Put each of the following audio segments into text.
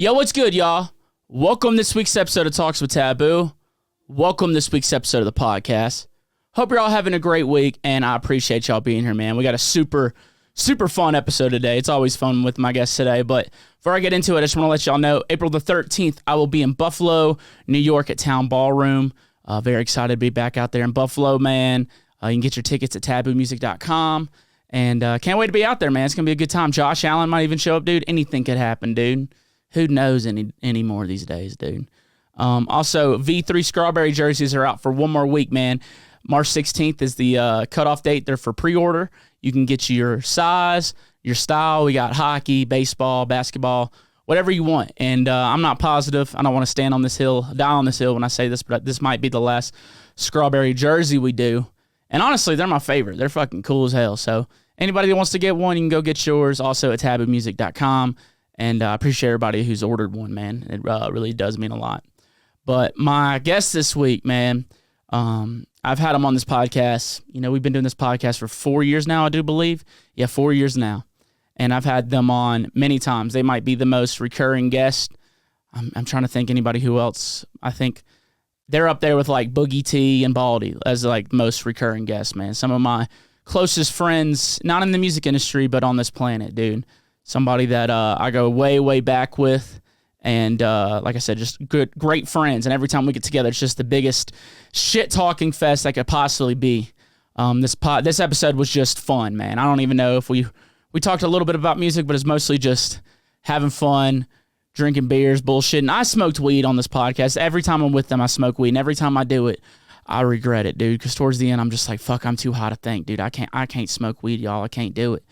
Yo, what's good, y'all? Welcome this week's episode of Talks with TVBOO. Welcome this week's episode of the podcast. Hope you're all having a great week, and I appreciate y'all being here, man. We got a super fun episode today. It's always fun with my guests today, but before I get into it, I just want to let y'all know, April the 13th, I will be in Buffalo, New York at Town Ballroom. Very excited to be back out there in Buffalo, man. You can get your tickets at TVBOOmusic.com, and can't wait to be out there, man. It's going to be a good time. Josh Allen might even show up, dude. Anything could happen, dude. Who knows anymore these days, dude? Also, V3 Strawberry jerseys are out for one more week, man. March 16th is the cutoff date. They're for pre-order. You can get your size, your style. We got hockey, baseball, basketball, whatever you want. And I'm not positive. I don't want to die on this hill when I say this, but this might be the last Strawberry jersey we do. And honestly, they're my favorite. They're fucking cool as hell. So anybody that wants to get one, you can go get yours. Also at TVBOOmusic.com. And I appreciate everybody who's ordered one, man. It really does mean a lot. But my guest this week, man, I've had him on this podcast. You know, we've been doing this podcast for 4 years now, I do believe. Yeah, 4 years now. And I've had them on many times. They might be the most recurring guest. I'm trying to think anybody who else. I think they're up there with like Boogie T and Baldy as like most recurring guests, man. Some of my closest friends, not in the music industry, but on this planet, dude. Somebody that I go way back with, and like I said, just great friends. And every time we get together, it's just the biggest shit-talking fest that could possibly be. This episode was just fun, man. I don't even know if we talked a little bit about music, but it's mostly just having fun, drinking beers, bullshitting. I smoked weed on this podcast. Every time I'm with them, I smoke weed, and every time I do it, I regret it, dude. Because towards the end, I'm just like, fuck, I'm too high to think, dude. I can't smoke weed, y'all. I can't do it.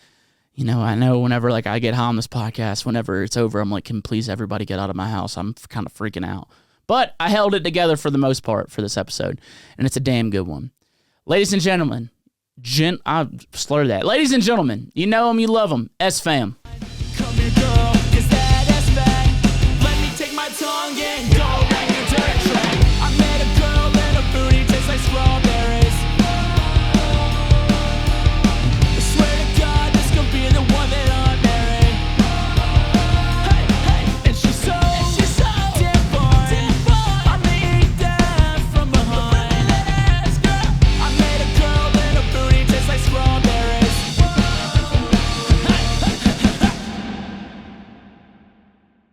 You know, I know whenever like I get high on this podcast, whenever it's over, I'm like, can please everybody get out of my house? I'm kind of freaking out. But I held it together for the most part for this episode, and it's a damn good one. Ladies and gentlemen, I slur that. Ladies and gentlemen, you know them, you love them, sfam. Come here, girl, is that sfam? Let me take my tongue and go around your dirt track. I met a girl and her booty tastes like strawberries.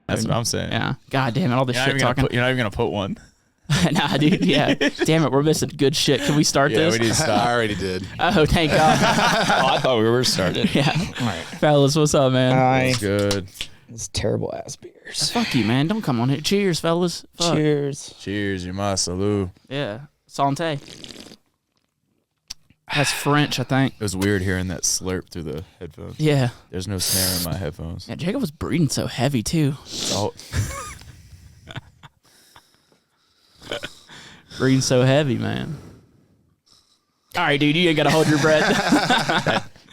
That's what I'm saying. Yeah. God damn it, all this shit talking. You're not even going to put one? Nah, dude, yeah. Damn it, we're missing good shit. Can we start this? Yeah, we need to stop. I already did. Oh, thank God. I thought we were started. Yeah. All right. Fellas, what's up, man? That's good. It's terrible ass beers. Fuck you, man. Don't come on here. Cheers, fellas. Fuck. Cheers. Cheers, you must. Salute. Yeah. Santé. That's French, I think. It was weird hearing that slurp through the headphones. Yeah. There's no snare in my headphones. Yeah, Jacob was breathing so heavy, too. Oh. Breathing so heavy, man. All right, dude, you ain't got to hold your breath.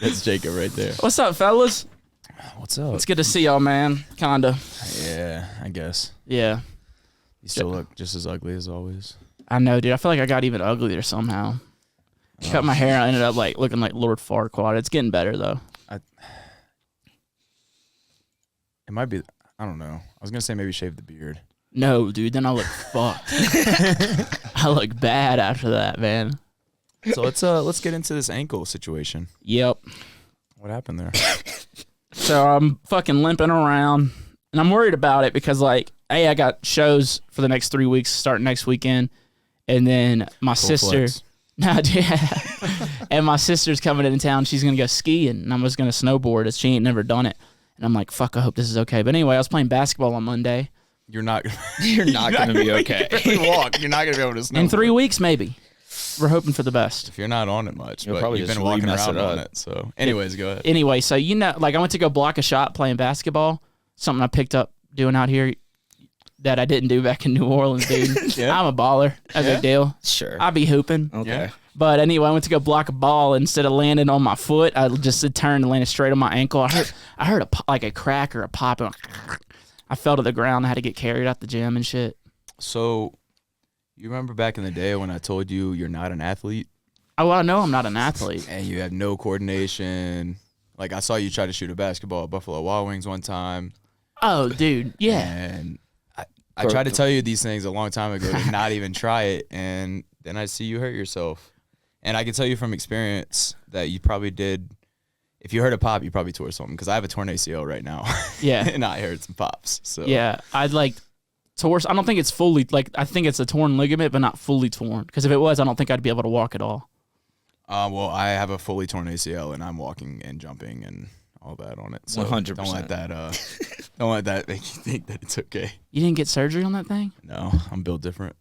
That's Jacob right there. What's up, fellas? What's up? It's good to see y'all, man. Kinda. Yeah, I guess. Yeah. You still look just as ugly as always. I know, dude. I feel like I got even uglier somehow. Cut my hair. I ended up like looking like Lord Farquaad. It's getting better though. It might be. I don't know. I was gonna say maybe shave the beard. No, dude. Then I look fucked. I look bad after that, man. So let's get into this ankle situation. Yep. What happened there? So I'm fucking limping around, and I'm worried about it because like, hey, I got shows for the next 3 weeks starting next weekend, and then my sister. Flex. No, dude. And my sister's coming into town. She's going to go skiing, and I'm just going to snowboard as she ain't never done it. And I'm like, fuck, I hope this is okay. But anyway, I was playing basketball on Monday. You're not going to be okay. Walk. You're not going to be able to snowboard. In 3 weeks, maybe. We're hoping for the best. If you're not on it much, You'll but probably you've just been walking re-mess around it up. on it. So anyways, go ahead. Anyway, so you know, like I went to go block a shot playing basketball, something I picked up doing out here that I didn't do back in New Orleans, dude. Yeah. I'm a baller. No big deal. Sure. I be hooping. Okay. Yeah. But anyway, I went to go block a ball. Instead of landing on my foot, I just turned and landed straight on my ankle. I heard like a crack or a pop. I fell to the ground. I had to get carried out the gym and shit. So you remember back in the day when I told you you're not an athlete? Oh, well, I know I'm not an athlete. And you have no coordination. Like I saw you try to shoot a basketball at Buffalo Wild Wings one time. Oh, dude, yeah. And I tried to tell you these things a long time ago to not even try it, and then I see you hurt yourself. And I can tell you from experience that you probably did. If you heard a pop, you probably tore something, because I have a torn ACL right now. Yeah. And I heard some pops. So Yeah, I'd like tore. I don't think it's fully like. I think it's a torn ligament, but not fully torn. Because if it was, I don't think I'd be able to walk at all. Well, I have a fully torn ACL, and I'm walking and jumping and all that on it. So 100%. Don't let that make you think that it's okay. You didn't get surgery on that thing? No, I'm built different.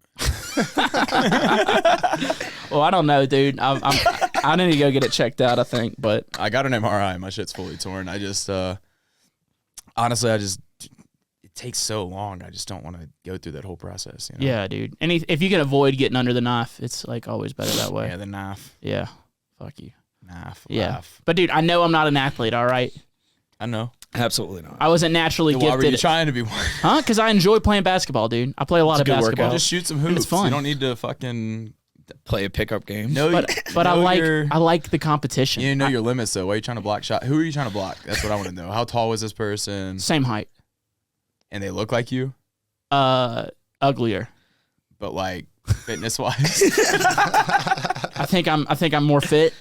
Well, I don't know, dude. I need to go get it checked out, I think. But I got an MRI. My shit's fully torn. I just, honestly, it takes so long. I just don't want to go through that whole process. You know? yeah, dude. If you can avoid getting under the knife, it's like always better that way. Yeah, the knife. Yeah. Fuck you. Knife. Yeah. Laugh. But dude, I know I'm not an athlete, all right? I know. Absolutely not. I wasn't naturally Why were you gifted. trying to be one? Huh? Because I enjoy playing basketball, dude. I play a lot of good workout. basketball. Just shoot some And hoops. it's fun. You don't need to fucking Play a pickup game. know. But I know like the competition. You know your limits though. Why are you trying to block shot? Who are you trying to block? That's what I want to know. How tall was this person? Same height. And they look like you, Uglier. but like fitness wise. I think I'm more fit.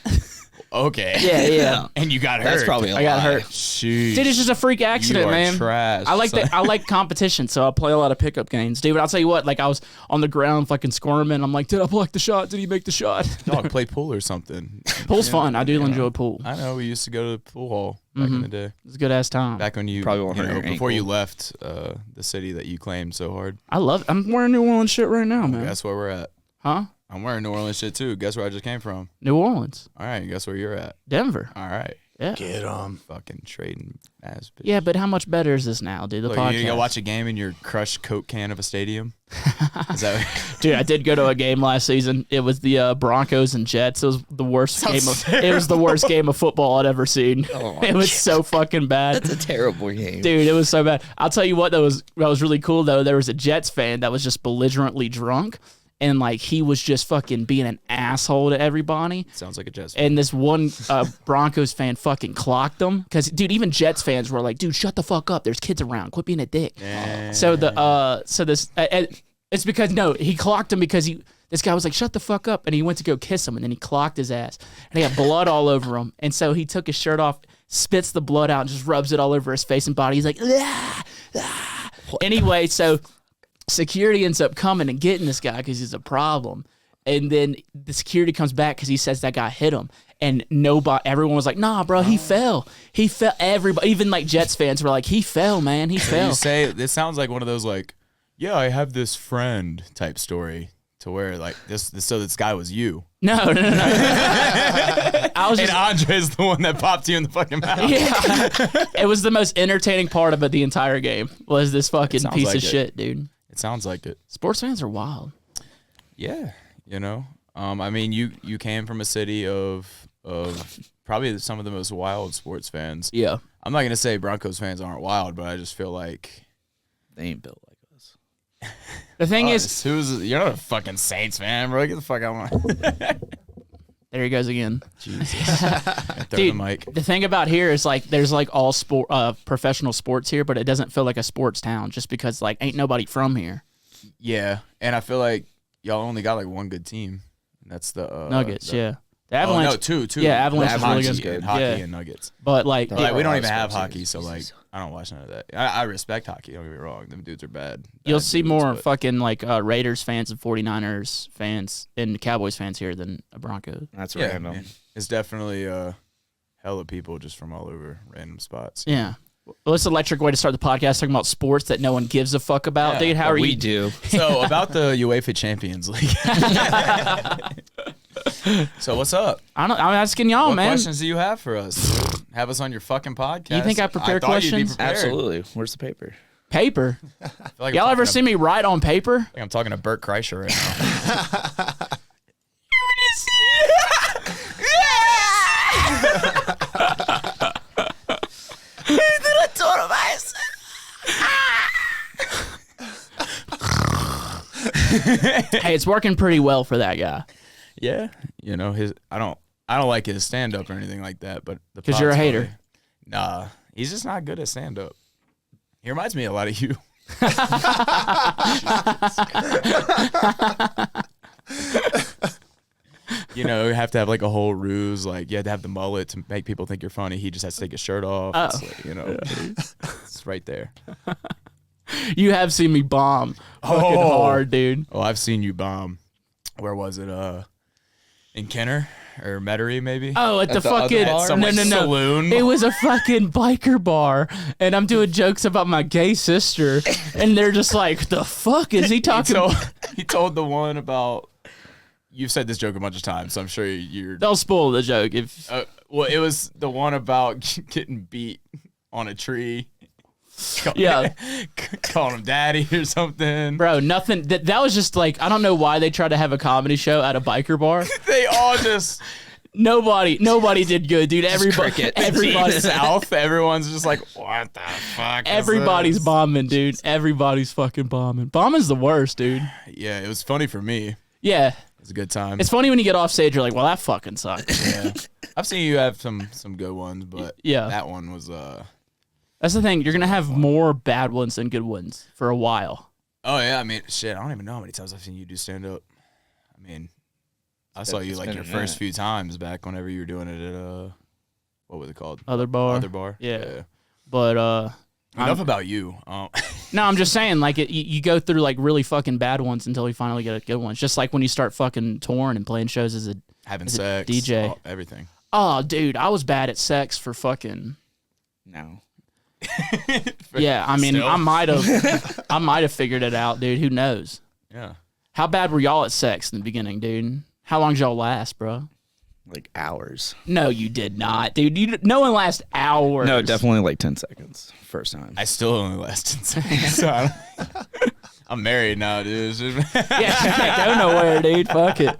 Okay. Yeah. And you got hurt. That's probably a I got lie. hurt. Sheesh. Dude, it's just a freak accident, you are man. Trash. I like competition, so I play a lot of pickup games, dude. But I'll tell you what, like I was on the ground fucking squirming. I'm like, did I block the shot? Did he make the shot? Dog, play pool or something. Pool's Yeah, fun. I do you enjoy know. pool. I know. We used to go to the pool hall back in the day. It's a good ass time. Back when you Probably won't hurt your before you ankle. left the city that you claimed so hard. I'm wearing New Orleans shit right now, man. Guess where we're at? Huh? I'm wearing New Orleans shit too. Guess where I just came from? New Orleans, All right. Guess where you're at? Denver. All right. Yeah. Get fucking trading ass bitch. Yeah, but how much better is this now, dude? The Look, podcast. you gonna go watch a game in your crushed Coke can of a stadium? Is that Dude, I did go to a game last season. It was the Broncos and Jets. It was the worst game. It was the worst game of football I'd ever seen. Oh my It was so fucking bad. That's a terrible game. Dude, it was so bad. I'll tell you what, that was really cool though. There was a Jets fan that was just belligerently drunk, and like he was just fucking being an asshole to everybody. sounds like a Jets? And this one Broncos fan fucking clocked him because, dude, even Jets fans were like, "Dude, shut the fuck up. There's kids around. Quit being a dick." So it's because he clocked him because this guy was like, "Shut the fuck up," and he went to go kiss him, and then he clocked his ass, and he had blood all over him, and so he took his shirt off, spits the blood out, and just rubs it all over his face and body. He's like, "Ah, ah." Anyway, so security ends up coming and getting this guy because he's a problem. And then the security comes back because he says that guy hit him. And everyone was like, nah, bro, he fell. He fell. Everybody, even like Jets fans were like, he fell, man. He fell. You say this sounds like one of those like, yeah, I have this friend type story to where like this guy was you. No. I was And just, Andre's the one that popped you in the fucking mouth. yeah. It was the most entertaining part of it the entire game was this fucking Sounds piece like of it. shit, dude. It sounds like it. Sports fans are wild. Yeah, you know. I mean, you came from a city of probably some of the most wild sports fans. Yeah. I'm not gonna say Broncos fans aren't wild, but I just feel like They ain't built like us. The thing is, you're not a fucking Saints fan, bro. Get the fuck out of my there he goes again. Jesus. Throw the Dude, mic. the thing about here is like there's like all professional sports here, but it doesn't feel like a sports town just because like ain't nobody from here. Yeah, and I feel like y'all only got like one good team. And that's the Nuggets, yeah. The Oh, Avalanche, no, two. Yeah, Avalanche is Hockey really good. and hockey Yeah. and Nuggets. but like, Yeah. Like we don't even Sports have teams, hockey, so like Jesus. I don't watch none of that. I respect hockey. Don't get me wrong. Them dudes are bad. you'll Bad see dudes, more but fucking like Raiders fans and 49ers fans and Cowboys fans here than Broncos. That's yeah, random. man. It's definitely hella people just from all over random spots. Yeah. Well, it's an electric way to start the podcast talking about sports that no one gives a fuck about. Yeah, Dude, how are We you? do. So about the UEFA Champions League. So what's up? I'm asking y'all, What man. questions do you have for us? Have us on your fucking podcast. You think I prepare thought you'd be questions? prepared. Absolutely. Where's the paper? Paper. I feel like Y'all I'm ever talking see me write on paper? to- like I'm talking to Bert Kreischer right now. Hey, it's working pretty well for that guy. Yeah, you know I don't like his stand up or anything like that, but the 'Cause you're a pod's hater. funny. Nah, he's just not good at stand up. He reminds me a lot of you. You know, you have to have like a whole ruse. Like you have to have the mullet to make people think you're funny. He just has to take his shirt off. Oh. It's like, you know, it's right there. You have seen me bomb fucking hard, dude. Oh, I've seen you bomb. Where was it? In Kenner or Metairie, maybe? Oh, at the the other fucking bar? Some, like, no. saloon. It was a fucking biker bar, and I'm doing jokes about my gay sister, and they're just like, "The fuck is he talking?" He told the one about. You've said this joke a bunch of times, so I'm sure you're. Don't spoil the joke. If Well, it was the one about getting beat on a tree. Yeah. Calling him daddy or something. bro, nothing. That was just like, I don't know why they tried to have a comedy show at a biker bar. They all just. Nobody did good, dude. Everybody South. Everyone's just like, what the fuck? Everybody's is this? bombing, dude. Everybody's fucking bombing. Bombing's the worst, dude. Yeah, it was funny for me. Yeah. It was a good time. It's funny when you get off stage, you're like, well, that fucking sucks. Yeah. I've seen you have some good ones, but Yeah. that one was That's the thing. You're going to have more bad ones than good ones for a while. Oh yeah, I mean, shit, I don't even know how many times I've seen you do stand up. I mean, I saw you like been your a first minute. few times back whenever you were doing it at what was it called? Other bar. Other bar. Yeah. But, Enough about you. no, I'm just saying, like, you go through, like, really fucking bad ones until you finally get a good one. It's just like when you start fucking touring and playing shows as a Having as a sex, DJ. everything. Oh, dude, I was bad at sex for fucking... No. Yeah, I mean, Still? I might have figured it out, dude. Who knows? Yeah. How bad were y'all at sex in the beginning, dude? How long did y'all last, bro? Like hours. No, you did not, dude. No one lasts hours. No, definitely like 10 seconds. First time. I still only lasted 10 seconds. So I'm married now, dude. Yeah, she can't go nowhere, dude. Fuck it.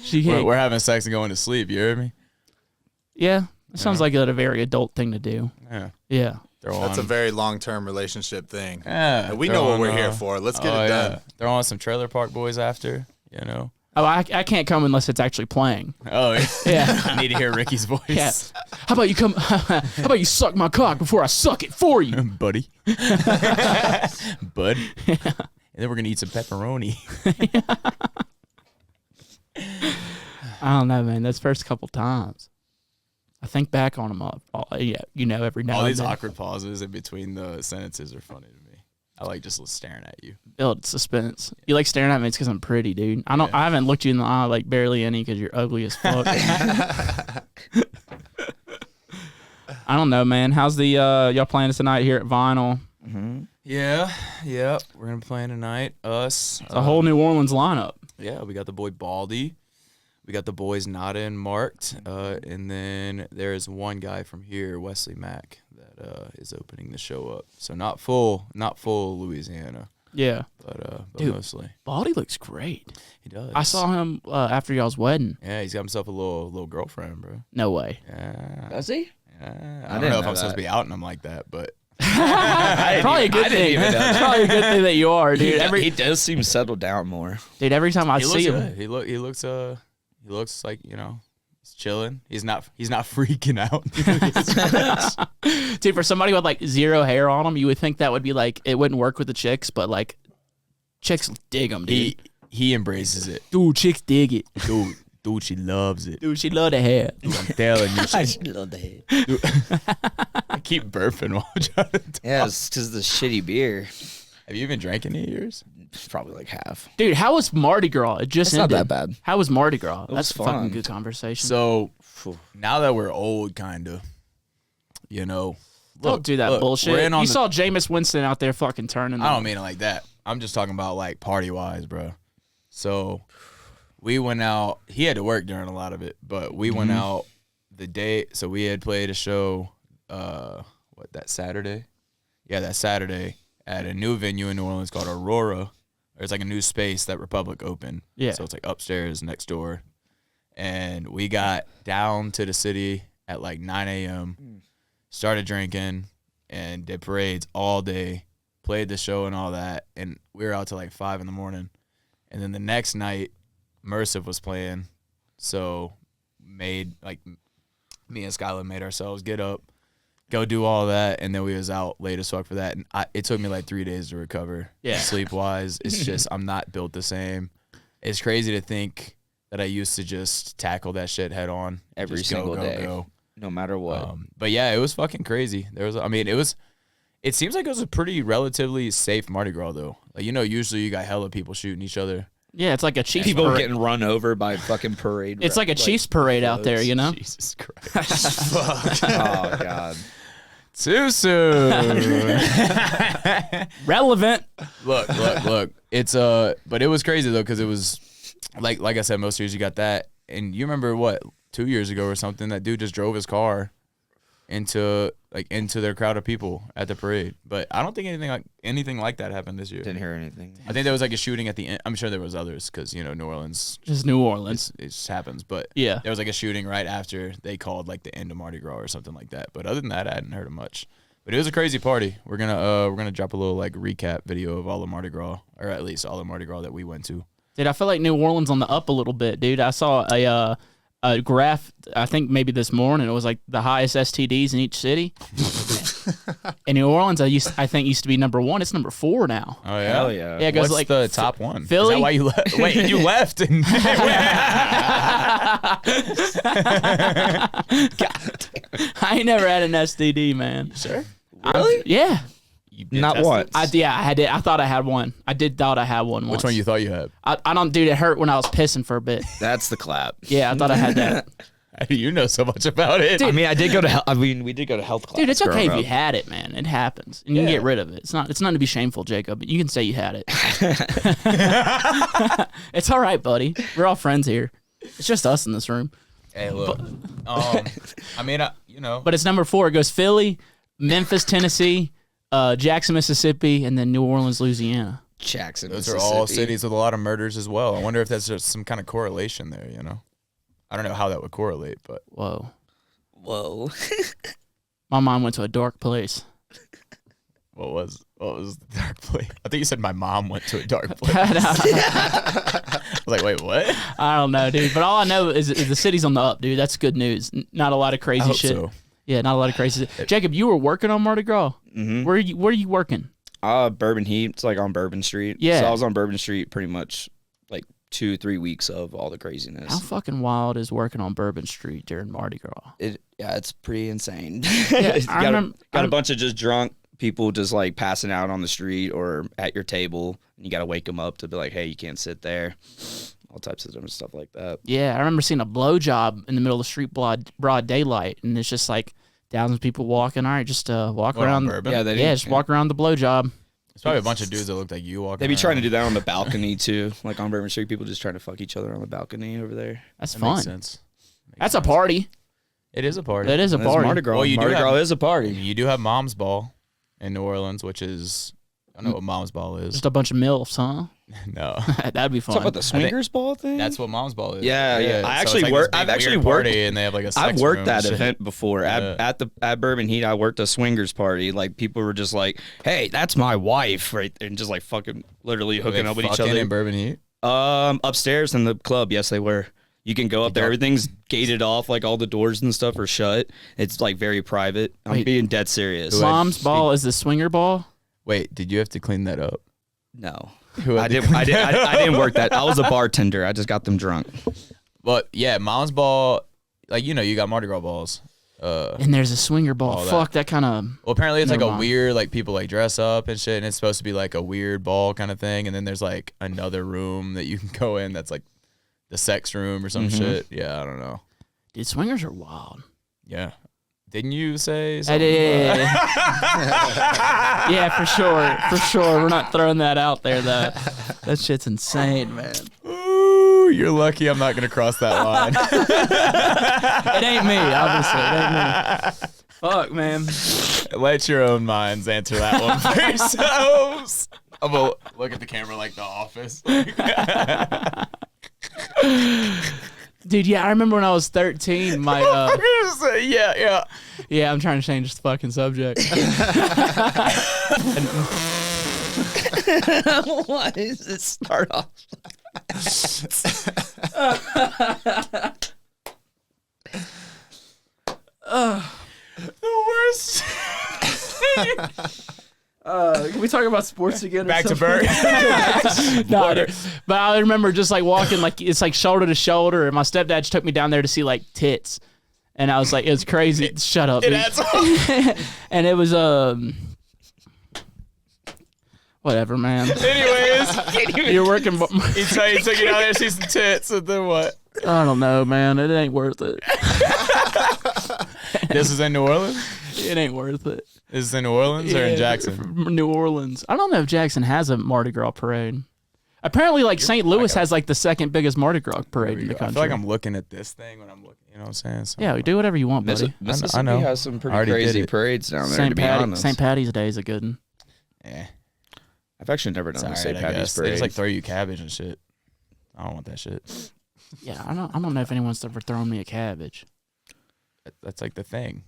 She can't. We're having sex and going to sleep. You heard me? Yeah, it sounds like a very adult thing to do. Yeah. Yeah. That's a very long-term relationship thing. Yeah. We know what we're here for. Let's get it done. Throw on some Trailer Park Boys after, you know. Oh, I can't come unless it's actually playing. Oh, Yeah. I need to hear Ricky's voice. Yeah. How about you come? How about you suck my cock before I suck it for you? Buddy. Bud. And then we're going to eat some pepperoni. I don't know, man. Those first couple times, I think back on them all yeah, you know, every now All and these then. awkward pauses in between the sentences are funny to me. I like just staring at you. Build suspense. You like staring at me? It's because I'm pretty, dude. I haven't looked you in the eye like barely any because you're ugly as fuck. I don't know, man. How's the y'all playing tonight here at Vinyl? Mm-hmm. Yeah. We're going to be playing tonight. Us. It's a whole New Orleans lineup. Yeah, we got the boy Baldy. We got the boys Nada and Marked. And then there's one guy from here, Wesley Mack, that is opening the show up. So not full Louisiana, Yeah. but Dude. mostly. Baldy looks great. He does. I saw him after y'all's wedding. Yeah, he's got himself a little girlfriend, bro. No way. Yeah. Does he? Yeah. I I don't didn't know if know I'm supposed to that. be outing him like that, but Probably a good I didn't thing. even know that. Probably a good thing that you are, dude. He does seem settled down more. Every time I he see looks him, good. He looks like, you know, he's chilling. He's not freaking out. dude, for somebody with like zero hair on him, you would think that would be like it wouldn't work with the chicks, but like chicks dig him, dude. he embraces it. Dude, chicks dig it. Dude, she loves it. Dude, she love the hair. Dude, I'm telling you. I love that. I keep burping while I'm trying to talk. Yeah, it's because of the shitty beer. Have you even drank any of yours? Probably like half. Dude, how was Mardi Gras? It just It's not ended. that bad. How was Mardi Gras? was That's a fucking fun. good conversation. So now that we're old, kind of, you know. Don't do that we're bullshit. in on You the- saw Jameis Winston out there fucking turning. I don't mean it like that. I'm just talking about like party wise, bro. So we went out. He had to work during a lot of it, but we went out the day. So we had played a show. That Saturday? Yeah, that Saturday at a new venue in New Orleans called Aurora. There's like a new space that Republic opened. Yeah. So it's like upstairs next door. And we got down to the city at like 9 a.m., started drinking, and did parades all day, played the show and all that. And we were out till like 5 in the morning. And then the next night, Mersive was playing. So me and Skylar made ourselves get up, go do all that, and then we was out late as fuck for that. And it took me like 3 days to recover. Yeah. Sleep wise, it's just I'm not built the same. It's crazy to think that I used to just tackle that shit head on Every just single day. go. No matter what. But yeah, it was fucking crazy. It seems like it was a pretty relatively safe Mardi Gras though. Like usually you got hella people shooting each other. Yeah, it's like a Chiefs People parade. getting run over by fucking parade. It's like a Chiefs parade out there, you know? Jesus Christ. Oh god. Too soon. Relevant. Look. It's but it was crazy though because it was like I said, most years you got that, and you remember what 2 years ago or something, that dude just drove his car into their crowd of people at the parade. But I don't think anything like that happened this year. Didn't hear anything. I think there was like a shooting at the end. I'm sure there was others because New Orleans. Just New Orleans. It just happens, but Yeah. there was like a shooting right after they called like the end of Mardi Gras or something like that. But other than that, I hadn't heard of much. But it was a crazy party. We're gonna drop a little like recap video of all the Mardi Gras, or at least all the Mardi Gras that we went to. Dude, I feel like New Orleans on the up a little bit, dude. I saw a graph, I think maybe this morning. It was like the highest STDs in each city. And New Orleans, I think used to be number 1. It's number 4 now. Oh yeah, Hell yeah. Yeah, it goes What's like the top one? Philly? Is that why you left? Wait, you left and I ain't never had an STD, man. sure. Really? Yeah. You been Not tested? once. I thought I had one. Thought I had one once. Which one you thought you had? I don't, dude, it hurt when I was pissing for a bit. That's the clap. Yeah, I thought I had that. How do you know so much about it? I mean, we did go to health class. Dude, it's okay if growing you up. had it, man. It happens. And you can get rid of it. It's nothing to be shameful, Jacob, but you can say you had it. It's all right, buddy. We're all friends here. It's just us in this room. Hey, look. I mean, But it's number 4. It goes Philly, Memphis, Tennessee, Jackson, Mississippi, and then New Orleans, Louisiana. Jackson, those are Mississippi. all cities with a lot of murders as well. I wonder if that's just some kind of correlation there. I don't know how that would correlate, but Whoa. Whoa. Oh, My mind went to a dark place. what was the dark place? I think you said my mom went to a dark place. I was like, wait, what? I don't know, dude. But all I know is the city's on the up, dude. That's good news. Not a lot of I crazy hope shit. so. Yeah, not a lot of crazy shit. Jacob, you were working on Mardi Gras. Mm-hmm. Where are you working? Bourbon Heat. It's like on Bourbon Street. Yeah. So I was on Bourbon Street pretty much like 2-3 weeks of all the craziness. How fucking wild is working on Bourbon Street during Mardi Gras? It's pretty insane. Yeah, You I got remember- a bunch of just drunk people just like passing out on the street or at your table, and you got to wake them up to be like, hey, you can't sit there. All types of different stuff like that. Yeah, I remember seeing a blowjob in the middle of the street, broad daylight, and it's just like thousands of people walking. All right, just walk What, on around. Bourbon? Yeah, they Yeah, just walk around the blowjob. It's probably a bunch of dudes that look like you walking. They be around. trying to do that on the balcony too, like on Bourbon Street. People just trying to fuck each other on the balcony over there. That's That fun. makes sense. That's a party. It is a party. That is a That's party. Mardi Gras. Well, you do Mardi have- Gras is a party. You do have Mom's Ball in New Orleans, which is I don't know what Mom's Ball is. Just a bunch of milfs, huh? No, That'd be fun. Talk about the swingers ball thing. that's what Mom's Ball is. Yeah, yeah. I So actually it's like work- this big I've actually weird worked- party, and they have like a. I've sex worked room that and shit. event before Yeah. at Bourbon Heat. I worked a swingers party. Like people were just like, "Hey, that's my wife," right? And just like fucking literally Were hooking they up with each fucking other. in Bourbon Heat. Upstairs in the club, yes, they were. You can go up there. Everything's gated off. Like all the doors and stuff are shut. It's like very private. I'm Wait. being dead serious. Mom's ball is the swinger ball. Wait, did you have to clean that up? No, Who had I to didn't. clean I that didn't work that. I was a bartender. I just got them drunk. But yeah, Mom's Ball, like you got Mardi Gras balls. And there's a swinger ball. All that. Fuck, that kind of. Well, apparently it's like Never a mind. weird, like people like dress up and shit, and it's supposed to be like a weird ball kind of thing. And then there's like another room that you can go in that's like the sex room or some shit. Yeah, I don't know. Dude, swingers are wild. Yeah, didn't you say? I Something did. about- Yeah, for sure. For sure. We're not throwing that out there, though. That shit's insane, man. Ooh, you're lucky I'm not gonna cross that line. It ain't me, obviously. It ain't me. Fuck, man. Let your own minds answer that one for yourselves. I'm gonna look at the camera like The Office. Dude, yeah, I remember when I was 13, my, yeah. yeah, I'm trying to change the fucking subject. Why does it start off? The worst. Can we talk about sports again? Back to Bert. No, dude. But I remember just like walking, like it's like shoulder to shoulder, and my stepdad just took me down there to see like tits, and I was like, it was crazy. Shut up, dude. And it was whatever, man. Anyways, You're working. he took you down there to see some tits, and then what? I don't know, man. It ain't worth it. This is in New Orleans? It ain't worth it. Is this in New Orleans or in Jackson? New Orleans. I don't know if Jackson has a Mardi Gras parade. Apparently, like St. Louis has like the second biggest Mardi Gras parade in the country. I feel like I'm looking at this thing when I'm looking. You know what I'm saying? So yeah, we do whatever you want, buddy. Mississippi I know. has some pretty Already crazy did it. parades down there. To be honest, St. Patty's Day is a good one. Yeah. I've actually never done a It's St. alright, I Patty's guess. They parade. just like throw you cabbage and shit. I don't want that shit. Yeah, I don't know if anyone's ever thrown me a cabbage. That's like the thing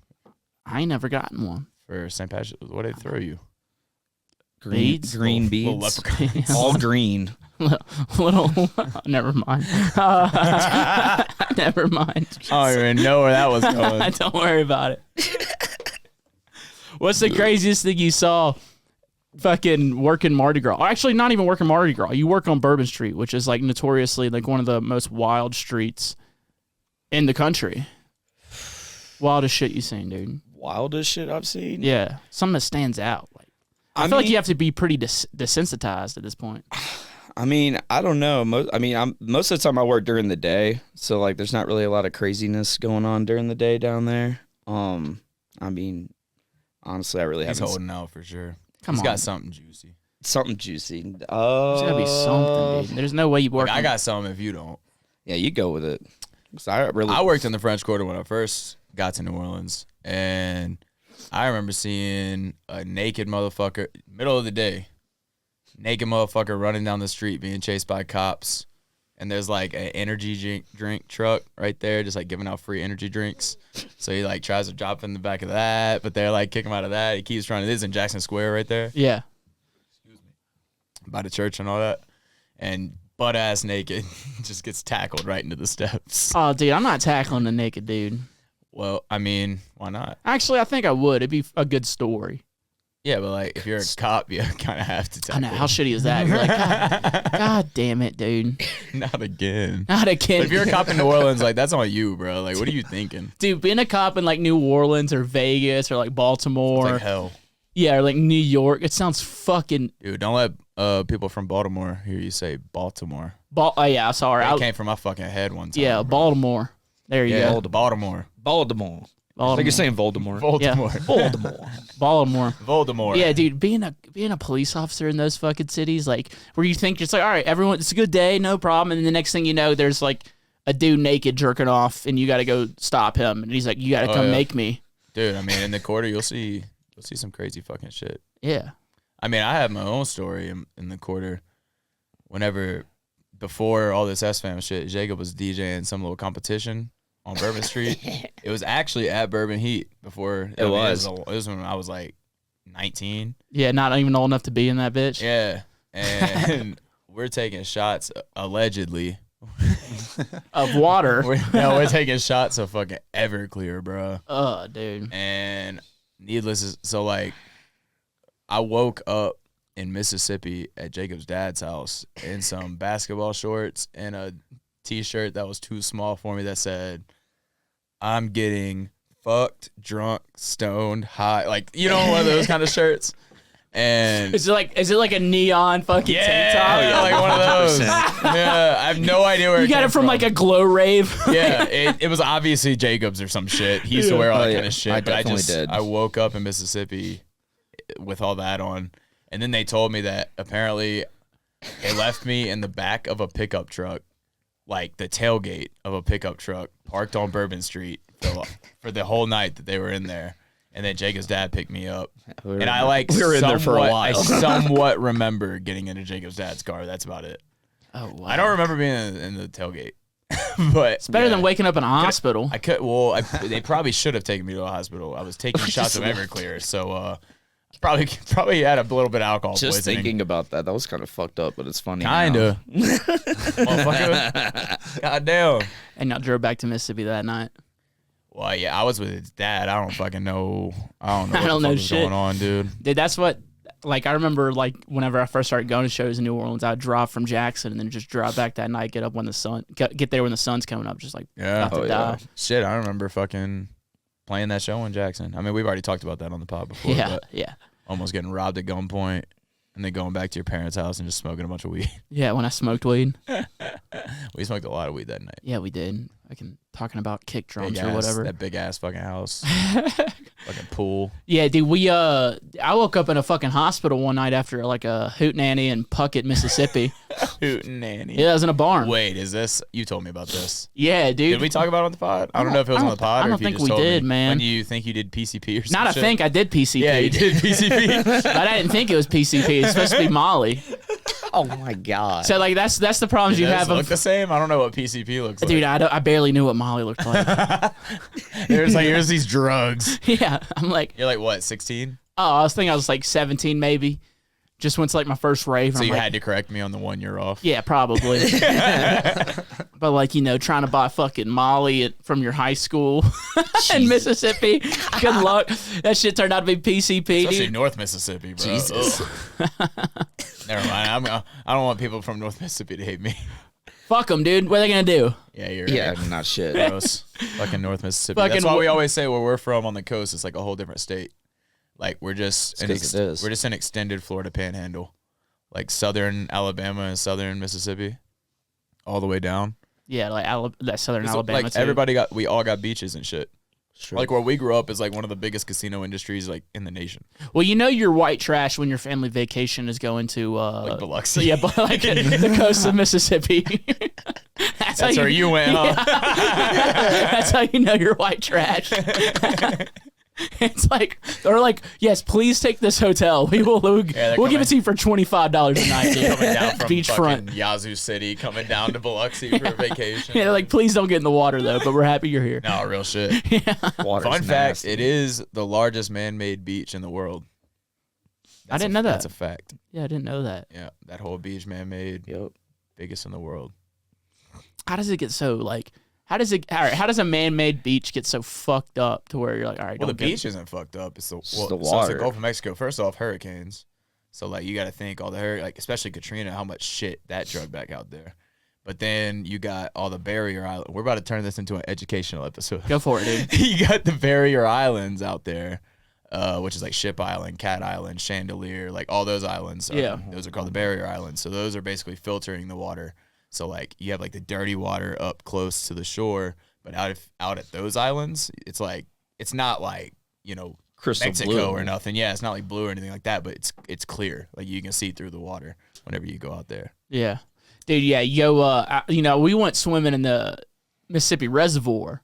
I ain't never gotten one. for St. Patrick's. What did they throw you? Beads? Green Little beads, leprechauns. all green. Little, never mind. Never mind. I don't even know where that was going. Don't worry about it. What's the craziest thing you saw fucking working Mardi Gras? Or actually, not even working Mardi Gras. You work on Bourbon Street, which is like notoriously like one of the most wild streets in the country. Wildest shit you seen, dude. Wildest shit I've seen. Yeah, something that stands out. Like I feel like you have to be pretty desensitized at this point. I mean, I don't know. Most of the time I work during the day, so like there's not really a lot of craziness going on during the day down there. I mean, honestly, I really He's haven't. holding out for sure. Come He's on. got something juicy. Something juicy. There's gotta be something, dude. There's no way you work. I got something if you don't. Yeah, you go with it. 'Cause I worked in the French Quarter when I first got to New Orleans, and I remember seeing a naked motherfucker, middle of the day, naked motherfucker running down the street being chased by cops, and there's like an energy drink truck right there just like giving out free energy drinks. So he like tries to drop in the back of that, but they're like kick him out of that. He keeps trying. This is in Jackson Square right there. Yeah. By the church and all that, and butt ass naked just gets tackled right into the steps. Oh, dude, I'm not tackling a naked dude. Well, I mean, why not? Actually, I think I would. It'd be a good story. Yeah, but like if you're a cop, you kind of have to I tackle. know. How shitty is that? You're like, God damn it, dude. Not again. Not again. If you're a cop in New Orleans, like that's on you, bro. Like, what are you thinking? Dude, being a cop in like New Orleans or Vegas or like Baltimore. It's like hell. Yeah, or like New York. It sounds fucking. Dude, don't let people from Baltimore hear you say Baltimore. Oh, yeah, sorry. That came from my fucking head one time. Yeah, bro. Baltimore. There you Yeah, go. Baltimore. Baltimore. I Baltimore. think you're saying Voldemort. Baltimore. Baltimore. Baltimore. Voldemort. Yeah, dude, being a police officer in those fucking cities, like where you think it's like, all right, everyone, it's a good day, no problem, and then the next thing you know, there's like a dude naked jerking off, and you got to go stop him, and he's like, you got to come make me. Dude, I mean, in the quarter, you'll see some crazy fucking shit. Yeah. I mean, I have my own story in the quarter. Whenever, before all this sfam shit, Jacob was DJing some little competition on Bourbon Street. It was actually at Bourbon Heat before. It was. It was when I was like 19. Yeah, not even old enough to be in that bitch. Yeah. And we're taking shots, allegedly. Of water. We're taking shots of fucking Everclear, bro. Dude. And so like, I woke up in Mississippi at Jacob's dad's house in some basketball shorts and a t-shirt that was too small for me that said, I'm getting fucked, drunk, stoned, high. Like, you know, one of those kind of shirts. And Is it like a neon fucking tank top? yeah, like one of those. Yeah, I have no idea where You it got came it from like a glow rave. Yeah, it was obviously Jacob's or some shit. He used to wear all that Oh, kind yeah. of shit. I But definitely did. I woke up in Mississippi with all that on. And then they told me that apparently they left me in the back of a pickup truck, like the tailgate of a pickup truck parked on Bourbon Street for the whole night that they were in there. And then Jacob's dad picked me up. And I like we were in there for a while. I somewhat remember getting into Jacob's dad's car. That's about it. Oh, wow. I don't remember being in the tailgate. But It's better than waking up in a hospital. They probably should have taken me to a hospital. I was taking shots of Everclear, so probably had a little bit of alcohol Just poisoning. thinking about that was kind of fucked up, but it's funny. Kinda. Motherfucker. God damn. And y'all drove back to Mississippi that night. Well, yeah, I was with his dad. I don't fucking know. I don't know what I don't the know fuck is shit. going on, dude. Dude, that's what. Like, I remember, like, whenever I first started going to shows in New Orleans, I'd drive from Jackson and then just drive back that night, get there when the sun's coming up, just like Yeah. about to die. Shit, I remember fucking playing that show in Jackson. I mean, we've already talked about that on the pod before. Yeah, But yeah. almost getting robbed at gunpoint and then going back to your parents' house and just smoking a bunch of weed. Yeah, when I smoked weed. We smoked a lot of weed that night. Yeah, we did. Talking about kick drums Big or ass- whatever. That big ass fucking house. Fucking pool. Yeah, dude, I woke up in a fucking hospital one night after like a hootenanny in Puckett, Mississippi. Hootenanny. Yeah, I was in a barn. Wait, is this? You told me about this. Yeah, dude. Did we talk about it on the pod? I don't know if it was on the pod I or don't if you think just we told did, me. man. When do you think you did PCP or something? Not I think I did PCP. Yeah, you did PCP. But I didn't think it was PCP. It's supposed to be Molly. Oh my god. So like that's the problems you have. Look the same. I don't know what PCP looks like. Dude, I barely knew what Molly looked like. Here's these drugs. Yeah, I'm like, You're like what, 16? I was like 17 maybe. Just went to like my first rave. So I'm you like, had to correct me on the one you're off. Yeah, probably. But like, trying to buy fucking Molly from your high school in Mississippi. Good luck. That shit turned out to be PCP. Especially Dude. North Mississippi, bro. Jesus. Ugh. Never mind. I don't want people from North Mississippi to hate me. Fuck them, dude. What are they gonna do? Yeah, you're Yeah, right. not shit. Gross. Fucking North Mississippi. Fucking That's why we always say where we're from on the coast, it's like a whole different state. Like we're just It's 'cause it is. we're just an extended Florida panhandle. Like southern Alabama and southern Mississippi. All the way down. Yeah, like that southern It's Alabama. like too. we all got beaches and shit. Sure. Like where we grew up is like one of the biggest casino industries like in the nation. Well, you're white trash when your family vacation is going to Like Biloxi. yeah, but like the coast of Mississippi. That's where you went, huh? That's how you know you're white trash. It's like they're like, yes, please take this hotel. We'll give it to you for $25 a night. Dude. Coming down from Beachfront. fucking Yazoo City, coming down to Biloxi for a vacation. Yeah, they're like, please don't get in the water though. But we're happy you're here. No, real shit. Water's Fun fact, nasty. it is the largest man-made beach in the world. I didn't know that. That's a fact. Yeah, I didn't know that. Yeah, that whole beach man-made, Yep. biggest in the world. How does it get so like? How does a man-made beach get so fucked up to where you're like, all right, Well, the don't get beach isn't fucked up. It's the the So it's water. the Gulf of Mexico. First off, hurricanes. So like you got to think all the like especially Katrina, how much shit that drug back out there. But then you got all the barrier islands. We're about to turn this into an educational episode. Go for it, dude. You got the barrier islands out there, which is like Ship Island, Cat Island, Chandelier, like all those islands. Yeah. Those are called the barrier islands. So those are basically filtering the water. So like you have like the dirty water up close to the shore, but out at those islands, it's like it's not like Crystal Mexico blue. or nothing. Yeah, it's not like blue or anything like that, but it's clear. Like you can see through the water whenever you go out there. Yeah, dude. Yeah, we went swimming in the Mississippi Reservoir,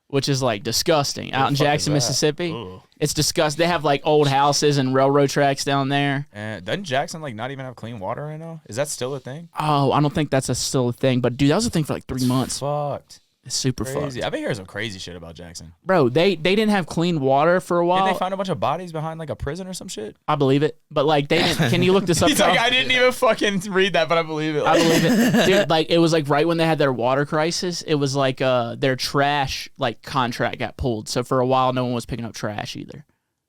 which is like disgusting out in fuck is Jackson, that? Mississippi. Ugh. It's disgusting. They have like old houses and railroad tracks down there. And doesn't Jackson like not even have clean water right now? Is that still a thing? Oh, I don't think that's still a thing. But dude, that was a thing for like 3 months. Fucked. It's super Crazy. fucked, I've been hearing some crazy shit about Jackson. bro. They didn't have clean water for a while. Didn't they find a bunch of bodies behind like a prison or some shit? I believe it, but like they didn't. Can you look this up? He's like, Kyle? I didn't even fucking read that, but I believe it. I believe it, dude. Like it was like right when they had their water crisis. It was like their trash like contract got pulled. So for a while, no one was picking up trash either.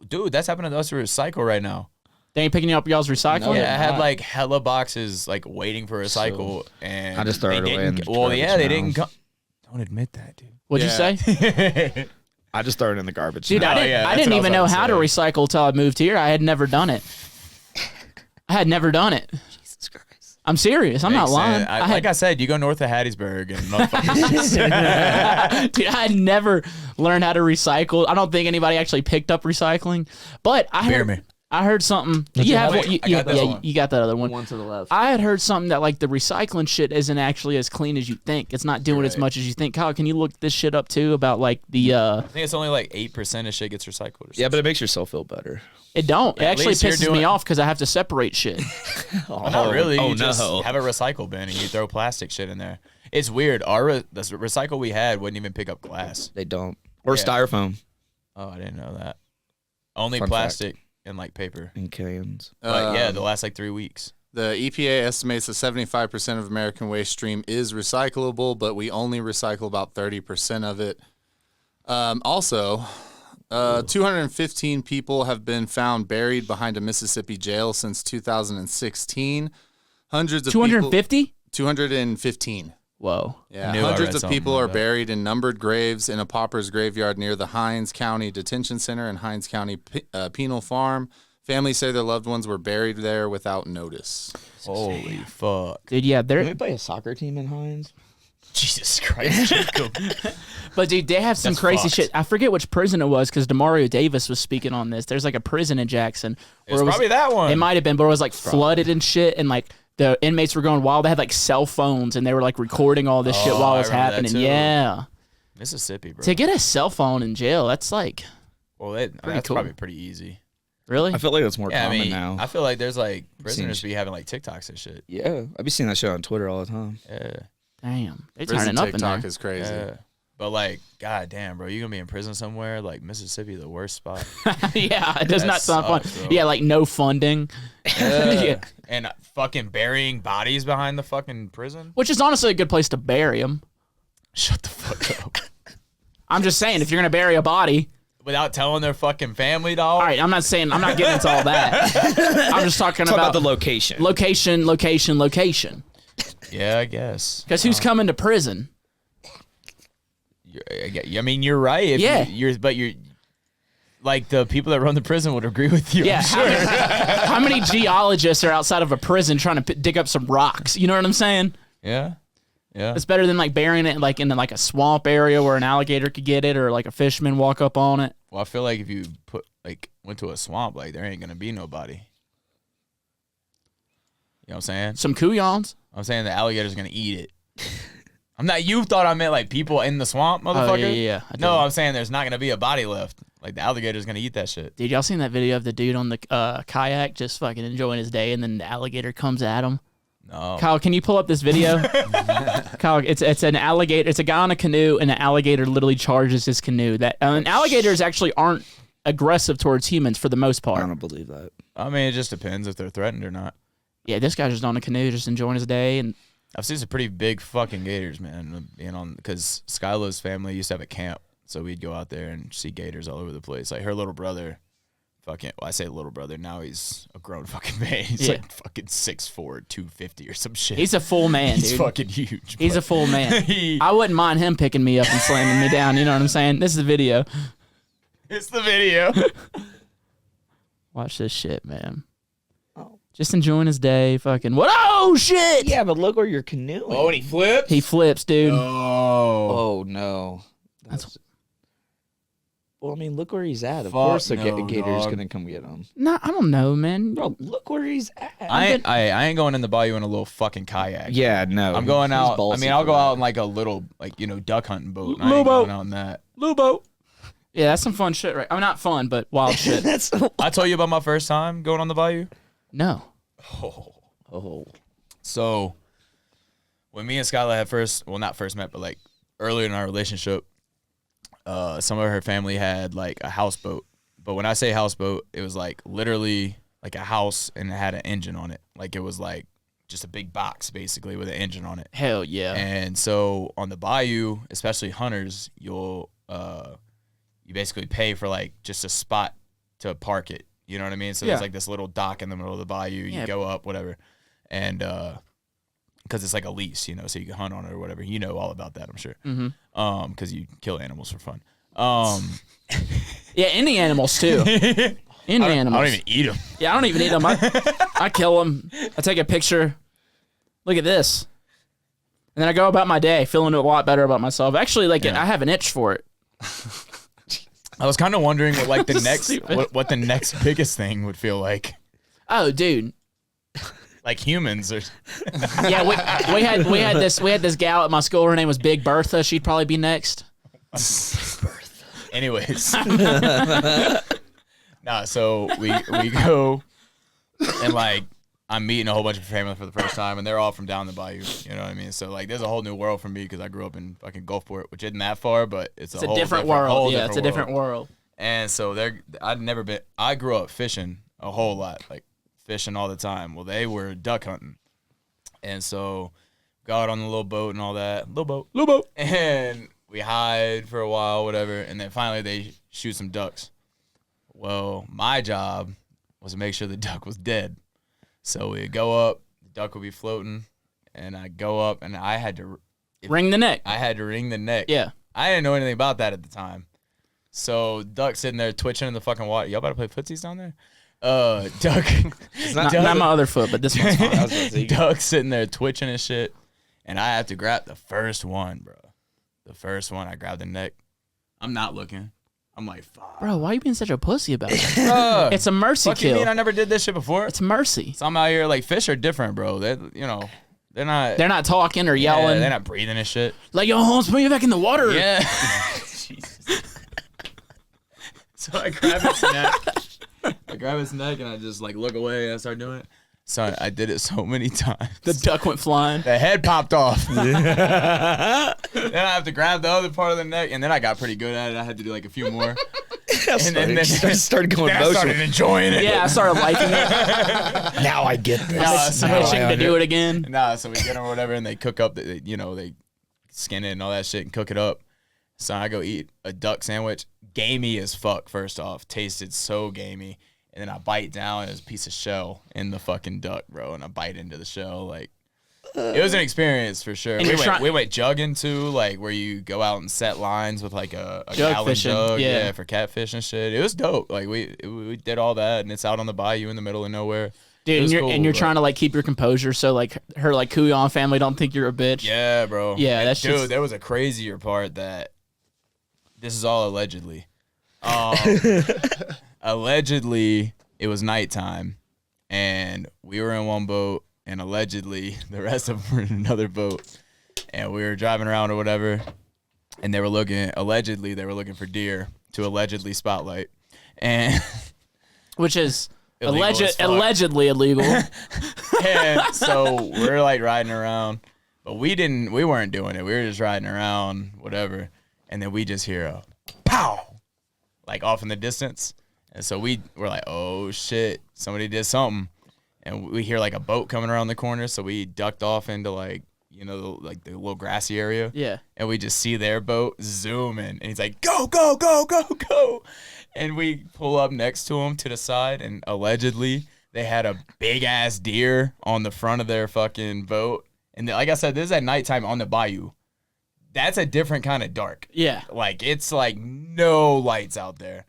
Dude, that's happening to us with Recycle right now. They ain't picking up y'all's recycling. No, Yeah, I had not. like hella boxes like waiting for Recycle, and I just throw they it away didn't in the well, yeah, garbage they now. didn't come. Don't admit that, dude. What'd Yeah. you say? I just throw it in the garbage. Dude, now. I didn't, yeah, I that's didn't what I was even know about to how to say. recycle till I moved here. I had never done it. I had never done it. Jesus Christ. I'm serious. I'm not Makes lying. sense. Like I said, you go north of Hattiesburg and motherfuckers. Dude, I had never learned how to recycle. I don't think anybody actually picked up recycling. But Bear me. I heard something. You have Wait, one. I got this one. You got that other one. One to the left. I had heard something that like the recycling shit isn't actually as clean as you think. It's not doing as Right. much as you think. Kyle, can you look this shit up too about like the I think it's only like 8% of shit gets recycled. Or Yeah, but it makes yourself feel better. it don't. It At actually least you're pisses me doing- off because I have to separate shit. Well, not really. Oh, You just no. have a recycle bin and you throw plastic shit in there. It's weird. The recycle we had wouldn't even pick up glass. They don't. Or Yeah. styrofoam Oh, I didn't know that. Only Fun plastic and like paper. in cans. But yeah, the last like 3 weeks. The EPA estimates that 75% of American waste stream is recyclable, but we only recycle about 30% of it. Also, 215 people have been found buried behind a Mississippi jail since 2016. Hundreds of 250? 215. Whoa. Yeah, knew I hundreds read of people something are like that. buried in numbered graves in a pauper's graveyard near the Hinds County Detention Center and Hinds County Penal Farm. Families say their loved ones were buried there without notice. Holy fuck. Dude, yeah, Can we they're play a soccer team in Hines? Jesus Christ, Jacob. but dude, they have some That's crazy fucked. shit. I forget which prison it was because Demario Davis was speaking on this. There's like a prison in Jackson It's probably that one. It might have been, but it was like flooded and shit, and like the inmates were going wild. They had like cell phones and they were like recording all this shit while I it was remember that happening. too. Yeah, Mississippi, bro. to get a cell phone in jail, that's like Well, that's cool. probably pretty easy. really. I feel like that's more Yeah, I common mean, now. I feel like there's like seen prisoners sh- be having like TikToks and shit. Yeah, I be seeing that shit on Twitter all the time. Yeah. Damn, they Prison turning up in TikTok there. is crazy. Yeah. But like, god damn, bro, you gonna be in prison somewhere? Like Mississippi, the worst spot. Yeah, it does That not sound fun. sucks, bro. Yeah, like no funding. Yeah. And fucking burying bodies behind the fucking prison. Which is honestly a good place to bury them. Shut the fuck up. I'm just saying, if you're gonna bury a body, Without telling their fucking family, dog. all right. I'm not getting into all that. I'm just talking Talk about about the location. location. Yeah, I guess. Because who's coming to prison? I mean, you're right. If Yeah. you're like the people that run the prison would agree with you. Yeah. I'm sure. How many geologists are outside of a prison trying to dig up some rocks? You know what I'm saying? Yeah. Yeah. It's better than like burying it like in like a swamp area where an alligator could get it or like a fisherman walk up on it. Well, I feel like if you went to a swamp, like there ain't gonna be nobody. You know what I'm saying? Some kuyons. I'm saying the alligator's gonna eat it. I'm not. You thought I meant like people in the swamp, motherfucker? yeah. I No, did. I'm saying there's not gonna be a body left. Like the alligator's gonna eat that shit. Dude, y'all seen that video of the dude on the kayak just fucking enjoying his day and then the alligator comes at him? No. Kyle, can you pull up this video? Kyle, it's an alligator. It's a guy on a canoe, and an alligator literally charges his canoe. That and alligators actually aren't aggressive towards humans for the most I part. don't believe that. I mean, it just depends if they're threatened or not. Yeah, this guy's just on a canoe, just enjoying his day, and I've seen some pretty big fucking gators, man. Being on because Skyla's family used to have a camp, so we'd go out there and see gators all over the place. Like her little brother, I say little brother. Now he's a grown fucking man. He's Yeah. like fucking 6'4", 250 or some shit. he's a full man, He's dude. fucking huge. He's a full man. I wouldn't mind him picking me up and slamming me down. You know what I'm saying? This is the video. It's the video. Watch this shit, man. Just enjoying his day. Fucking what? Oh shit! Yeah, but look where you're canoeing. and he flips. He flips, dude. Oh. Oh no. That's- Well, I mean, look where he's at. Of Fuck course, the no, gator's dog. gonna come get him. No, I don't know, man. Bro, look where he's at. I ain't going in the bayou in a little fucking kayak. Yeah, no. I'm going he's out. I ballsy mean, I'll for go that. out in like a little, like, duck hunting boat. I Little ain't boat. going out in that. Lubo. Yeah, that's some fun shit, right? I mean, not fun, but wild shit. That's I told you about my first time going on the bayou. No. oh. So when me and Skylar had not first met, but like earlier in our relationship, some of her family had like a houseboat. But when I say houseboat, it was like literally like a house and it had an engine on it. Like it was like just a big box basically with an engine on it. Hell yeah. And so on the bayou, especially hunters, you basically pay for like just a spot to park it. You know what I mean? So Yeah. there's like this little dock in the middle of the bayou. You Yeah. go up, whatever. And because it's like a lease, so you can hunt on it or whatever. You know all about that, I'm sure. Mm-hmm. Because you kill animals for fun. Yeah, any animals too. Any animals. I don't even eat them. Yeah, I don't even eat them. I kill them. I take a picture. Look at this. And then I go about my day feeling a lot better about myself. Actually, like Yeah. I have an itch for it. I was kind of wondering what like the next Stupid. what the next biggest thing would feel like. Oh, dude. Like humans or Yeah, we had this gal at my school. Her name was Big Bertha. She'd probably be next. anyways. Nah, so we go and like I'm meeting a whole bunch of family for the first time, and they're all from down the bayou. You know what I mean? So like, there's a whole new world for me because I grew up in fucking Gulfport, which isn't that far, but it's It's a whole different whole world. Yeah, it's a different world. And so I grew up fishing a whole lot, like fishing all the time. Well, they were duck hunting, and so got on the little boat and all that, little boat, and we hide for a while, whatever, and then finally they shoot some ducks. Well, my job was to make sure the duck was dead. So we go up, the duck would be floating, and I go up, and I had to Wring the neck. I had to wring the neck. Yeah. I didn't know anything about that at the time. So duck sitting there twitching in the fucking water. Y'all about to play footsies down there? Duck. Not my other foot, but this one's fine. Duck sitting there twitching and shit. And I have to grab the first one, bro. The first one, I grab the neck. I'm not looking. I'm like, fuck. Bro, why are you being such a pussy about it? Bruh, It's a mercy fuck you kill. mean I never did this shit before? It's mercy. So I'm out here like fish are different, bro. They're They're not talking or yelling. They're not breathing and shit. Like, yo, Holmes, put me back in the water. Yeah. Jesus. So I grab his neck. And I just like look away and I start doing it. Son, I did it so many times. The duck went flying. The head popped off. Then I have to grab the other part of the neck, and then I got pretty good at it. I had to do like a few more. And then started going I emotional. started enjoying it. Yeah, I started liking it. Now I get this. I'm itching to do it again. Nah, so we get them or whatever, and they cook up, they skin it and all that shit and cook it up. So I go eat a duck sandwich. Gamey as fuck, first off. Tasted so gamey. And then I bite down, and there's a piece of shell in the fucking duck, bro. And I bite into the shell. Like, it was an experience for sure. We went jugging too, like where you go out and set lines with like a gallon fishing, jug, yeah. for catfish and shit. It was dope. Like we did all that, and it's out on the bayou in the middle of nowhere. Dude, and you're trying to like keep your composure so like her like Kuyon family don't think you're a bitch. Yeah, bro. Yeah, that's dude. just... There was a crazier part that this is all allegedly. Allegedly, it was nighttime, and we were in one boat, and allegedly, the rest of them were in another boat, and we were driving around or whatever, and they were looking for deer to allegedly spotlight, and which is illegal as fuck. allegedly illegal. And so we're like riding around, but we weren't doing it. We were just riding around, whatever, and then we just hear a pow, like off in the distance. And so we're like, oh shit, somebody did something. And we hear like a boat coming around the corner. So we ducked off into like, the little grassy area. Yeah. And we just see their boat zooming. And he's like, go, go, go, go, go. And we pull up next to him to the side. And allegedly they had a big ass deer on the front of their fucking boat. And like I said, this is at nighttime on the bayou. That's a different kind of dark. Yeah. Like it's like no lights out there.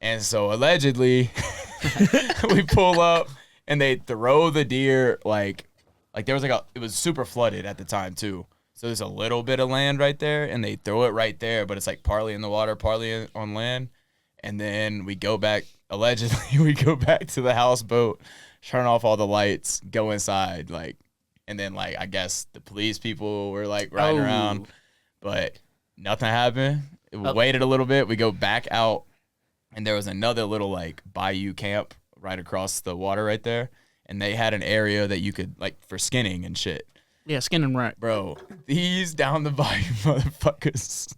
And so allegedly, we pull up and they throw the deer like there was it was super flooded at the time too. So there's a little bit of land right there, and they throw it right there, but it's like partly in the water, partly on land. And then we go back. Allegedly, we go back to the houseboat, turn off all the lights, go inside, and then I guess the police people were like riding around, but nothing happened. We waited a little bit. We go back out. And there was another little bayou camp right across the water right there. And they had an area that you could for skinning and shit. Yeah, skinning right. Bro, these down the bayou motherfuckers,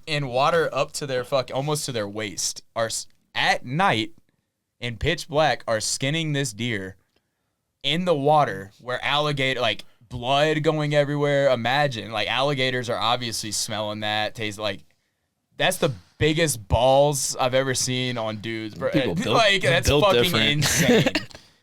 in water up to their almost to their waist, are at night in pitch black are skinning this deer in the water where alligator, blood going everywhere. Imagine, alligators are obviously smelling that, taste that's the biggest balls I've ever seen on dudes, bro. That's fucking different. insane.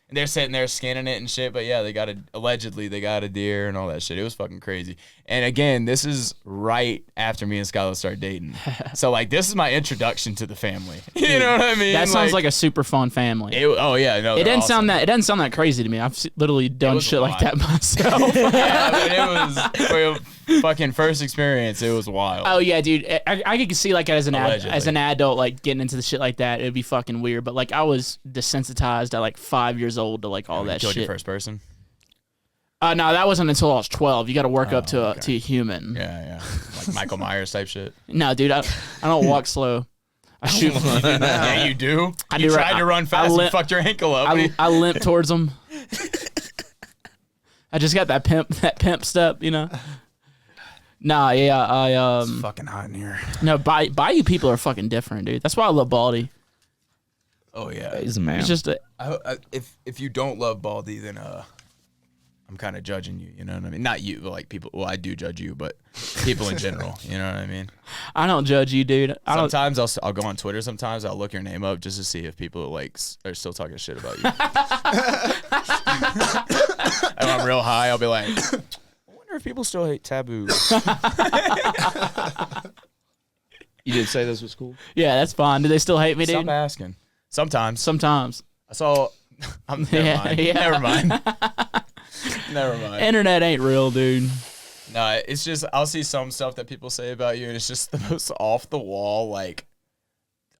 And they're sitting there skinning it and shit, but yeah, allegedly they got a deer and all that shit. It was fucking crazy. And again, this is right after me and Skylar started dating. So this is my introduction to the family. You know what I mean? That sounds like a super fun family. It doesn't sound that crazy to me. I've literally done shit like that myself. Yeah, but it was for a fucking first experience. It was wild. Oh yeah, dude. I could see as an Allegedly. adult getting into the shit like that. It'd be fucking weird. But I was desensitized at 5 years old to all that killed shit. Your first person? No, that wasn't until I was 12. You got to work up to a human. Yeah. Like Michael Myers type shit. No, dude. I don't walk slow. I shoot. Yeah, you do. I You do. tried to run fast and fucked your ankle up. I limp towards them. I just got that pimp step, Nah, yeah, It's fucking hot in here. No, Bayou people are fucking different, dude. That's why I love Baldy. Oh yeah. He's a man. It's just If you don't love Baldy, then I'm kind of judging you. You know what I mean? Not you, but like people. Well, I do judge you, but people in general. You know what I mean? I don't judge you, dude. Sometimes I'll go on Twitter. Sometimes I'll look your name up just to see if people like are still talking shit about you. If I'm real high, I'll be like, I wonder if people still hate Taboo. You did say this was cool? Yeah, that's fine. Do they still hate me, dude? Stop asking. Sometimes. I saw. Never mind. Never mind. Internet ain't real, dude. No, it's just I'll see some stuff that people say about you, and it's just the most off the wall, like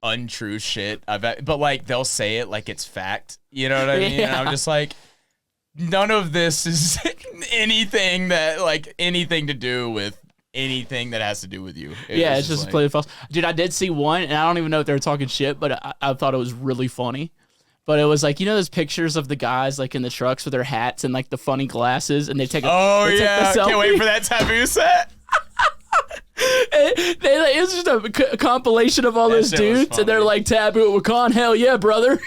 untrue shit. But like they'll say it like it's fact. You know what I mean? And I'm just like, none of this is anything to do with anything that has to do with you. It's just completely false. Dude, I did see one, and I don't even know if they were talking shit, but I thought it was really funny. But it was like, you know those pictures of the guys like in the trucks with their hats and like the funny glasses, and they take yeah, can't wait for that Taboo set. It was just a compilation of all those dudes, and they're like, Taboo at Wakan, hell yeah, brother.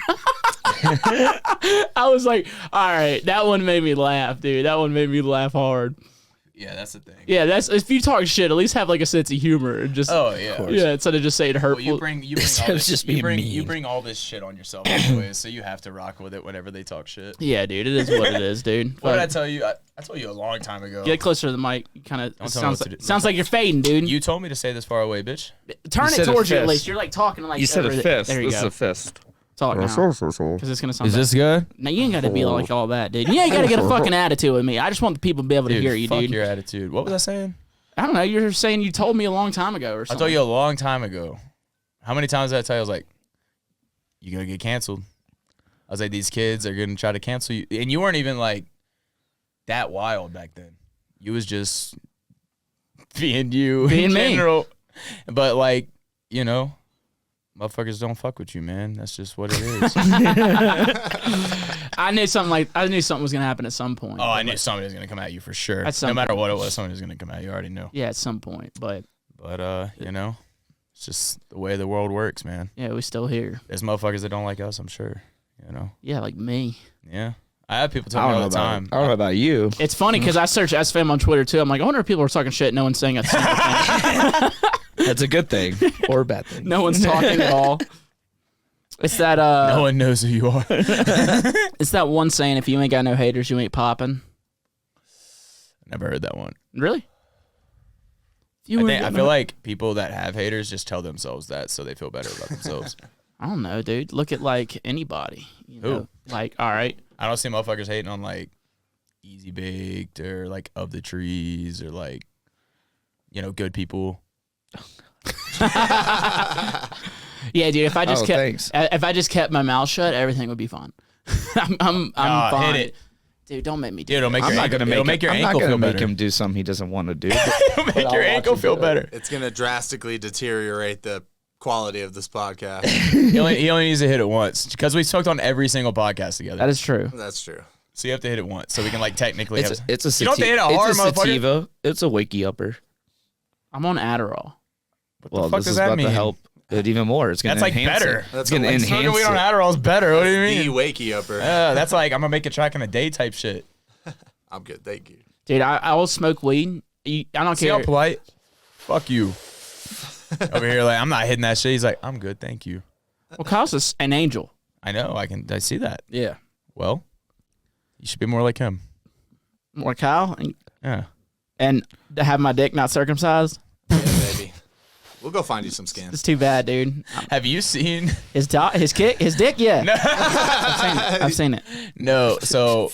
I was like, all right, that one made me laugh, dude. That one made me laugh hard. Yeah, that's the thing. Yeah, that's if you talk shit, at least have like a sense of humor and just instead of just saying hurtful. Well, you bring all this, you bring all this shit on yourself anyways, so you have to rock with it whenever they talk shit. Yeah, dude, it is what it is, dude. What did I tell you? I told you a long time ago. Get closer to the mic. Kind of sounds like you're fading, dude. You told me to stay this far away, bitch. Turn it towards you at least. You're like talking like you said a fist. There you this go. is a fist. Talk now. Because it's gonna sound. Is this good? No, you ain't gotta be like all that, dude. You ain't gotta get a fucking attitude with me. I just want the people to be able to hear you, fuck dude. your attitude. What was I saying? I don't know. You're saying you told me a long time ago or something. I told you a long time ago. How many times did I tell you? I was like, you're gonna get canceled. I was like, these kids are gonna try to cancel you, and you weren't even like that wild back then. You was just being you in general. But like, you know, motherfuckers don't fuck with you, man. That's just what it is. I knew something was gonna happen at some point. Oh, I knew somebody was gonna come at you for sure. No matter what it was, somebody was gonna come at you. I already knew. Yeah, at some point, but you know, it's just the way the world works, man. Yeah, we're still here. There's motherfuckers that don't like us, I'm sure. You know. Yeah, like me. Yeah. I have people tell me all the time. I don't know about you. It's funny because I search sfam on Twitter too. I'm like, I wonder if people are talking shit. No one's saying a single thing. That's a good thing or a bad thing. No one's talking at all. It's that no one knows who you are. It's that one saying, if you ain't got no haters, you ain't popping. Never heard that one. Really? I feel like people that have haters just tell themselves that so they feel better about themselves. I don't know, dude. Look at like anybody. You know? Like, all right. I don't see motherfuckers hating on like Easy Baked or like Of the Trees or like, you know, good people. Yeah, dude. If I just kept my mouth shut, everything would be fine. I'm fine. Hit it. Dude, don't make me do it. It'll make your ankle feel better. I'm not gonna make him do something he doesn't want to do. It'll make your ankle feel better. It's gonna drastically deteriorate the quality of this podcast. He only needs to hit it once because we talked on every single podcast together. That is true. That's true. So you have to hit it once so we can like technically. It's a you don't have to hit it hard, motherfucker. sativa. It's a wakey upper. I'm on Adderall. What the fuck does that mean? To help it even more. It's gonna that's enhance like better. It. That's gonna enhance it. We on Adderall is better. What do you mean? The wakey upper. That's like I'm gonna make a track in a day type shit. I'm good, thank you. Dude, I will smoke weed. I don't See care. how polite? Fuck you. Over here, like I'm not hitting that shit. He's like, I'm good, thank you. Well, Kyle's an angel. I know. I see that. Yeah. Well, you should be more like him. More Kyle? Yeah. And to have my dick not circumcised? Yeah, baby. We'll go find you some scans. It's too bad, dude. Have you seen his dick? Yeah. No. I've seen it. No. So,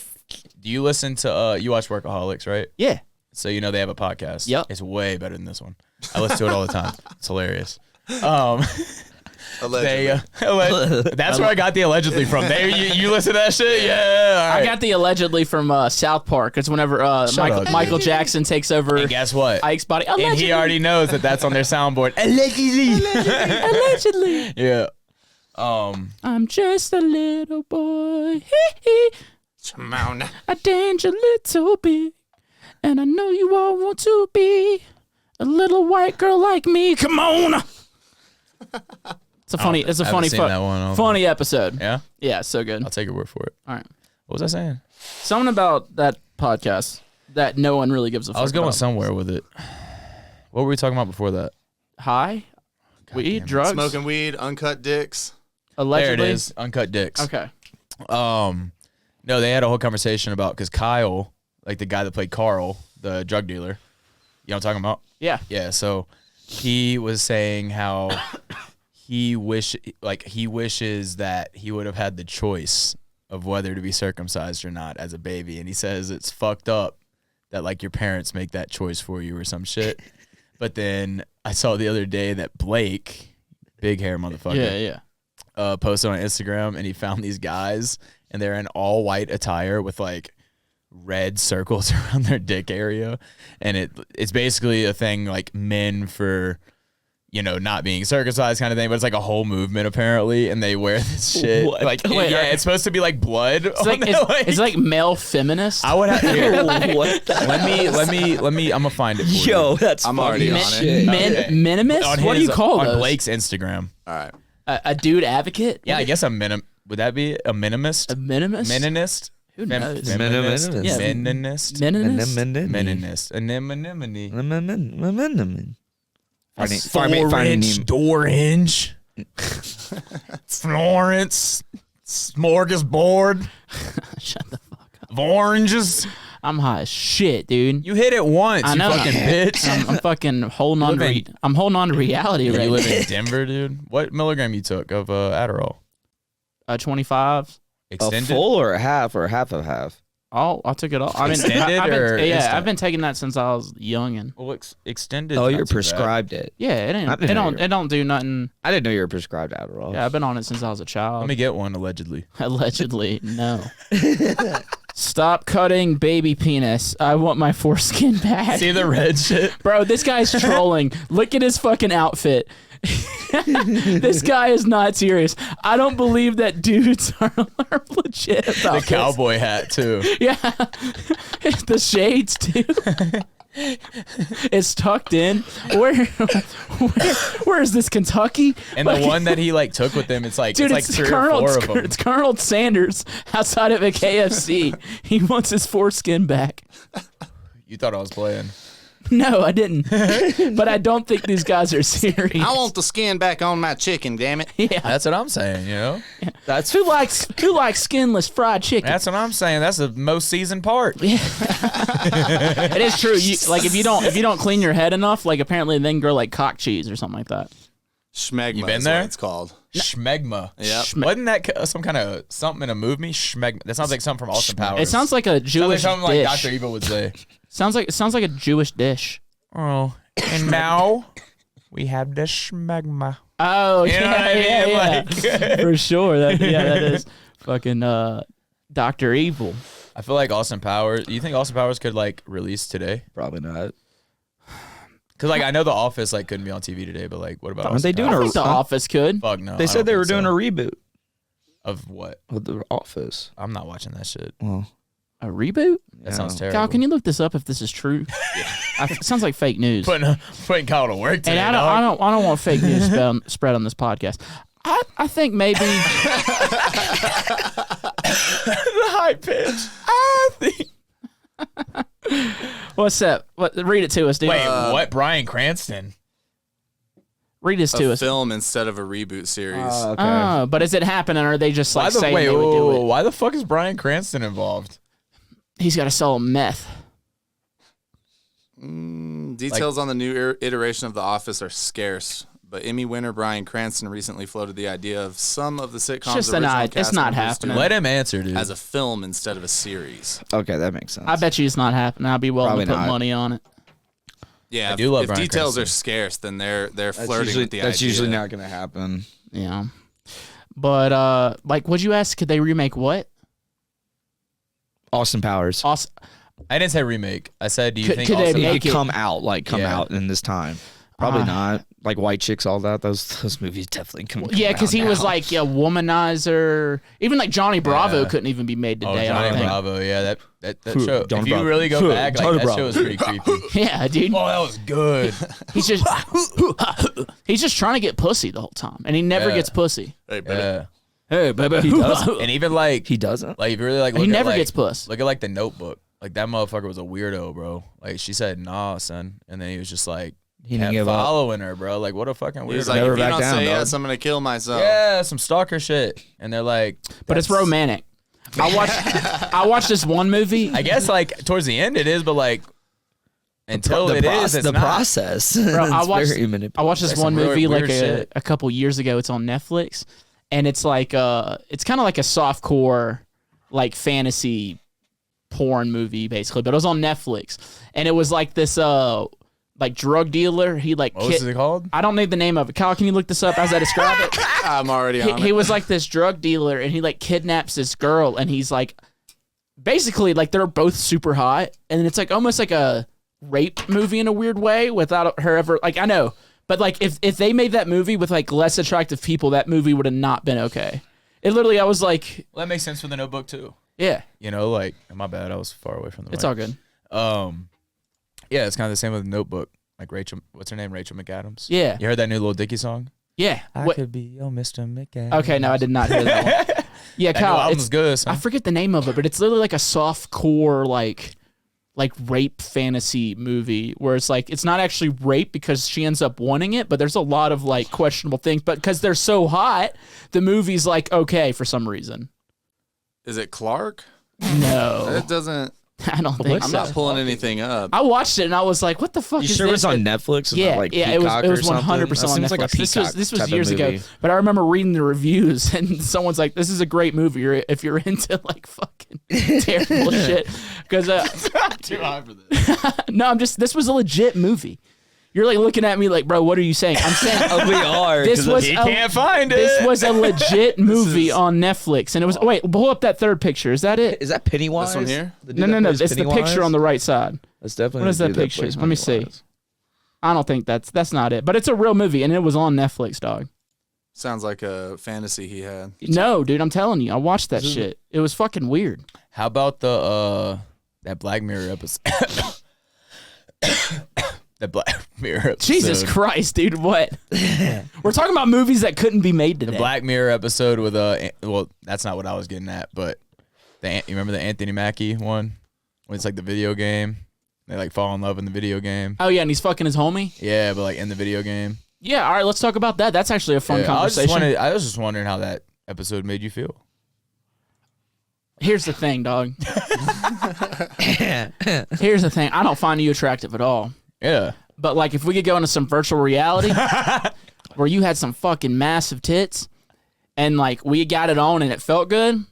do you listen to you watch Workaholics, right? Yeah. So you know they have a podcast. Yep. It's way better than this one. I listen to it all the time. It's hilarious. Allegedly. That's where I got the allegedly from. You listen to that shit? Yeah. All right. I got the allegedly from South Park. It's whenever Michael Jackson takes over. And guess what? Ike's body. Allegedly. And he already knows that that's on their soundboard. Allegedly. Allegedly. Yeah. I'm just a little boy. A danger little big. And I know you all want to be a little white girl like me. Come on. It's a funny episode. Yeah? Yeah, so good. I'll take your word for it. All right. What was I saying? Something about that podcast that no one really gives a fuck I was going about. somewhere with it. What were we talking about before that? High? Weed? damn it. Drugs? Smoking weed, uncut dicks. Allegedly? There it is. Uncut dicks. Okay. No, they had a whole conversation about because Kyle, like the guy that played Carl, the drug dealer. You know what I'm talking about? Yeah. Yeah. So he was saying how he wishes that he would have had the choice of whether to be circumcised or not as a baby, and he says it's fucked up that like your parents make that choice for you or some shit. But then I saw the other day that Blake, big hair motherfucker, posted on Instagram, and he found these guys, and they're in all white attire with like red circles around their dick area, and it's basically a thing like men for, you know, not being circumcised kind of thing, but it's like a whole movement apparently, and they wear this shit. What? Like, Wait, yeah, it's supposed to be like blood. It's like, it's like male feminist. I would have. Here, What the let me. I'm gonna find it. For you. Yo, that's I'm funny already as on it. shit. Minimus? On What do his- you call on those? Blake's Instagram? All right. A dude advocate? Yeah, I guess would that be a minimist? A minimus? Meninist? Who knows? Feminist? Yeah. Meninist? Meninist? Meninist. Anemone. Finding Orange. Florence. Smorgasbord. Shut the fuck up. Oranges. I'm high as shit, dude. You hit it once, I you know. fucking bitch. I'm fucking holding on to live in- I'm holding on to reality You right live now. in Denver, dude? What milligram you took of Adderall? 25. a Extended? full or a half of half? Oh, I took it all. I mean, Extended I've been, or yeah, instant? I've been taking that since I was young, and Well, extended. Oh, not you're too bad. prescribed it. yeah, it I ain't. didn't know you were- It don't do nothing. I didn't know you were prescribed Adderall. Yeah, I've been on it since I was a child. Let me get one, allegedly. Allegedly, no. Stop cutting baby penis. I want my foreskin back. See the red shit? Bro, this guy's trolling. Look at his fucking outfit. This guy is not serious. I don't believe that dudes are legit about The this. cowboy hat, too. Yeah. The shades, too. It's tucked in. Where is this, Kentucky? And the one that he like took with him, it's like Dude, it's like 3 or 4 of them. It's Colonel Sanders outside of a KFC. He wants his foreskin back. You thought I was playing. No, I didn't. But I don't think these guys are serious. I want the skin back on my chicken, damn it. Yeah. That's what I'm saying, you know? That's Who likes skinless fried chicken? That's what I'm saying. That's the most seasoned part. It is true. Like if you don't clean your head enough, like apparently then grow like cock cheese or something like that. Schmegma You been is there? what it's called. Schmegma. Yep. Wasn't that some kind of something in a movie? Schmegma. That sounds like something from Austin Powers. It sounds like a Sounds like Jewish something like dish. Dr. Evil would say. Sounds like a Jewish dish. Oh, and now we have the schmegma. Oh, You know what I mean? yeah. Like- For sure. That is fucking Dr. Evil. I feel like Austin Powers. Do you think Austin Powers could like release today? probably not. Because like I know The Office like couldn't be on TV today, but like what about? Aren't they Austin doing I Powers? think The Office could. Fuck no. They I said don't they were think doing so. a reboot Of what? of The Office. I'm not watching that shit. Well, A reboot? That sounds terrible. Kyle, can you look this up if this is true? It sounds like fake news. Putting Kyle to work today. And I don't want fake news spread on this podcast. I think maybe the high pitch. I think. what's that? Read it to us, dude. Wait, what? Bryan Cranston? Read this to A us. film instead of a reboot series. okay. Oh, but is it happening, or are they just like saying they would do it? Why the fuck is Bryan Cranston involved? He's got to sell meth. Details on the new iteration of The Office are scarce, but Emmy winner Bryan Cranston recently floated the idea of some of the sitcom's just an original idea. It's cast not members to happening. Let him answer, dude. as a film instead of a series. Okay, that makes sense. I bet you it's not happening. I'd be willing Probably to put not. money on it. Yeah, I do love if Bryan details Cranston. are scarce, then they're that's flirting usually, with the that's idea. usually not going to happen. Yeah. But like, would you ask? Could they remake what? Austin Powers. Awesome. I didn't say remake. I said, do you Could- think could they Austin make It it- could come Yeah. out in this time. Probably Uh, not. Like White Chicks, all that. Those movies definitely come. Yeah, because he was like a womanizer. Even like Johnny Bravo Yeah. couldn't even be made Oh, today. I Johnny don't think. Bravo. Yeah, that Who? show. Johnny if you Bravo. really go Who? back, like, Johnny that Bravo. show was pretty creepy. Yeah, dude. Oh, that was good. He's just trying to get pussy the whole time, and he never Yeah. gets pussy. Hey, baby. Yeah. Hey, baby. He doesn't. And even like, He doesn't. like if you really like, look He at, never like, gets puss. Look at like the Notebook. Like that motherfucker was a weirdo, bro. Like she said, nah, son. And then he was just like, He didn't kept give up. following her, bro. Like what a fucking weirdo. He was like, Never if you back don't down, say dog. yes, I'm gonna kill myself. yeah, some stalker shit. And they're like, But it's that's- romantic. I watched this one movie. I guess like towards the end it is, but like until the it is, it's the not. process. Bro, I It's watched very manipulative. I watched this There's one some really movie like weird shit. a couple years ago. It's on Netflix, and it's like it's kind of like a softcore like fantasy porn movie basically, but it was on Netflix, and it was like this like drug dealer. He like What was it called? I don't know the name of it. Kyle, can you look this up as I describe it? I'm already on He it. was like this drug dealer, and he like kidnaps this girl, and he's like basically like they're both super hot, and it's like almost like a rape movie in a weird way without her ever like I know, but like if they made that movie with like less attractive people, that movie would have not been okay. It literally, I was like, Well, that makes sense for the Notebook too. yeah, You know, like my bad, I was far away from the it's mic. all good. Yeah, it's kind of the same with the Notebook. Like Rachel, what's her name? Rachel McAdams. Yeah, You heard that new Lil Dicky song? yeah. I could be your Mr. McAdams. Okay, no, I did not hear that one. Yeah, That new Kyle, album's it's good. I Son. forget the name of it, but it's literally like a soft core like rape fantasy movie where it's like it's not actually rape because she ends up wanting it, but there's a lot of like questionable things. But because they're so hot, the movie's like okay for some reason. Is it Clark? No, It doesn't. I don't think I'm so. not pulling anything up. I watched it and I was like, "What the fuck You is sure it this?" was on Netflix? It's Yeah, not like yeah, Peacock it was or something? 100% on That Netflix. seems like a Peacock this was type of years ago, movie. but I remember reading the reviews and someone's like, "This is a great movie if you're into like fucking terrible shit." Because Too high for this. no, this was a legit movie. You're like looking at me like, bro, what are you saying? I'm saying Oh, we are. this 'cause was He a- can't find it. this was a legit movie on Netflix, and it was. Wait, pull up that third picture. Is that it? Is that Pennywise? This one here? The dude No, that no. plays It's the Pennywise? picture on the right side. That's definitely What is the that dude that picture? plays Let me see. Pennywise. I don't think that's not it, but it's a real movie, and it was on Netflix, dog. Sounds like a fantasy he had. No, dude, I'm telling you, I watched that shit. It was fucking weird. How about the that Black Mirror episode? That Black Mirror episode. Jesus Christ, dude, what? We're talking about movies that couldn't be made today. The Black Mirror episode with well, that's not what I was getting at, but you remember the Anthony Mackie one? When it's like the video game. They like fall in love in the video game. Oh yeah, and he's fucking his homie. Yeah, but like in the video game. Yeah, all right, let's talk about that. That's actually a fun Yeah, conversation. I was just wondering how that episode made you feel. Here's the thing, dog. Here's the thing. I don't find you attractive at all. Yeah. But like, if we could go into some virtual reality where you had some fucking massive tits, and like we got it on and it felt good,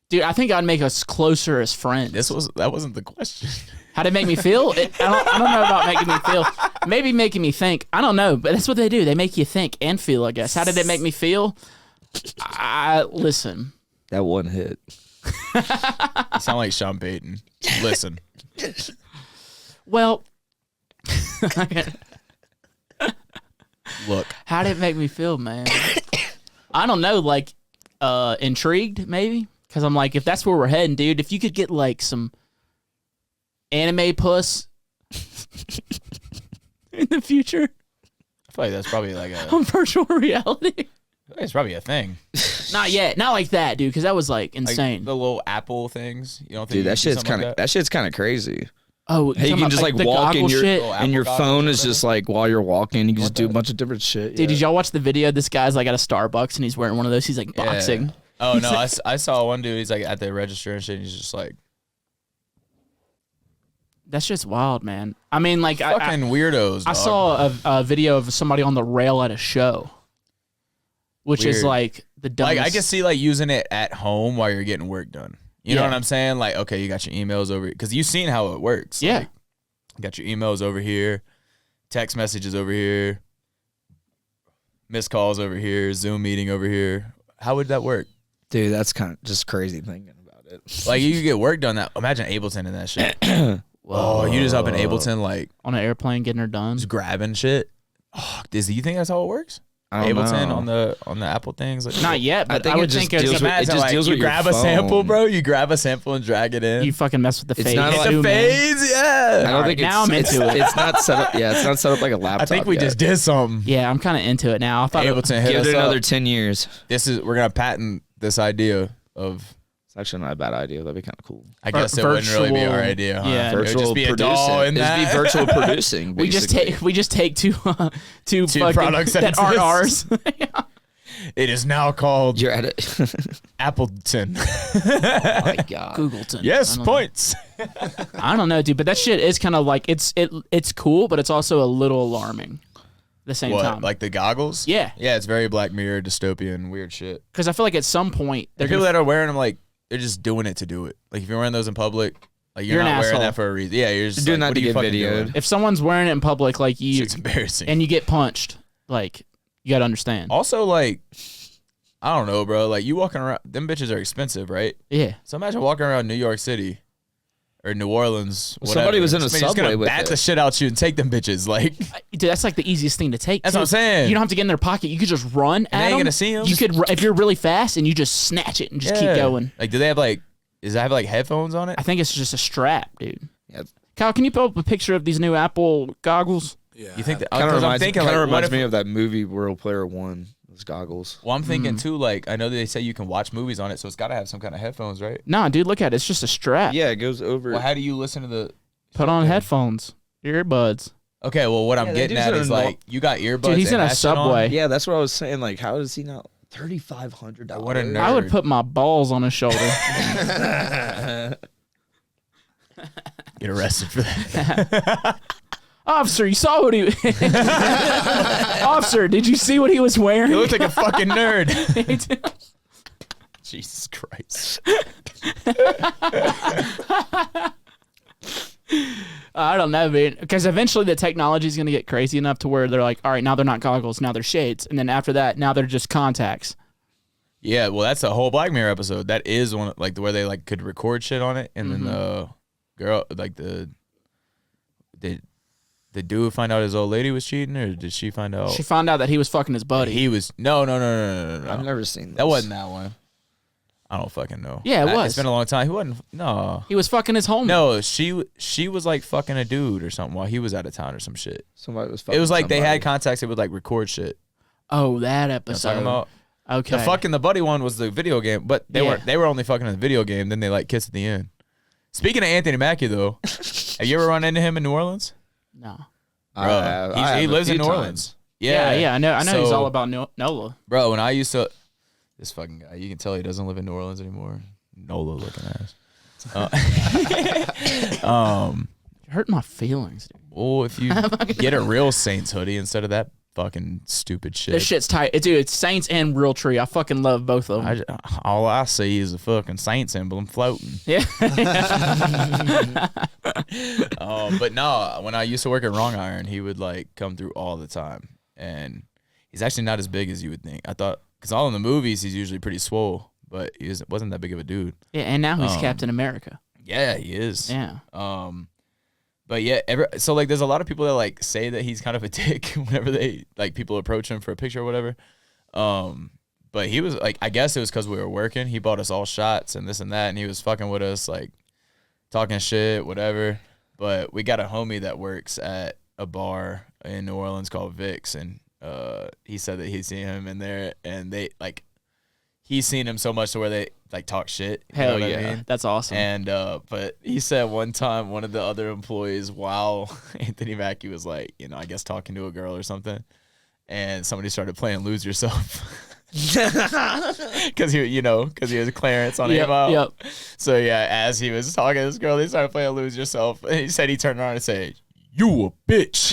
dude, I think I'd make us closer as friends. That wasn't the question. How did it make me feel? I don't know about making me feel. Maybe making me think. I don't know, but that's what they do. They make you think and feel, I guess. How did it make me feel? Listen. That one hit. You sound like Sean Payton. Listen. Well, Look. how did it make me feel, man? I don't know, like intrigued maybe, because I'm like, if that's where we're heading, dude, if you could get like some anime puss in the future I feel like that's probably like on virtual reality. it's probably a thing. Not yet, not like that, dude, because that was like Like insane. the little Apple things. You don't think Dude, you that can see shit's something kind of like that shit's kind of crazy. Oh, Hey, you talking can about, just like the walk in goggle your shit? Oh, and your Apple phone goggles is or just like while you're walking, you can just do a bunch of different shit. Dude, yeah. did y'all watch the video? This guy's like at a Starbucks and he's wearing one of those. He's like Yeah. boxing. Oh no, I saw one dude. He's like at the register and shit. And he's just like That's just wild, man. I mean, like fucking weirdos. I dog. saw a video of somebody on the rail at a show, which is Weird. like the dumbest. Like I can see like using it at home while you're getting work done. You know Yeah. what I'm saying? Like okay, you got your emails over because you've seen how it works. Yeah. Like, you got your emails over here, text messages over here, missed calls over here, Zoom meeting over here. How would that work? Dude, that's kind of just crazy thinking about it. Like you could get work done. That imagine Ableton in that shit. Whoa. Oh, you just up in Ableton like on an airplane getting her done. just grabbing shit. Oh, do you think that's how it works? I don't Ableton know. on the Apple things. Like, Not yet, but I, think it would just think it's deals with- Imagine it just like deals you with your grab a sample, phone. bro. You grab a sample and drag it in. you fucking mess with the It's fade. not Hit like- too, the man. fades, yeah. I don't think now I'm it's into it. It's not set up. Yeah, it's not set up like a laptop. I think we yet. just did something. Yeah, I'm kind of into it now. I thought Ableton hit Give us it another up. 10 years. We're gonna patent this idea of It's Actually, not a bad idea. That'd be kind of cool. I guess it wouldn't really be our virtual- idea, huh? yeah. It would Virtual just be a producing. doll in It'd that. be virtual producing. We just take two fucking product that aren't ours. sentences. It is now called You're at it. Appleton. Oh my god. Googleton. Yes, I don't points. know. I don't know, dude, but that shit is kind of like it's cool, but it's also a little alarming. At the same What, time, like the goggles? Yeah. Yeah, it's very Black Mirror, dystopian, weird shit. because I feel like at some point The they're people gonna, that are wearing them, like, they're just doing it to do it. Like, if you're wearing those in public, like, you're You're an not wearing asshole. that for a reason. Yeah, you're just You're doing like, that what to are you get fucking videoed. doing? if someone's wearing it in public, like you Shit's embarrassing. and you get punched, like you gotta understand. Also, like, I don't know, bro. Like, you walking around, them bitches are expensive, right? Yeah, So imagine walking around New York City or New Orleans. Well, somebody whatever. was in a Somebody's just subway gonna with bat it. the shit out you and take them bitches. Like, dude, that's like the easiest thing to take. That's too. what I'm saying. You don't have to get in their pocket. You could just run they at ain't them. gonna see 'em. You could, if you're really fast, and you just snatch it and just keep yeah. going. Like, do they have like? Does it have like headphones on it? I think it's just a strap, dude. Yeah. Kyle, can you pull up a picture of these new Apple goggles? Yeah. You think that? Kind of Because I'm reminds, thinking kinda like, what reminds if? me of that movie World Player One. Those goggles. Well, I'm thinking too. Like, I know that they say you can watch movies on it, so it's got to have some kind of headphones, right? Nah, dude, look at it. It's just a strap. Yeah, it goes over. Well, how do you listen to the? Put on headphones, earbuds. Okay, well, what I'm Yeah, getting that at dude's is in a like you got earbuds. Dude, he's and in a that shit on? Subway. Yeah, that's what I was saying. Like, how does he not? $3,500. What a nerd. I would put my balls on his shoulder. Get arrested for that. Officer, you saw what he. Officer, did you see what he was wearing? You look like a fucking nerd. Jesus Christ. I don't know, man. Because eventually the technology is going to get crazy enough to where they're like, all right, now they're not goggles, now they're shades, and then after that, now they're just contacts. Yeah, well, that's a whole Black Mirror episode. That is one like where they like could record shit on it, and then the girl, like did the dude find out his old lady was cheating, or did she find out She found out that he was fucking his buddy. he was? No. I've never seen That wasn't that one. I don't fucking know. Yeah, it was. It's been a long time. He wasn't. No. He was fucking his homie. No, she was like fucking a dude or something while he was out of town or some shit. Somebody was. It was like they somebody. had contacts that would like record shit. Oh, that You know what I'm episode. talking about? Okay. The fucking the buddy one was the video game, but Yeah. they were only fucking in the video game. Then they like kissed at the end. Speaking of Anthony Mackie though, have you ever run into him in New Orleans? No. I Bro, have- he I have a lives in few New times. Orleans. Yeah, I know he's So, all about NOLA. Bro, when I used to, this fucking guy, you can tell he doesn't live in New Orleans anymore. Nola looking ass. You're hurting my feelings, dude. Well, if you get a real Saints hoodie instead of that fucking stupid shit. This shit's tight. Dude, it's Saints and Real Tree. I fucking love both of them. All I see is a fucking Saints emblem floating. Yeah. But no, when I used to work at Wrong Iron, he would like come through all the time, and he's actually not as big as you would think. I thought because all in the movies he's usually pretty swole, but he wasn't that big of a dude. Yeah, and now he's Captain America. Yeah, he is. Yeah. But yeah, so like there's a lot of people that like say that he's kind of a dick whenever they like people approach him for a picture or whatever. But he was like, I guess it was because we were working. He bought us all shots and this and that, and he was fucking with us, like talking shit, whatever. But we got a homie that works at a bar in New Orleans called Vic's, and he said that he'd seen him in there, and they like he's seen him so much to where they like talk shit. You Hell know what yeah. I mean? That's awesome. And but he said one time one of the other employees, while Anthony Mackie was like, you know, I guess talking to a girl or something, and somebody started playing Lose Yourself. Because he was Clarence on Yep, email. yep. So yeah, as he was talking to this girl, they started playing Lose Yourself. And he said he turned around and said, "You a bitch."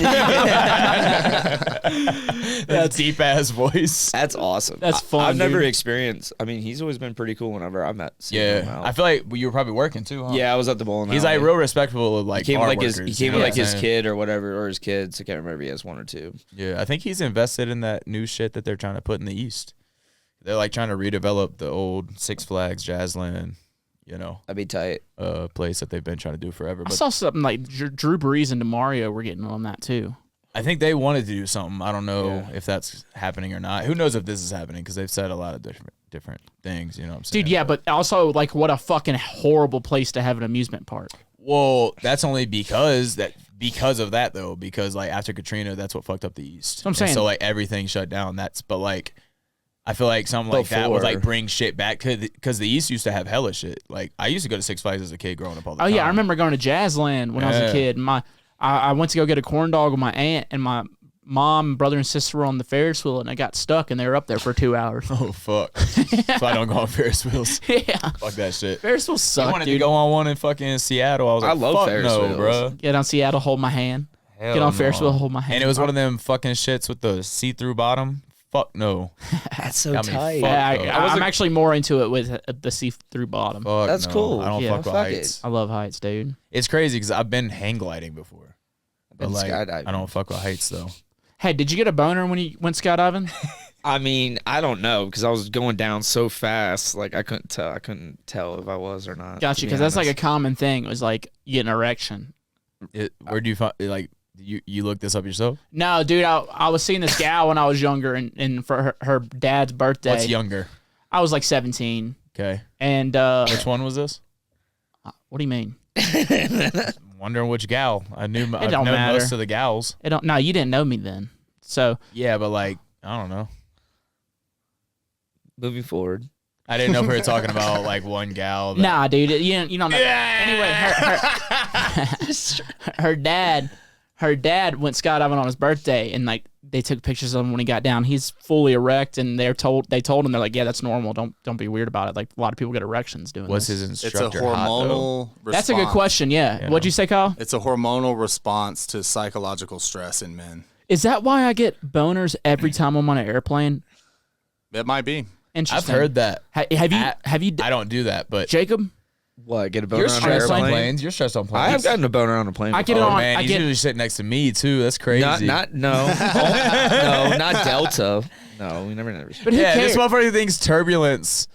That's deep ass voice. That's awesome. That's fun, I've never dude. experienced. I mean, he's always been pretty cool whenever I met. Seen him Yeah, out. I feel like you were probably working too, huh? Yeah, I was at the bowling. He's alley. like real respectful of like He came bar with like his. workers, He you came know with like what I'm his saying? kid or whatever, or his kids. I can't remember. He has one or two. Yeah, I think he's invested in that new shit that they're trying to put in the East. They're like trying to redevelop the old Six Flags Jazzland, you know, That'd be tight. place that they've been trying to do forever. I But saw something like Drew Brees and DeMario were getting on that too. I think they wanted to do something. I don't know Yeah. if that's happening or not. Who knows if this is happening because they've said a lot of different things. You know what I'm saying? Dude, yeah, but also like what a fucking horrible place to have an amusement park. Well, that's only because of that though. Because like after Katrina, that's what fucked up the East. I'm saying. And so like everything shut down. But like I feel like something like that would like Before. bring shit back because the East used to have hella shit. Like I used to go to Six Flags as a kid growing up all the time. Oh yeah, I remember going to Jazzland when I was a Yeah. kid. I went to go get a corn dog with my aunt, and my mom, brother, and sister were on the Ferris wheel, and I got stuck, and they were up there for 2 hours. Oh fuck! So I don't go on Ferris wheels. Yeah, Fuck that shit. Ferris wheels I suck, wanted to dude. go on one in fucking Seattle. I was like, I love fuck Ferris no, wheels. bro. Get on Seattle, hold my hand. Get on Ferris wheel, hold my hand. And it was one of them fucking shits with the see-through bottom. Fuck no. That's so Got me tight. fucked. I'm actually more into it with the see-through bottom. Fuck That's no. cool. I don't Yeah. fuck with Fuck it. heights. I love heights, dude. It's crazy because I've been hang gliding before. But been like, skydiving. I don't fuck with heights though. Hey, did you get a boner when you went skydiving? I mean, I don't know because I was going down so fast. Like I couldn't tell. I couldn't tell if I was or not. Gotcha, because that's like a common thing. It was like you get an erection. Where do you find like you look this up yourself? No, dude, I was seeing this gal when I was younger, and for her dad's birthday. What's younger? I was like 17, Okay. and Which one was this? what do you mean? Wondering which gal. I've don't known matter. most of the gals. It don't. No, you didn't know me then. So Yeah, but like I don't know. Moving forward. I didn't know if we were talking about like one gal. That, nah, dude, you don't know. Anyway, her dad went skydiving on his birthday, and like they took pictures of him when he got down. He's fully erect, and they told him, they're like, yeah, that's normal. Don't be weird about it. Like a lot of people get erections doing What's this. his It's a instructor? hot, though? hormonal response. That's a good question. Yeah. Yeah. What'd you say, Kyle? It's a hormonal response to psychological stress in men. Is that why I get boners every time I'm on an airplane? It might be. I've Interesting. heard that. Have you I don't do that, but Jacob? What? Get a boner you're on an stressed on airplane? planes. You're stressed on I planes. have gotten a boner on a plane. I get it before. on- man, I he's get- usually sitting next to me too. That's crazy. No, not Delta. No, we never. But who yeah, cares? this motherfucker thinks turbulence.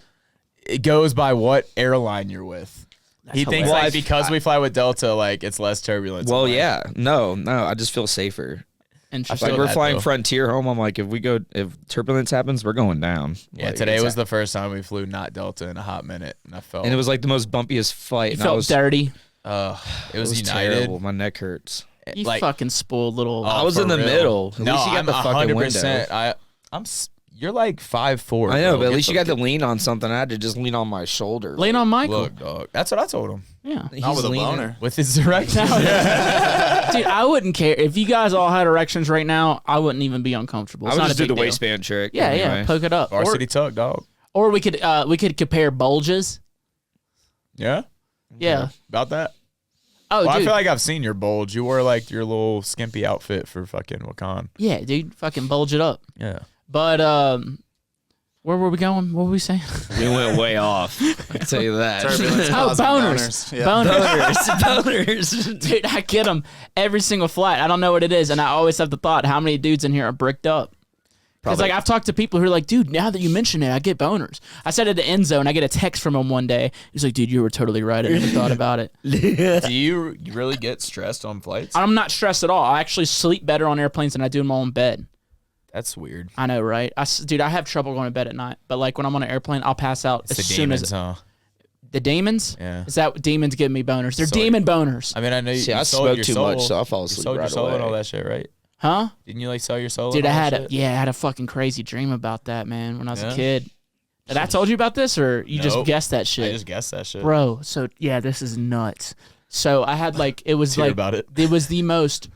It goes by what airline you're with. He thinks hilarious. like because we fly with Delta, like it's less turbulence. Well, I'm like, yeah, no, I just feel safer. Interesting. Like feel we're that, flying though. Frontier home. I'm like, if turbulence happens, we're going down. Yeah, Like, today it's- was the first time we flew not Delta in a hot minute, and I felt and it was like the most bumpiest flight. You and felt I was, dirty. it was United. terrible. My neck hurts. You like- fucking spoiled little. Oh, I was for in the real. middle. At No, least you got I'm the fucking 100%. You're like 5'4". I know, bro. but at Get least you the- got to lean on something. I had to just lean on my shoulder. Lean on Michael. Look, dog. That's what I told him. Yeah. Not with a boner. With his direction. Dude, I wouldn't care if you guys all had erections right now. I wouldn't even be uncomfortable. I It's would not just a do the big deal. waistband trick. Yeah, anyway. yeah. Poke it up. Varsity tuck, dog. Or we could compare bulges. Yeah? Yeah. About that? Oh, Well, I dude. feel like I've seen your bulge. You wore like your little skimpy outfit for fucking Wakan. Yeah, dude. Fucking bulge it up. Yeah. But where were we going? What were we saying? We went way off. I can tell you that. Turbulence Oh, causing boners. Yeah. Boners. Dude, I get them every single flight. I don't know what it is, and I always have the thought: how many dudes in here are bricked up? Because like I've talked to people who are like, dude, now that you mention it, I get boners. I said at the end zone, I get a text from him one day. He's like, dude, you were totally right. I never thought about it. Do you really get stressed on flights? I'm not stressed at all. I actually sleep better on airplanes than I do in my own bed. That's weird. I know, right? Dude, I have trouble going to bed at night. But like when I'm on an airplane, I'll pass out It's as the soon demons, as huh? the demons. Yeah. Is that demons give me boners? They're So- demon boners, I mean, I know you, See, you I sold smoke your too soul. much, so I fall You asleep sold your right soul and all away. that shit, right? huh? Didn't you like sell your soul? Dude, and I all had that a shit? I had a fucking crazy dream about that, man, when I was Yeah? a kid. Did I told you about this, or you just Nope. guessed that I shit? just guessed that shit. Bro, so yeah, this is nuts. So I had like it was Let's hear like about it. it was the most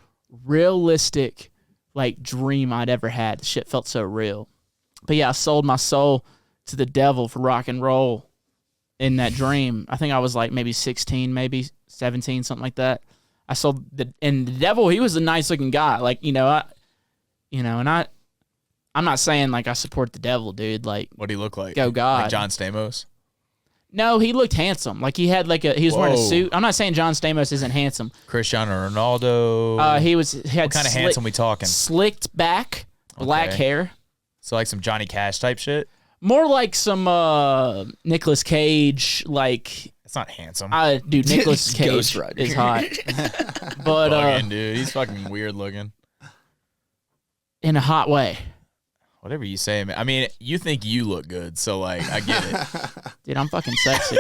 realistic like dream I'd ever had. The shit felt so real. But yeah, I sold my soul to the devil for rock and roll in that dream. I think I was like maybe 16, maybe 17, something like that. I sold and the devil, he was a nice looking guy. Like, I'm not saying like I support the devil, dude. Like, What do he look like? Go God. Like John Stamos? no, he looked handsome. Like he had he was wearing a Whoa. suit. I'm not saying John Stamos isn't handsome. Cristiano Ronaldo? He had what kind of handsome we talking? slicked back, black Okay. hair. So like some Johnny Cash type shit? More like some Nicolas Cage, like That's not handsome. dude, Nicolas Cage Ghost Rider. is hot. But Fucking dude, he's fucking weird looking. in a hot way. Whatever you say, man. I mean, you think you look good, so like I get it. Dude, I'm fucking sexy.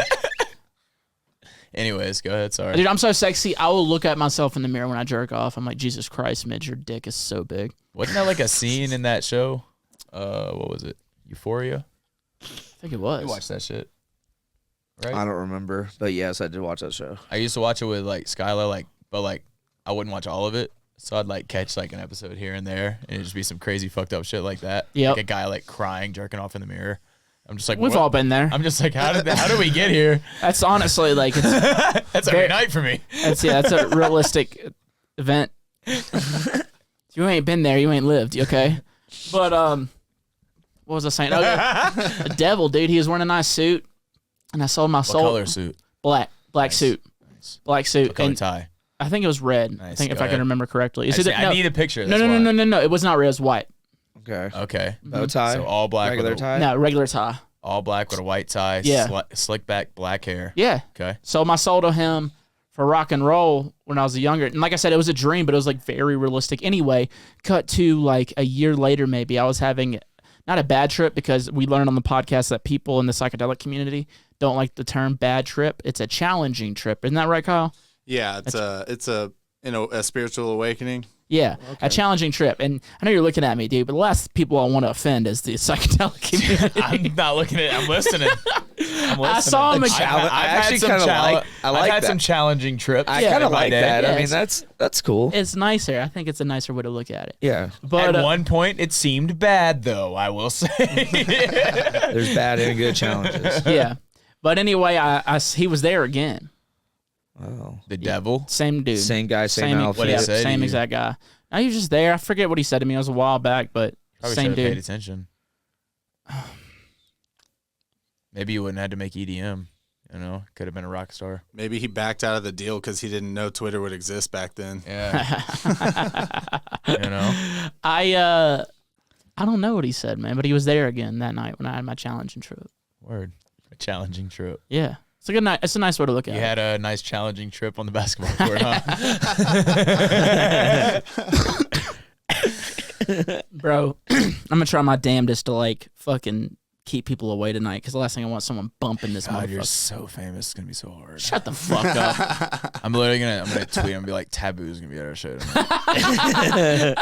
Anyways, go ahead. Sorry. Dude, I'm so sexy. I will look at myself in the mirror when I jerk off. I'm like, Jesus Christ, Midge, your dick is so big. Wasn't that like a scene in that show? What was it? Euphoria. I think it was. You watched that shit, right? I don't remember, but yes, I did watch that show. I used to watch it with like Skylar, but I wouldn't watch all of it. So I'd like catch like an episode here and there, and it'd just be some crazy fucked up shit like that. Yep. Like a guy like crying, jerking off in the mirror. I'm just like, We've what? all been there. I'm just like, how did we get here? That's honestly like it's That's every night for me. that's a realistic event. You ain't been there, you ain't lived, okay? But what was I saying? Oh, yeah. The devil, dude. He was wearing a nice suit, and I sold my What soul. color suit? Black Nice. suit, Nice. black suit. What color And tie? I think it was red. I Nice, think if go I can ahead. remember correctly. I need a picture. No, That's no, no, why. no, no, no. It was not red. It was white. Okay. Okay. Bow tie. So all black regular with a, tie. No, regular tie. all black with a white tie. Yeah. Slick back black hair. Yeah. Okay. Sold my soul to him for rock and roll when I was younger. And like I said, it was a dream, but it was like very realistic. Anyway, cut to like a year later, maybe I was having not a bad trip, because we learned on the podcast that people in the psychedelic community don't like the term bad trip. It's a challenging trip. Isn't that right, Kyle? Yeah, it's a spiritual awakening. Yeah, a challenging trip. And I know you're looking at me, dude, but the last people I want to offend is the psychedelic community. I'm not looking at it. I'm listening. I saw him. I actually kind of like. I like I've had that. some challenging trips. I Yeah. kind of in my like day. that. I mean, Yes. that's cool. It's nicer. I think it's a nicer way to look at it. Yeah. But At one point, it seemed bad, though, I will say. There's bad and good challenges. yeah. But anyway, he was there again. Wow. The devil. Same dude. Same guy, same outfit. What he yeah, say to same you? exact guy. Now he was just there. I forget what he said to me. It was a while back, but Probably same should have paid dude. attention. Maybe you wouldn't have to make EDM. You know, could have been a rock star. Maybe he backed out of the deal because he didn't know Twitter would exist back then. Yeah. You know? I don't know what he said, man, but he was there again that night when I had my challenging trip. Word. A challenging trip. Yeah. It's a good night. It's a nice way to look at You it. had a nice challenging trip on the basketball court, huh? Bro, I'm gonna try my damnedest to like fucking keep people away tonight, because the last thing I want is someone bumping this God, you're motherfucker. so famous. It's gonna be so hard. Shut the fuck up. I'm literally gonna tweet him and be like, Taboo's gonna be at our show tonight.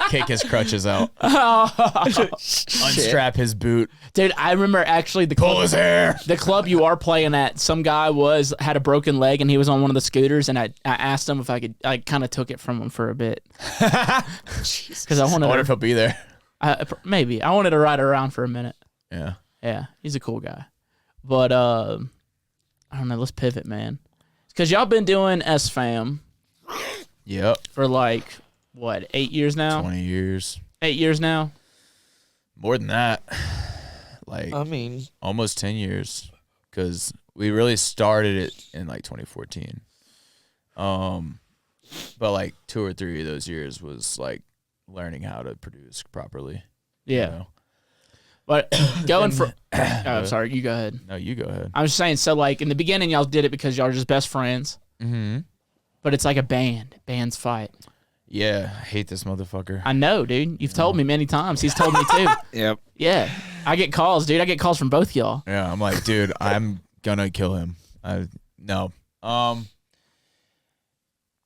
Kick his crutches out. Unstrap his boot. Dude, I remember actually Pull his hair. the club you are playing at, some guy had a broken leg and he was on one of the scooters, and I asked him if I kind of took it from him for a bit. Because I I wonder wanted if he'll be there. maybe. I wanted to ride around for a minute. Yeah. Yeah, he's a cool guy. But I don't know, let's pivot, man. Because y'all been doing sfam Yep. for like, what, 8 years now? 20 years. 8 years now? More than that. Like I mean, almost 10 years. Because we really started it in like 2014. But like 2 or 3 of those years was like learning how to produce properly. Yeah. You know? But going for... oh, sorry, you go ahead. No, you go ahead. I was saying, so like in the beginning, y'all did it because y'all are just best friends. Mm-hmm. But it's like a band. Bands fight. Yeah, I hate this motherfucker. I know, dude. You've told me many times. He's told me too. yep. Yeah. I get calls, dude. I get calls from both y'all. Yeah, I'm like, dude, I'm gonna kill him. No.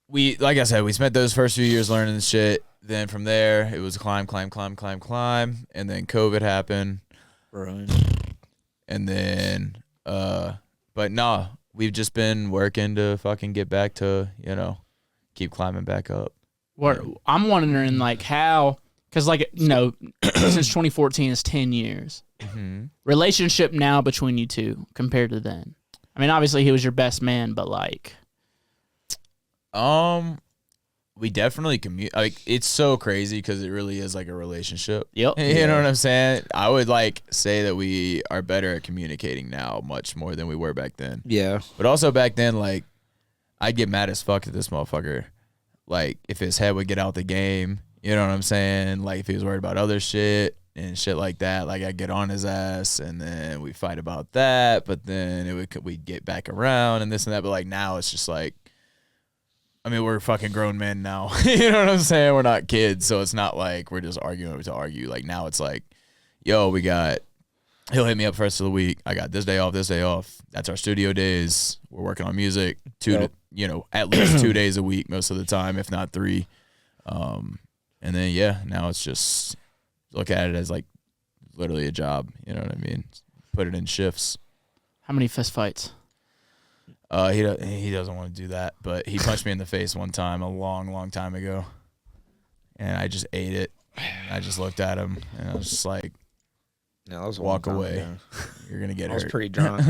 We, like I said, we spent those first few years learning this shit. Then from there, it was climb, and then COVID happened, Right. and then, but no, we've just been working to fucking get back to, keep climbing back up. What I'm wondering, like, how, because, like, since 2014 is 10 years. Mm-hmm. Relationship now between you two compared to then. I mean, obviously he was your best man, but like, We definitely like, it's so crazy because it really is like a relationship. yep. You know what I'm saying? I would like say that we are better at communicating now much more than we were back then. Yeah. But also back then, like, I'd get mad as fuck at this motherfucker. Like, if his head would get out the game, you know what I'm saying? Like, if he was worried about other shit and shit like that, like, I'd get on his ass and then we'd fight about that. But then we'd get back around and this and that. But like now it's just like, I mean, we're fucking grown men now. You know what I'm saying? We're not kids. So it's not like we're just arguing to argue. Like now it's like, yo, he'll hit me up first of the week. I got this day off, this day off. That's our studio days. We're working on music at least 2 days a week most of the time, if not 3. And then, yeah, now it's just look at it as like literally a job. You know what I mean? Put it in shifts. How many fist fights? He doesn't want to do that, but he punched me in the face one time a long time ago, and I just ate it. I just looked at him, and I was just like, No, that was a walk long time away. ago. You're going to get I was hurt. pretty drunk.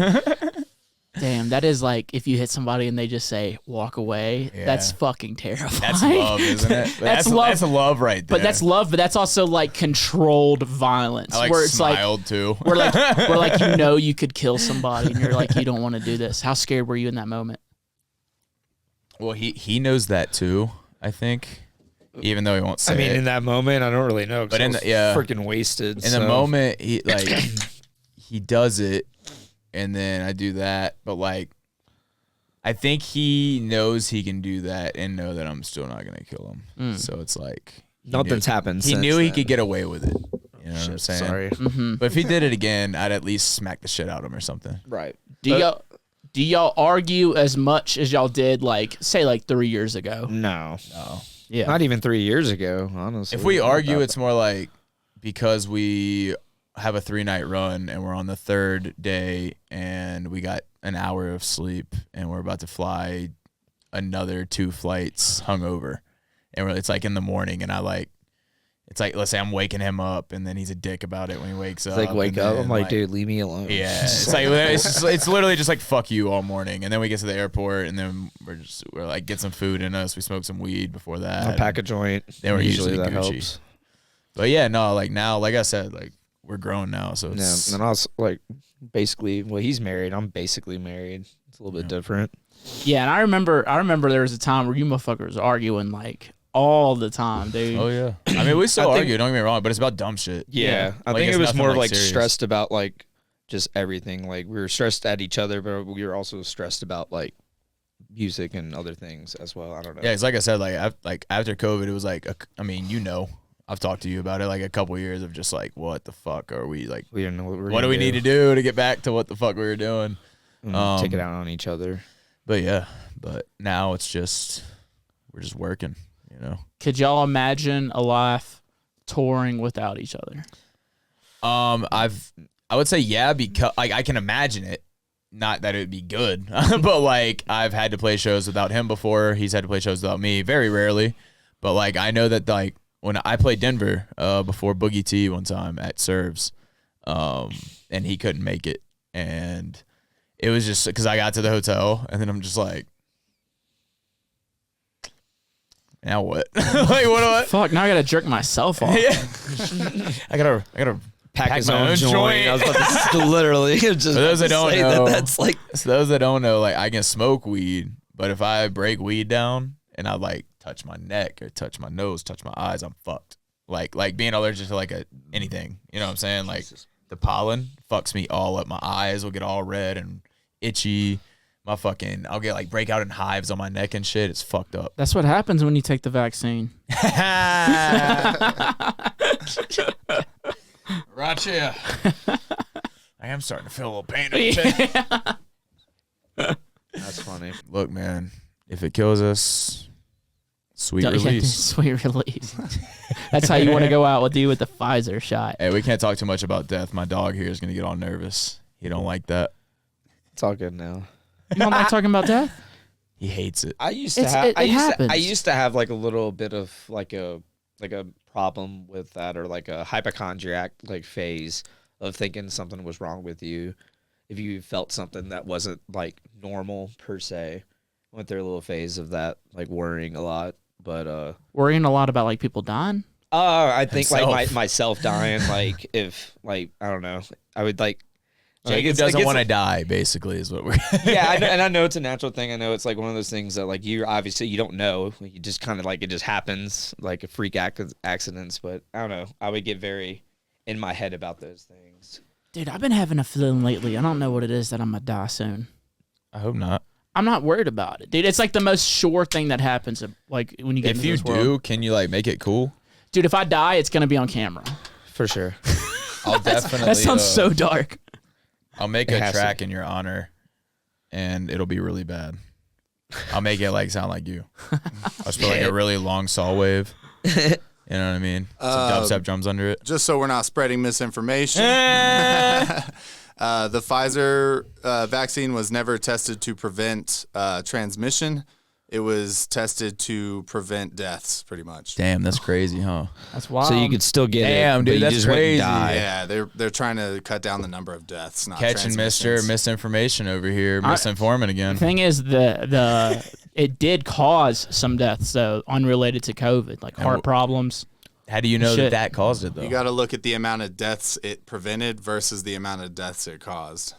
Damn, that is like if you hit somebody and they just say walk away. Yeah. That's fucking terrifying. That's love, isn't it? That's love. That's love right there. But that's love. But that's also like controlled violence, I like where it's smiled too. where like you could kill somebody, and you're like you don't want to do this. How scared were you in that moment? Well, he knows that too, I think, even though he won't say I mean, it. in that moment, I don't really know. But in the- yeah. freaking wasted. In the moment, he like he does it, and then I do that. But like, I think he knows he can do that and know that I'm still not gonna kill him. So it's like nothing's happened. He since knew he then. could get away with it. You know what I'm saying? Sorry. But if he did it again, I'd at least smack the shit out of him or something. Right. Do y'all argue as much as y'all did like say like 3 years ago? No. Yeah. Not even 3 years ago, honestly. If we argue, it's more like because we have a 3-night run and we're on the 3rd day and we got an hour of sleep and we're about to fly another 2 flights hungover, and it's like in the morning, and it's like, let's say I'm waking him up, and then he's a dick about it when he wakes up. It's like, wake and up. then, I'm like, dude, leave me alone. Yeah, it's literally just like fuck you all morning, and then we get to the airport, and then we're like get some food in us. We smoke some weed before that. I'll pack a joint. Then we're usually that Gucci. helps. But yeah, no, like now, like I said, like we're grown now, so Yeah, it's and I was like, basically, well, he's married. I'm basically married. It's a little bit different. Yeah, and I remember there was a time where you motherfuckers arguing like all the time, dude. oh yeah. I mean, we still I think- argue. Don't get me wrong, but it's about dumb shit. Yeah, I Like, think it's it was nothing, more like, like serious. stressed about like just everything. Like we were stressed at each other, but we were also stressed about like music and other things as well. I don't know. Yeah, it's like I said, like after COVID, it was like, I mean, I've talked to you about it, like a couple years of just like, what the fuck are we like? We didn't know what we were What do we need to do to get back to what the fuck we were doing? take it out on each other. But yeah, but now it's just we're just working, you know. Could y'all imagine a life touring without each other? I would say yeah, because like I can imagine it. Not that it would be good, but like I've had to play shows without him before. He's had to play shows without me, very rarely. But like I know that like when I played Denver before Boogie T one time at Serves, and he couldn't make it, and it was just because I got to the hotel and then I'm just like, now what? Like what do I? Fuck, now I gotta jerk myself off. Yeah, I gotta Pack his my own own joint. I was about to literally just For those that don't say know, that's like So those that don't know, like I can smoke weed, but if I break weed down and I like touch my neck or touch my nose, touch my eyes, I'm fucked. Like being allergic to like anything, you know what I'm saying? Like the pollen fucks me all up. My eyes will get all red and itchy. I'll get like breakout in hives on my neck and shit. It's fucked up. That's what happens when you take the vaccine. Right here. I am starting to feel a little pain in the chest. that's funny. Look, man, if it kills us, sweet Don't- release. Sweet release. That's how you want to go out with you with the Pfizer shot. Hey, we can't talk too much about death. My dog here is gonna get all nervous. He don't like that. It's all good now. You don't like talking about death? He hates it. I used It's- to have. it happens. I used to have like a little bit of like a problem with that, or like a hypochondriac like phase of thinking something was wrong with you if you felt something that wasn't like normal per se. Went through a little phase of that, like worrying a lot, but Worrying a lot about like people dying. I think like Himself. myself dying, like if like I don't know, I would like. Jacob doesn't want to die, basically, is what we're. Yeah, I know it's a natural thing. I know it's like one of those things that like you obviously you don't know. You just kind of like it just happens, like a freak accidents. But I don't know. I would get very in my head about those things. Dude, I've been having a feeling lately. I don't know what it is that I'm gonna die soon. I hope not. I'm not worried about it, dude. It's like the most sure thing that happens. Like when you get If into you this world. do, can you like make it cool? Dude, if I die, it's gonna be on camera. For sure. I'll definitely. That sounds so dark. I'll make It a has to track be. in your honor, and it'll be really bad. I'll make it like sound like you. I'll just put like a really long saw wave, and You know what I mean? Some dubstep drums under it. Just so we're not spreading misinformation. The Pfizer vaccine was never tested to prevent transmission. It was tested to prevent deaths, pretty much. Damn, that's crazy, huh? That's wild. So you could still get Damn, it, dude, but you that's just wouldn't crazy. die. Yeah, they're trying to cut down the number of deaths, not Catching Mr. transmissions. Misinformation over here, misinforming again. The thing is, it did cause some deaths, though, unrelated to COVID, like heart problems. How do you know Shit. that caused it, though? You got to look at the amount of deaths it prevented versus the amount of deaths it caused.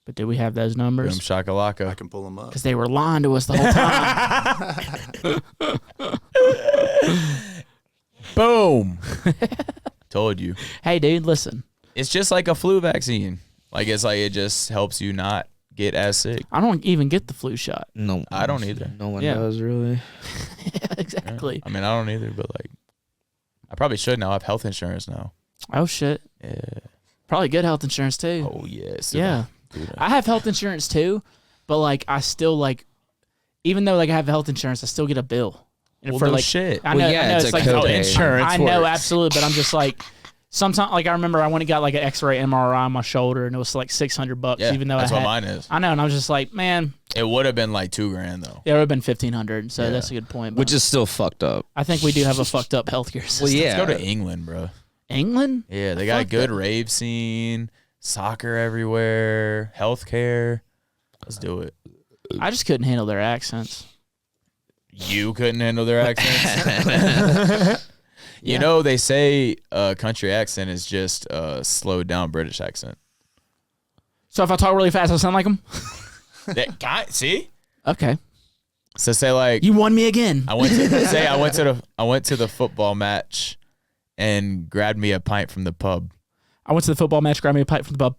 But do we have those Boom numbers? shakalaka. I can pull them up. Because they were lying to us the whole time. Boom. Told you. Hey, dude, listen. It's just like a flu vaccine. Like it just helps you not get as sick. I don't even get the flu shot. No, I don't either. No one Yeah. does really. Exactly. I mean, I don't either, but like, I probably should now. I have health insurance now. Oh, shit. Yeah. Probably good health insurance, too. Oh yes. Yeah. Dude, I have health insurance, too. But, like, I still, like, even though, like, I have health insurance, I still get a bill. And well, for no like, shit. I know, Well, yeah, I know it's it's a like copay. Insurance I know, works. absolutely, but I'm just like, sometimes, like I remember I went and got like an X-ray MRI on my shoulder, and it was like $600. Yeah, even though that's I what had, mine is. I know, and I was just like, man, It would have been like $2,000 though. it would have been $1,500. So Yeah. that's a good point. But Which is still fucked up. I think we do have a fucked up healthcare system. Well, yeah. Let's go to England, bro. England? Yeah, they got a Fuck good that. rave scene, soccer everywhere, healthcare. Let's do it. I just couldn't handle their accents. You couldn't handle their accents. You know, they say a country accent is just a slowed down British accent. So if I talk really fast, I sound like them. See? Okay, So say like you won me again. I went to the football match and grabbed me a pint from the pub. I went to the football match, grabbed me a pipe from the pub.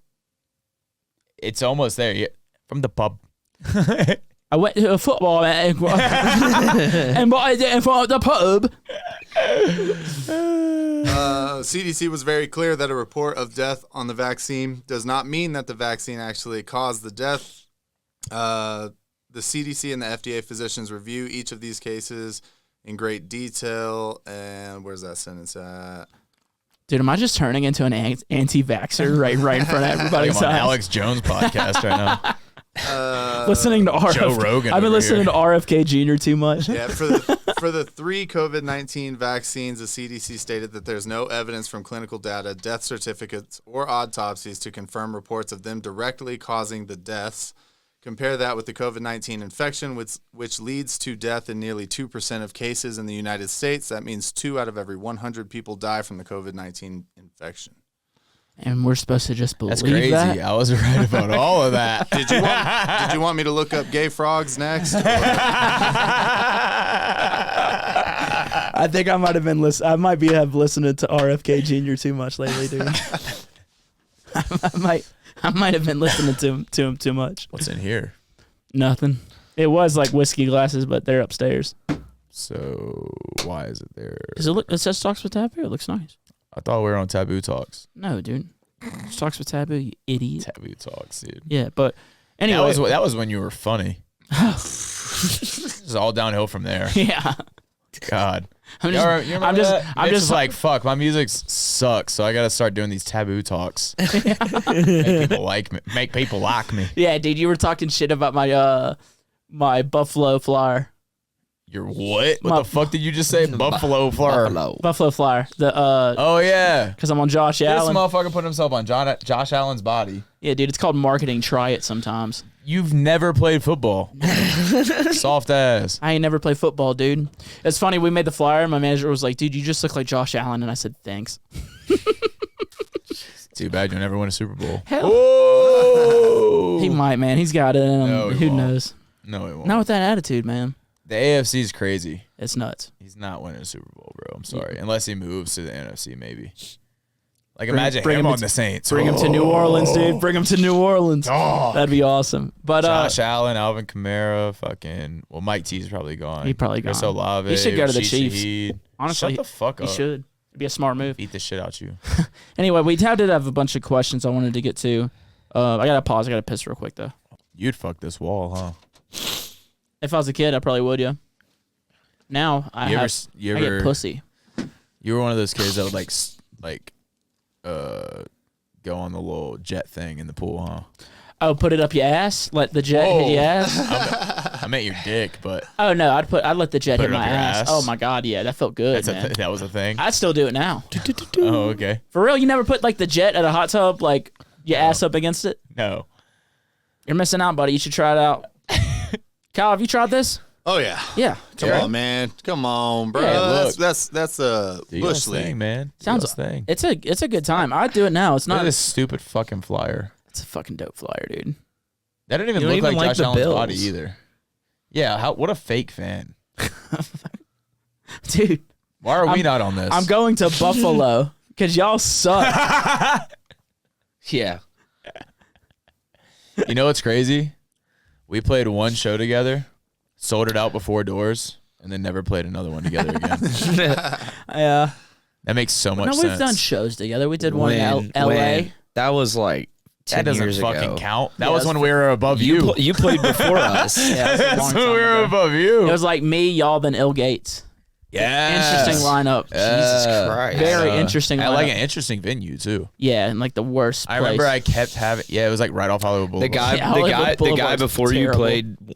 It's almost there. Yeah, from the pub. I went to a football match and what I did from the pub. CDC was very clear that a report of death on the vaccine does not mean that the vaccine actually caused the death. The CDC and the FDA physicians review each of these cases in great detail. And where's that sentence at? Dude, am I just turning into an anti-vaxxer right in front of Like everybody's I'm on eyes? Alex Jones podcast right now. Listening to RFK. Joe Rogan I've been over listening here. to RFK Jr. too much. Yeah, for the 3 COVID-19 vaccines, the CDC stated that there's no evidence from clinical data, death certificates, or autopsies to confirm reports of them directly causing the deaths. Compare that with the COVID-19 infection, which leads to death in nearly 2% of cases in the United States. That means 2 out of every 100 people die from the COVID-19 infection. And we're supposed to just believe That's crazy. that? I was right about all of that. Did you want me to look up gay frogs next? I think I might have been I might have listened to RFK Jr. too much lately, dude. I might have been listening to him too much. What's in here? Nothing. It was like whiskey glasses, but they're upstairs. So why is it there? Because it says Talks with Taboo. It looks nice. I thought we were on Taboo Talks. No, dude. It's Talks with Taboo, you idiot. Taboo Talks, dude. Yeah, but anyway. That was when you were funny. It's all downhill from there. Yeah. God. I'm You remember that? I'm Mitch just was like, fuck, my music sucks, so I gotta start doing these taboo talks. Make people like me. Yeah, dude, you were talking shit about my my Buffalo Flyer. You're what? What the fuck did you just say? Buffalo Flyer. Buffalo Flyer. The Oh yeah. because I'm on Josh This Allen. motherfucker put himself on Josh Allen's body. Yeah, dude, it's called marketing. Try it sometimes. You've never played football. Soft ass. I ain't never played football, dude. It's funny, we made the flyer and my manager was like, dude, you just look like Josh Allen. And I said, thanks. Too bad you'll never win a Super Bowl. Hell. Oh. He might, man. He's got it in him. No, he Who won't. knows? No, he won't. Not with that attitude, man. The AFC is crazy. It's nuts. He's not winning a Super Bowl, bro. I'm sorry. Unless he moves to the NFC, maybe. Like, Bring imagine him him on to- the Saints. Bring him to New Orleans, dude. Bring him to New Orleans. Oh. That'd be awesome. But Josh Allen, Alvin Kamara, Mike T's probably gone. He probably Chris gone. Olave, He should go to the Rashid Chiefs. Shaheed. honestly, Shut the fuck he up. should. It'd be a smart move. Beat the shit out you. Anyway, we did have a bunch of questions I wanted to get to. I gotta pause. I gotta piss real quick though. You'd fuck this wall, huh? If I was a kid, I probably would. Yeah. Now I You have. ever, you I ever get pussy. You were one of those kids that would go on the little jet thing in the pool, huh? Oh, put it up your ass. Let the jet hit your ass. I meant your dick, but Oh no, I'd let the jet Put hit it up my your ass. ass? Oh my god, yeah, that felt good, man. that was a thing. I'd still do it now. Oh, okay. For real, you never put like the jet at a hot tub, like your ass up against it? No. You're missing out, buddy. You should try it out. Kyle, have you tried this? Oh yeah. Yeah. Come on, man. Come on, bro. Yeah, look. That's a Do bush your thing, league. man. Sounds Do your thing. It's a good time. I'd do it now. It's Look at not. this stupid fucking flyer. It's a fucking dope flyer, dude. That didn't even You don't look even like like Josh the Allen's body Bills. either. Yeah, what a fake fan. Dude, Why are we not on this? I'm going to Buffalo because y'all suck. Yeah. You know what's crazy? We played one show together, sold it out before doors, and then never played another one together again. Yeah. That makes so much No, sense. we've done shows together. We did one in When- L.A. when- That was like 10 That doesn't years fucking ago. count. That Yeah, was that's when we were above you. You played before us. Yeah, it was a long That's when time we were ago. above you. It was like me, y'all, then Ill Gates. Yes. Interesting lineup. Jesus Christ. Very interesting I like lineup. an interesting venue too. Yeah, and like the worst I place. remember I kept having. Yeah, it was like right off Hollywood Boulevard. The guy, Yeah, Hollywood the guy Boulevard's before you terrible.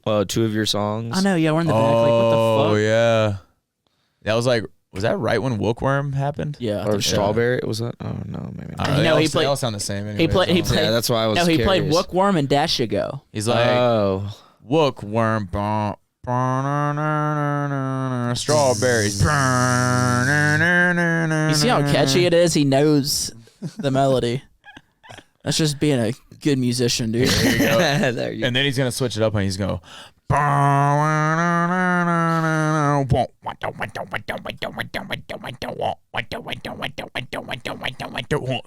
played 2 of your songs. I know, yeah, we're in the back. Like, what Oh the fuck? yeah. That was like. Was that right when Wookworm happened? Yeah. I Or think so. Strawberry, was that? Oh no, maybe I not. don't know. No, They he all- played- They all sound the same. He Anyways, played. He so- played. Yeah, that's why I was No, he played curious. Wookworm and Dash Ya Go. He's like Oh. Wookworm. Strawberries. You see how catchy it is? He knows the melody. That's just being a good musician, dude. There you And then he's gonna switch it up and he's gonna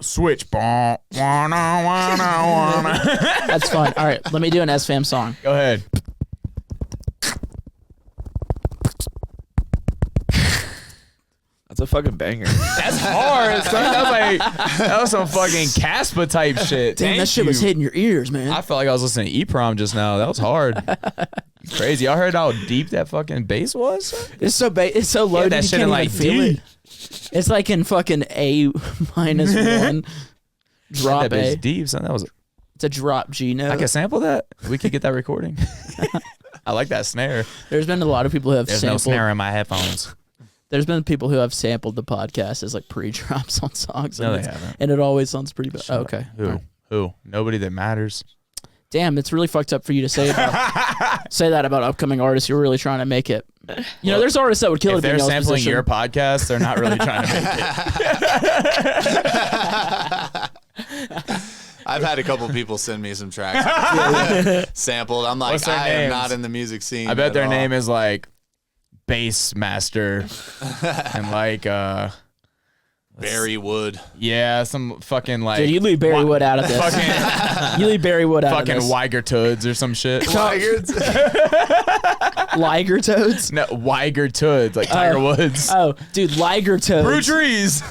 switch. That's fun. All right, let me do an SFAM song. Go ahead. That's a fucking banger. That's hard. Son. That was some fucking Caspa type shit. Damn, Thank that shit was you. hitting your ears, man. I felt like I was listening to EPROM just now. That was hard. Crazy. Y'all heard how deep that fucking bass was? It's so it's so low Yeah, that that you shit can't in, even like, feel D. it. It's like in fucking A minus one. Drop That bass A. deep, son. That was. It's a drop G note. I can sample that. We could get that recording. I like that snare. There's been a lot of people who have There's no sampled. snare in my headphones. There's been people who have sampled the podcast as like pre-drops on songs. No, and they it's- haven't. And it always sounds pretty bad. Shut Okay. up. Who? Who? Nobody that matters. Damn, it's really fucked up for you to say about say that about upcoming artists. You're really trying to make it. You know, there's artists that would kill If it. they're sampling your podcast, they're not really trying to make it. I've had a couple people send me some tracks sampled. I'm like, What's their I am names? not in the music scene. I bet at their all. name is like Bass Master and like Barry Wood. yeah, some fucking like Dude, you leave Barry Wood out of this. fucking You leave Barry Wood out fucking of this. Weiger Toods or some shit. Liger Toads. No, Weiger Toods, like Tiger Woods. Oh, dude, Liger Brew Toads. trees.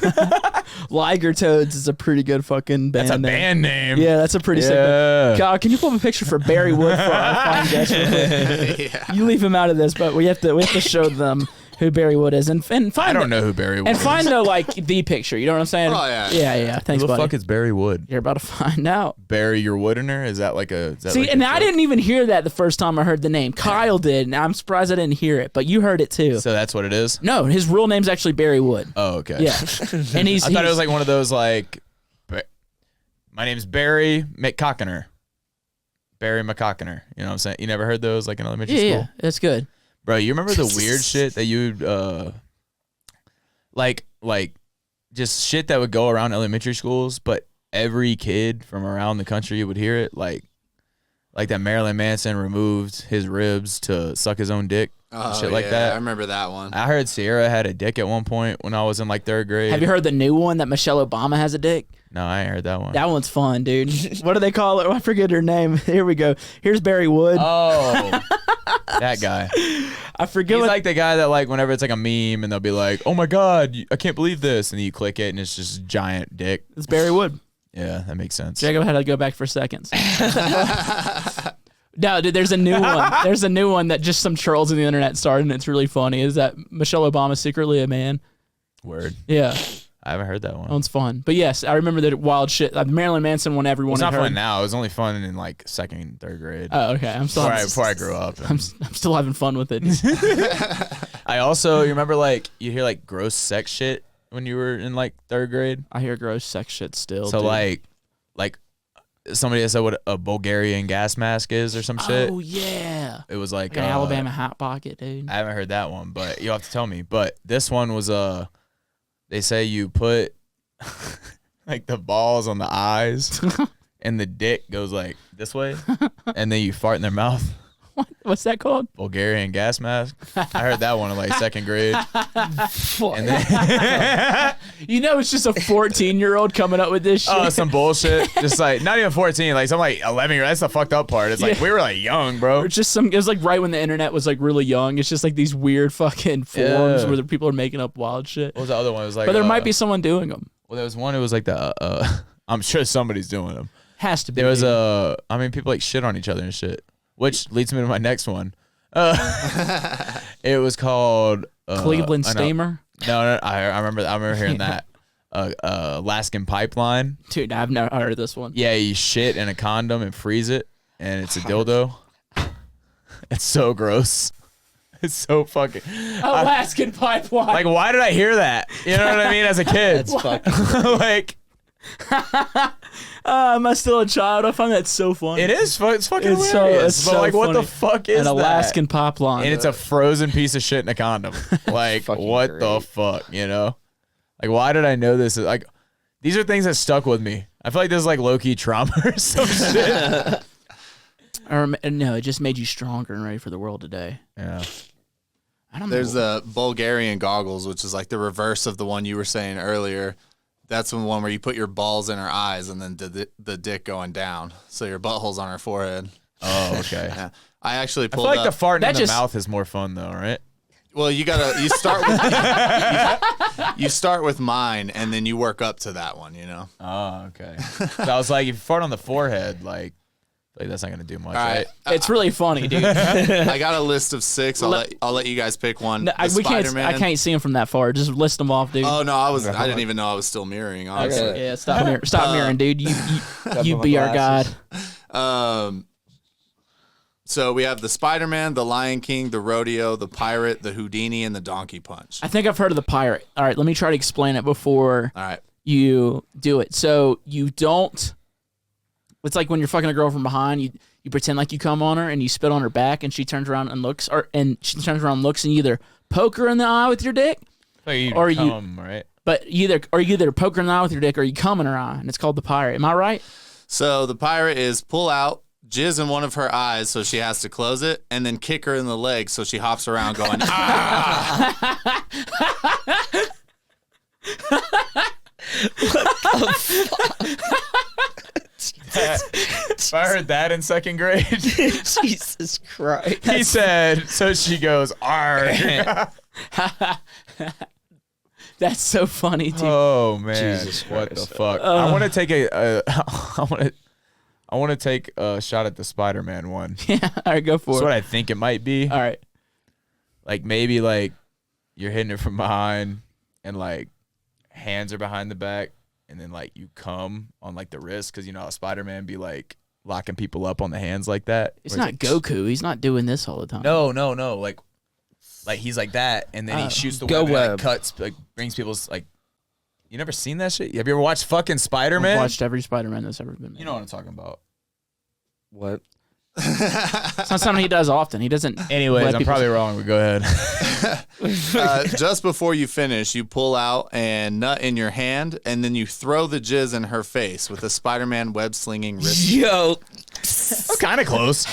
Liger Toads is a pretty good fucking band That's a name. band name. Yeah, that's a pretty sick Yeah. band. Kyle, can you pull up a picture for Barry Wood for our fine guest real quick? Yeah. You leave him out of this, but we have to show them who Barry Wood is and find I don't know who Barry Wood and is. find the picture. You know what I'm saying? Oh, yeah. Yeah. Thanks, Who the buddy. fuck is Barry Wood? You're about to find out. Barry your Woodener? Is that like a? Is that See, like and a I joke? didn't even hear that the first time I heard the name. Kyle did, and I'm surprised I didn't hear it, but you heard it too. So that's what it is. No, his real name's actually Barry Wood. Oh, okay. Yeah, and he's. I thought it was like one of those like, my name's Barry McCockiner. Barry McCockiner. You know what I'm saying? You never heard those like in elementary school? Yeah, that's good. Bro, you remember the weird shit that you like just shit that would go around elementary schools, but every kid from around the country would hear it, like that Marilyn Manson removed his ribs to suck his own dick, Oh, shit like yeah, that. I remember that one. I heard Sierra had a dick at one point when I was in like 3rd grade. Have you heard the new one that Michelle Obama has a dick? No, I ain't heard that one. That one's fun, dude. What do they call it? I forget her name. Here we go. Here's Barry Wood. Oh, that guy. I forget He's what. like the guy that like whenever it's like a meme and they'll be like, "Oh my god, I can't believe this," and then you click it and it's just giant dick. It's Barry Wood. Yeah, that makes sense. Jacob had to go back for seconds. No, dude, there's a new one. There's a new one that just some trolls on the internet started, and it's really funny. Is that Michelle Obama secretly a man? Word. Yeah, I haven't heard that one. that one's fun. But yes, I remember that wild shit. The Marilyn Manson one. Everyone It's not had heard. fun now. It was only fun in like 2nd, 3rd grade. Oh, okay. I'm still. Before I grew up. I'm still having fun with it. I also, you remember like you hear like gross sex shit when you were in like 3rd grade? I hear gross sex shit still. So dude. like somebody said what a Bulgarian gas mask is or some shit. Oh yeah. It was like Like an Alabama hot pocket, dude. I haven't heard that one, but you'll have to tell me. But this one was they say you put like the balls on the eyes and the dick goes like this way and then you fart in their mouth. What's that called? Bulgarian gas mask. I heard that one in like 2nd grade. And then You know, it's just a 14-year-old coming up with this shit. oh, some bullshit. Just like not even 14, like some like 11 year. That's the fucked up part. It's like Yeah. we were like young, bro. Or just it was like right when the internet was like really young. It's just like these weird fucking forums Yeah. where the people are making up wild shit. What was the other one? It was like But there might be someone doing them. Well, there was one. It was like the I'm sure somebody's doing them. Has to be. There was dude. I mean, people like shit on each other and shit, which leads me to my next one. It was called Cleveland I know- Steamer. No, I remember hearing that. Alaskan pipeline. Dude, I've never heard of this one. Yeah, you shit in a condom and freeze it, and it's a dildo. It's so gross. It's so fucking Alaskan pipeline. like. Why did I hear that? You know what I mean? As a kid, That's fucking. like Am I still a child? I find that so funny. it is. It's fucking It's so- hilarious. it's but so like, what the funny. fuck is An that? Alaskan pipeline. And it's a frozen piece of shit in a condom. Like, Fucking what the great. fuck, you know? Like, why did I know this? Like, these are things that stuck with me. I feel like this is like low-key trauma or some shit. No, it just made you stronger and ready for the world today. Yeah. I don't There's know. the Bulgarian goggles, which is like the reverse of the one you were saying earlier. That's the one where you put your balls in her eyes and then the dick going down. So your butthole's on her forehead. Oh, okay. Yeah. I actually I feel pulled like the up. farting That in the just- mouth is more fun, though, right? Well, you start with mine and then you work up to that one, you know. Oh, okay. So I was like, if you fart on the forehead, like that's not gonna do much, All right. right? It's really funny, dude. I got a list of 6. I'll let you guys pick one. No, The we can't. Spider-Man. I can't see them from that far. Just list them off, dude. Oh no, I didn't even know I was still mirroring. Honestly. Okay. Yeah, stop mirroring, dude. You Got my be our god. glasses. So we have the Spider-Man, the Lion King, the Rodeo, the Pirate, the Houdini, and the Donkey Punch. I think I've heard of the pirate. All right, let me try to explain it before All right. you do it. So you don't. It's like when you're fucking a girl from behind. You pretend like you come on her and you spit on her back, and she turns around and looks, and you either poke her in the eye with your dick, Like you Or you- come, right? but you either poke her in the eye with your dick or you come in her eye, and it's called the pirate. Am I right? So the pirate is pull out, jizz in one of her eyes, so she has to close it, and then kick her in the leg, so she hops around going, ah! If I heard that in 2nd grade, Jesus Christ. he said, so she goes, "Arr." That's so funny, dude. Oh man, Jesus what the Christ. fuck? I want to take I want to take a shot at the Spider-Man one. Yeah, all right, go for That's it. what I think it might be. All right. Like maybe like you're hitting it from behind and like hands are behind the back and then like you come on like the wrist because you know how Spider-Man be like locking people up on the hands like that. It's Where not Goku. He's not doing this all the time. No. Like he's like that and then he shoots the Go web and, like, web. cuts like brings people's like. You never seen that shit? Have you ever watched fucking I've Spider-Man? watched every Spider-Man that's ever been made. You know what I'm talking about. What? It's not something he does often. He doesn't. Anyways, let I'm people- probably wrong, but go ahead. Just before you finish, you pull out a nut in your hand, and then you throw the jizz in her face with a Spider-Man web-slinging wrist. Yo. Kind of close.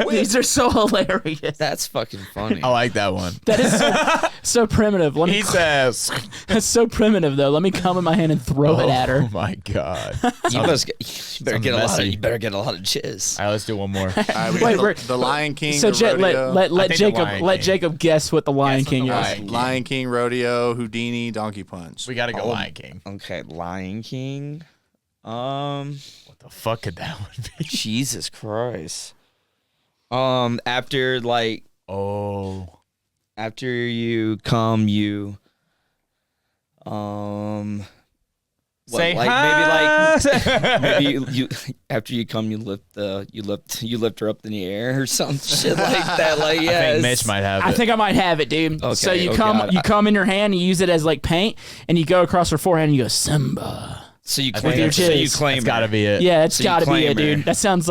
These are so hilarious. That's fucking funny. I like that one. That is so primitive. Let me. He says, That's so primitive, though. Let me come in my hand and throw it at her. Oh my god. You better get a lot. messy. You better get a lot of jizz. All right, let's do one more. All right, we Wait, got we're- the Lion King, So the Jet, Rodeo. let I think the Jacob Lion King. Jacob guess what the Lion Guess what King the is. Lion King. Lion King, Rodeo, Houdini, Donkey Punch. We gotta go Lion King. Okay, Lion King. What the fuck could that one be? Jesus Christ. After like Oh. after you come, you Say maybe you after you come, you lift her up in the air or some shit like that. Like, I yes. think Mitch might have it. I think I might have it, dude. Okay, So you God. come in your hand, you use it as like paint, and you go across her forehead and you go Simba. So you I claim think her. So you it's claim It's her. got to be it. Yeah, it's So you got to be it, claim her. dude. That sounds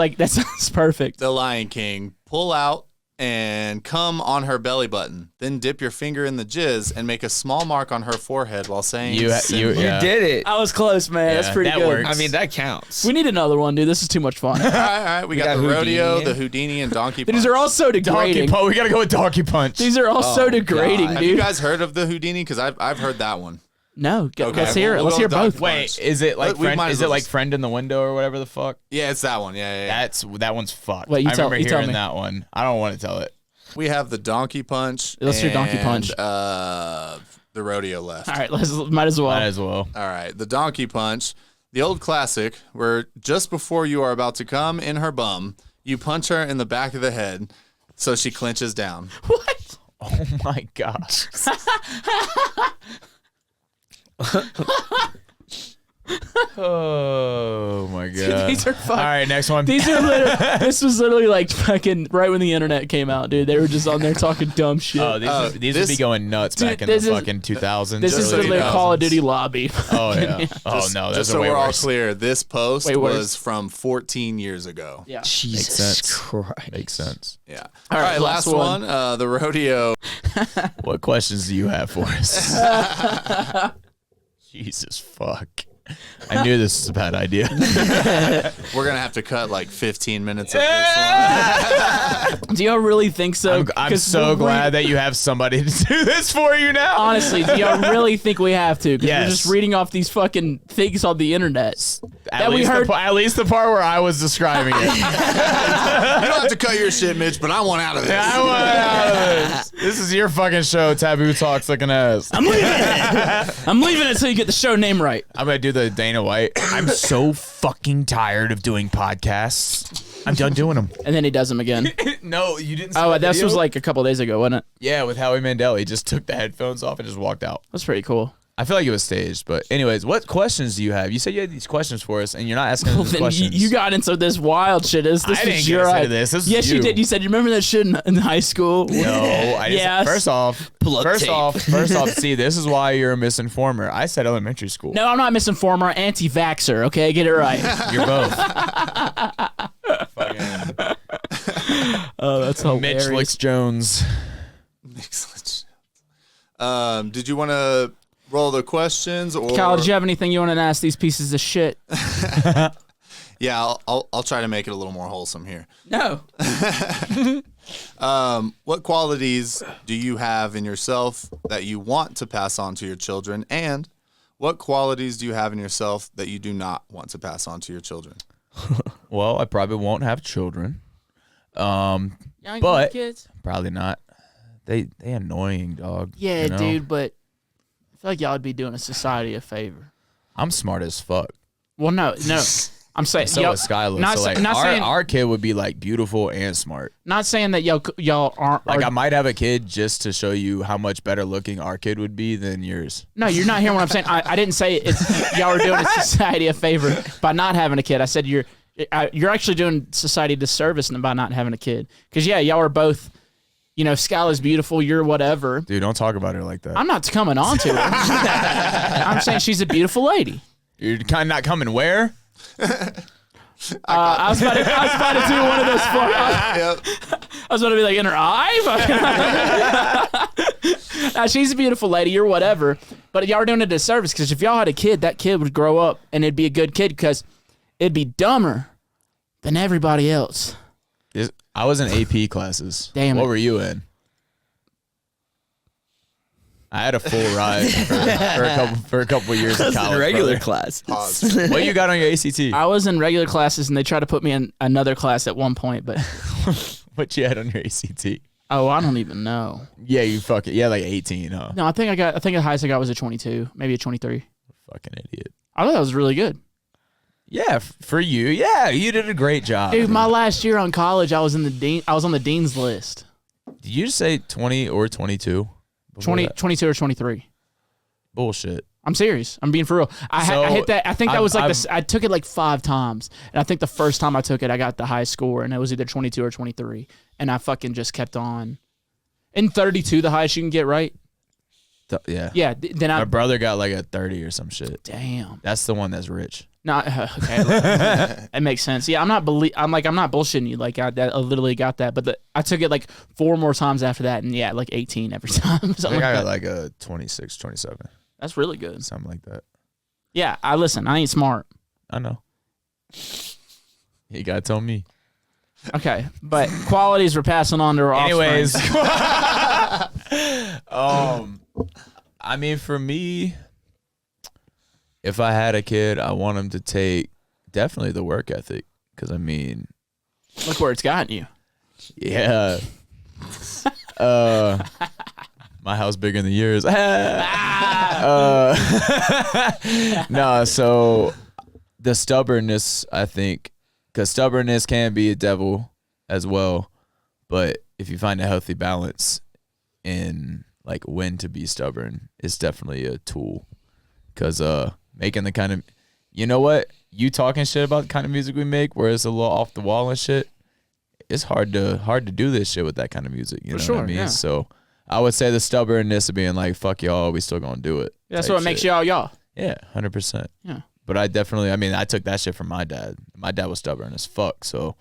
perfect. The Lion King. Pull out and come on her belly button. Then dip your finger in the jizz and make a small mark on her forehead while saying Simba. You did it. I was close, man. That's Yeah, pretty that good. works. I mean, that counts. We need another one, dude. This is too much fun. All right. We got the rodeo, Houdini. the Houdini, and Donkey Punch. These are all so Donkey degrading. Punch. We got to go with Donkey Punch. These are all so degrading, Have dude. you guys heard of the Houdini? Because I've heard that one. No, Okay, let's hear it. we'll Let's go hear with Donkey both. Punch. Wait, is it like We friend? might as Is it well like just- friend in the window or whatever the fuck? Yeah, it's that one. Yeah. That one's fucked. Wait, you I tell- remember you tell hearing me. that one. I don't want to tell it. We have the Donkey Punch. Let's hear Donkey Punch. And the rodeo left. All right, might as well. Might as well. All right, the Donkey Punch, the old classic, where just before you are about to come in her bum, you punch her in the back of the head so she clenches down. What? Oh my gosh. Oh my god. These are fucking. All right, next one. These are literally, this was literally like fucking right when the internet came out, dude. They were just on there talking dumb shit. Oh, these would be going nuts Dude, back in the this is- fucking 2000s. this is so literally a Call of 2000s. Duty lobby. Oh yeah. Oh no, that's Just so way we're all worse. clear, this post Way worse. was from 14 years ago. Yeah. Jesus sense. Christ. Makes sense. Yeah. All All right, right, last one. The rodeo. What questions do you have for us? Jesus fuck. I knew this was a bad idea. We're gonna have to cut like 15 minutes of this one. Do y'all really think so? I'm 'Cause so we're glad that you have somebody to do this for you now. Honestly, do y'all really think we have to? Because Yes. we're just reading off these fucking things on the internet. At we least heard- at least the part where I was describing it. You don't have to cut your shit, Mitch, but I want out of this. I want out of this. This is your fucking show, Taboo Talks looking ass. I'm leaving it. I'm leaving it until you get the show name right. I'm gonna do the Dana White. I'm so fucking tired of doing podcasts. I'm done doing them. And then he does them again. No, you didn't. See Oh, that this video? was like a couple days ago, wasn't it? Yeah, with Howie Mandel. He just took the headphones off and just walked out. That's pretty cool. I feel like it was staged, but anyways, what questions do you have? You said you had these questions for us, and you're not asking Well, us then questions. you got into this wild shit. This I was didn't your get into idea. this. This was Yes, you you. did. You said you remember that shit in high school. No, I just, Yes. first off, see, this is why you're a misinformer. I said elementary school. No, I'm not misinformer. Anti-vaxxer. Okay, get it right. You're both. Oh, that's hilarious. Mitch Licks Jones. Excellent. Did you want to roll the questions or? Kyle, did you have anything you want to ask these pieces of shit? Yeah, I'll try to make it a little more wholesome here. No. What qualities do you have in yourself that you want to pass on to your children, and what qualities do you have in yourself that you do not want to pass on to your children? Well, I probably won't have children. Young But- kids. Probably not. They annoying, dog. Yeah, you know? dude, but I feel like y'all would be doing a society a favor. I'm smart as fuck. Well, no. I'm saying So y'all, is Skylar. not So sa- like not saying- our kid would be like beautiful and smart. not saying that y'all aren't. Like are- I might have a kid just to show you how much better looking our kid would be than yours. No, you're not hearing what I'm saying. I didn't say it's y'all are doing a society a favor by not having a kid. I said you're actually doing society a disservice by not having a kid. Because yeah, y'all are both. You know, Skylar's beautiful. You're whatever. Dude, don't talk about her like that. I'm not coming on to her. I'm saying she's a beautiful lady. You're kind of not coming where? I was about to do one of those. Yep. I was about to be like in her eye. She's a beautiful lady. You're whatever. But y'all are doing a disservice because if y'all had a kid, that kid would grow up and it'd be a good kid because it'd be dumber than everybody else. I was in AP classes. Damn What it. were you in? I had a full ride for a couple years in college. regular brother. class. Pause. What you got on your ACT? I was in regular classes and they tried to put me in another class at one point, but What you had on your ACT? oh, I don't even know. Yeah, you fucking like 18, huh? No, I think the highest I got was a 22, maybe a 23. Fucking idiot. I thought that was really good. Yeah, for you. Yeah, you did a great job. Dude, my last year on college, I was on the dean's list. Did you just say 20 or 22? 22 or 23. Bullshit. I'm serious. I'm being for real. I hit that. I think that was like I took it like 5 times, and I think the first time I took it, I got the highest score, and it was either 22 or 23, and I fucking just kept on. In 32, the highest you can get, right? Yeah. Yeah. Then My brother got like a 30 or some shit. Damn. That's the one that's rich. No, okay, that makes sense. Yeah, I'm not bullshitting you. Like I literally got that, but I took it like 4 more times after that, and yeah, like 18 every time. I think I got like a 26, 27. That's really good. Something like that. Yeah, I ain't smart. I know. You gotta tell me. Okay, but qualities we're passing on to our Anyways. offspring. I mean, for me, if I had a kid, I want him to take definitely the work ethic. Because, I mean, Look where it's gotten you. yeah. My house bigger than yours. No, so the stubbornness, I think, because stubbornness can be a devil as well. But if you find a healthy balance in like when to be stubborn, it's definitely a tool. Because making the kind of, you know what, you talking shit about the kind of music we make, where it's a little off the wall and shit. It's hard to do this shit with that kind of music. You know what I mean? Yeah. So I would say the stubbornness of being like, fuck y'all, we still gonna do it. Yeah, that's type what makes shit. y'all. Yeah, 100%. Yeah. But I took that shit from my dad. My dad was stubborn as fuck. So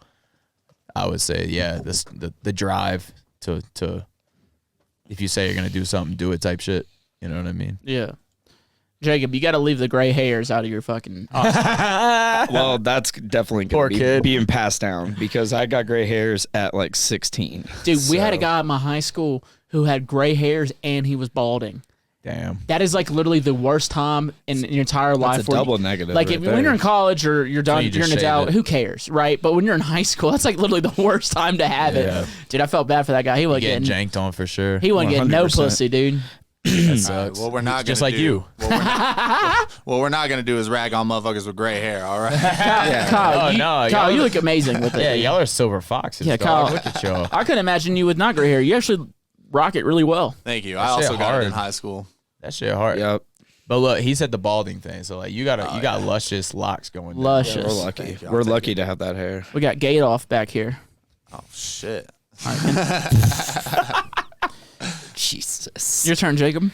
I would say, yeah, the drive to if you say you're gonna do something, do it type shit. You know what I mean? Yeah. Jacob, you got to leave the gray hairs out of your fucking. Well, that's definitely Poor going to kid. be being passed down because I got gray hairs at like 16. Dude, we had a So- guy at my high school who had gray hairs and he was balding. Damn. That is like literally the worst time in your entire life. That's a where double you- negative. Like right if, there. when you're in college or you're done, you you're just an shave adult, it. who cares, right? But when you're in high school, that's like literally the worst time to have Yeah. it. Dude, I felt bad for that guy. He wasn't Getting getting, janked on for sure. he wasn't getting no 100%. pussy, dude. That All right, sucks. what we're not Just gonna like do, you. What we're not gonna do is rag on motherfuckers with gray hair. All right. Kyle, Oh, you, no, Kyle, y'all- you look amazing with it. Yeah, dude. y'all are silver foxes. Yeah, dog. Kyle. Look at y'all. I couldn't imagine you with not gray hair. You actually rock it really well. Thank you. That I also shit got it hard. in high school. That shit hard. Yep. But look, he said the balding thing. So like you got luscious locks going. down. Luscious. We're lucky. Thank you. I'll We're take lucky to have that hair. We got Gate off back here. Oh shit. Jesus. Your turn, Jacob.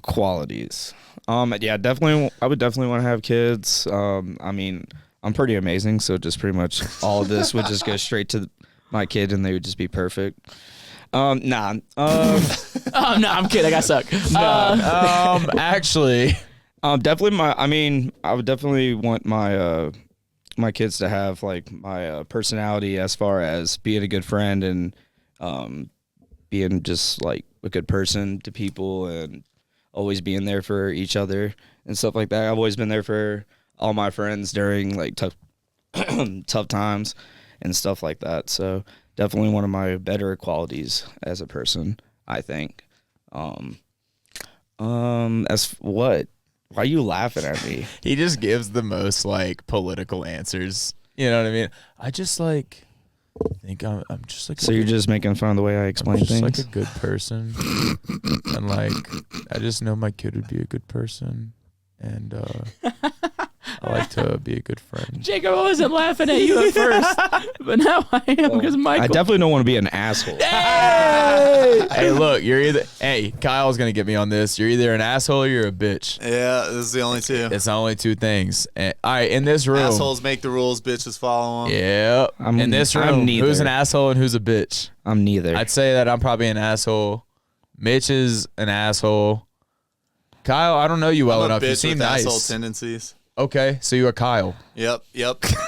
Qualities. Yeah, definitely. I would definitely want to have kids. I mean, I'm pretty amazing, so just pretty much all of this would just go straight to my kid, and they would just be perfect. Nah. Oh no, I'm kidding. I suck. Actually, Definitely I would definitely want my my kids to have like my personality as far as being a good friend and being just like a good person to people and always being there for each other and stuff like that. I've always been there for all my friends during like tough tough times and stuff like that. So definitely one of my better qualities as a person, I think. As what? Why are you laughing at me? he just gives the most like political answers. You know what I mean? I just like think I'm just like So you're just making fun of the way I explain just things? like a good person, and like I just know my kid would be a good person, and I like to be a good friend. Jacob, I wasn't laughing at you at first, but now I am because I Michael. definitely don't want to be an asshole. Hey, look, Kyle's gonna get me on this. You're either an asshole or you're a bitch. Yeah, this is the only two. It's the only two things. And, all right, in this room, Assholes make the rules, bitches follow them. yeah. In this room, neither. who's an asshole and who's a bitch? I'm neither. I'd say that I'm probably an asshole. Mitch is an asshole. Kyle, I don't know you well I'm a enough. You bitch seem with asshole nice. tendencies. Okay, so you're Kyle. Yep.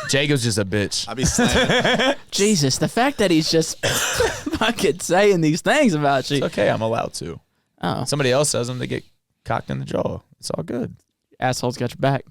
Jacob's just a bitch. I be slamming. Jesus, the fact that he's just fucking saying these things about you. It's okay, I'm allowed to. Oh, Somebody else says them, they get cocked in the jaw. It's all good. assholes got your back.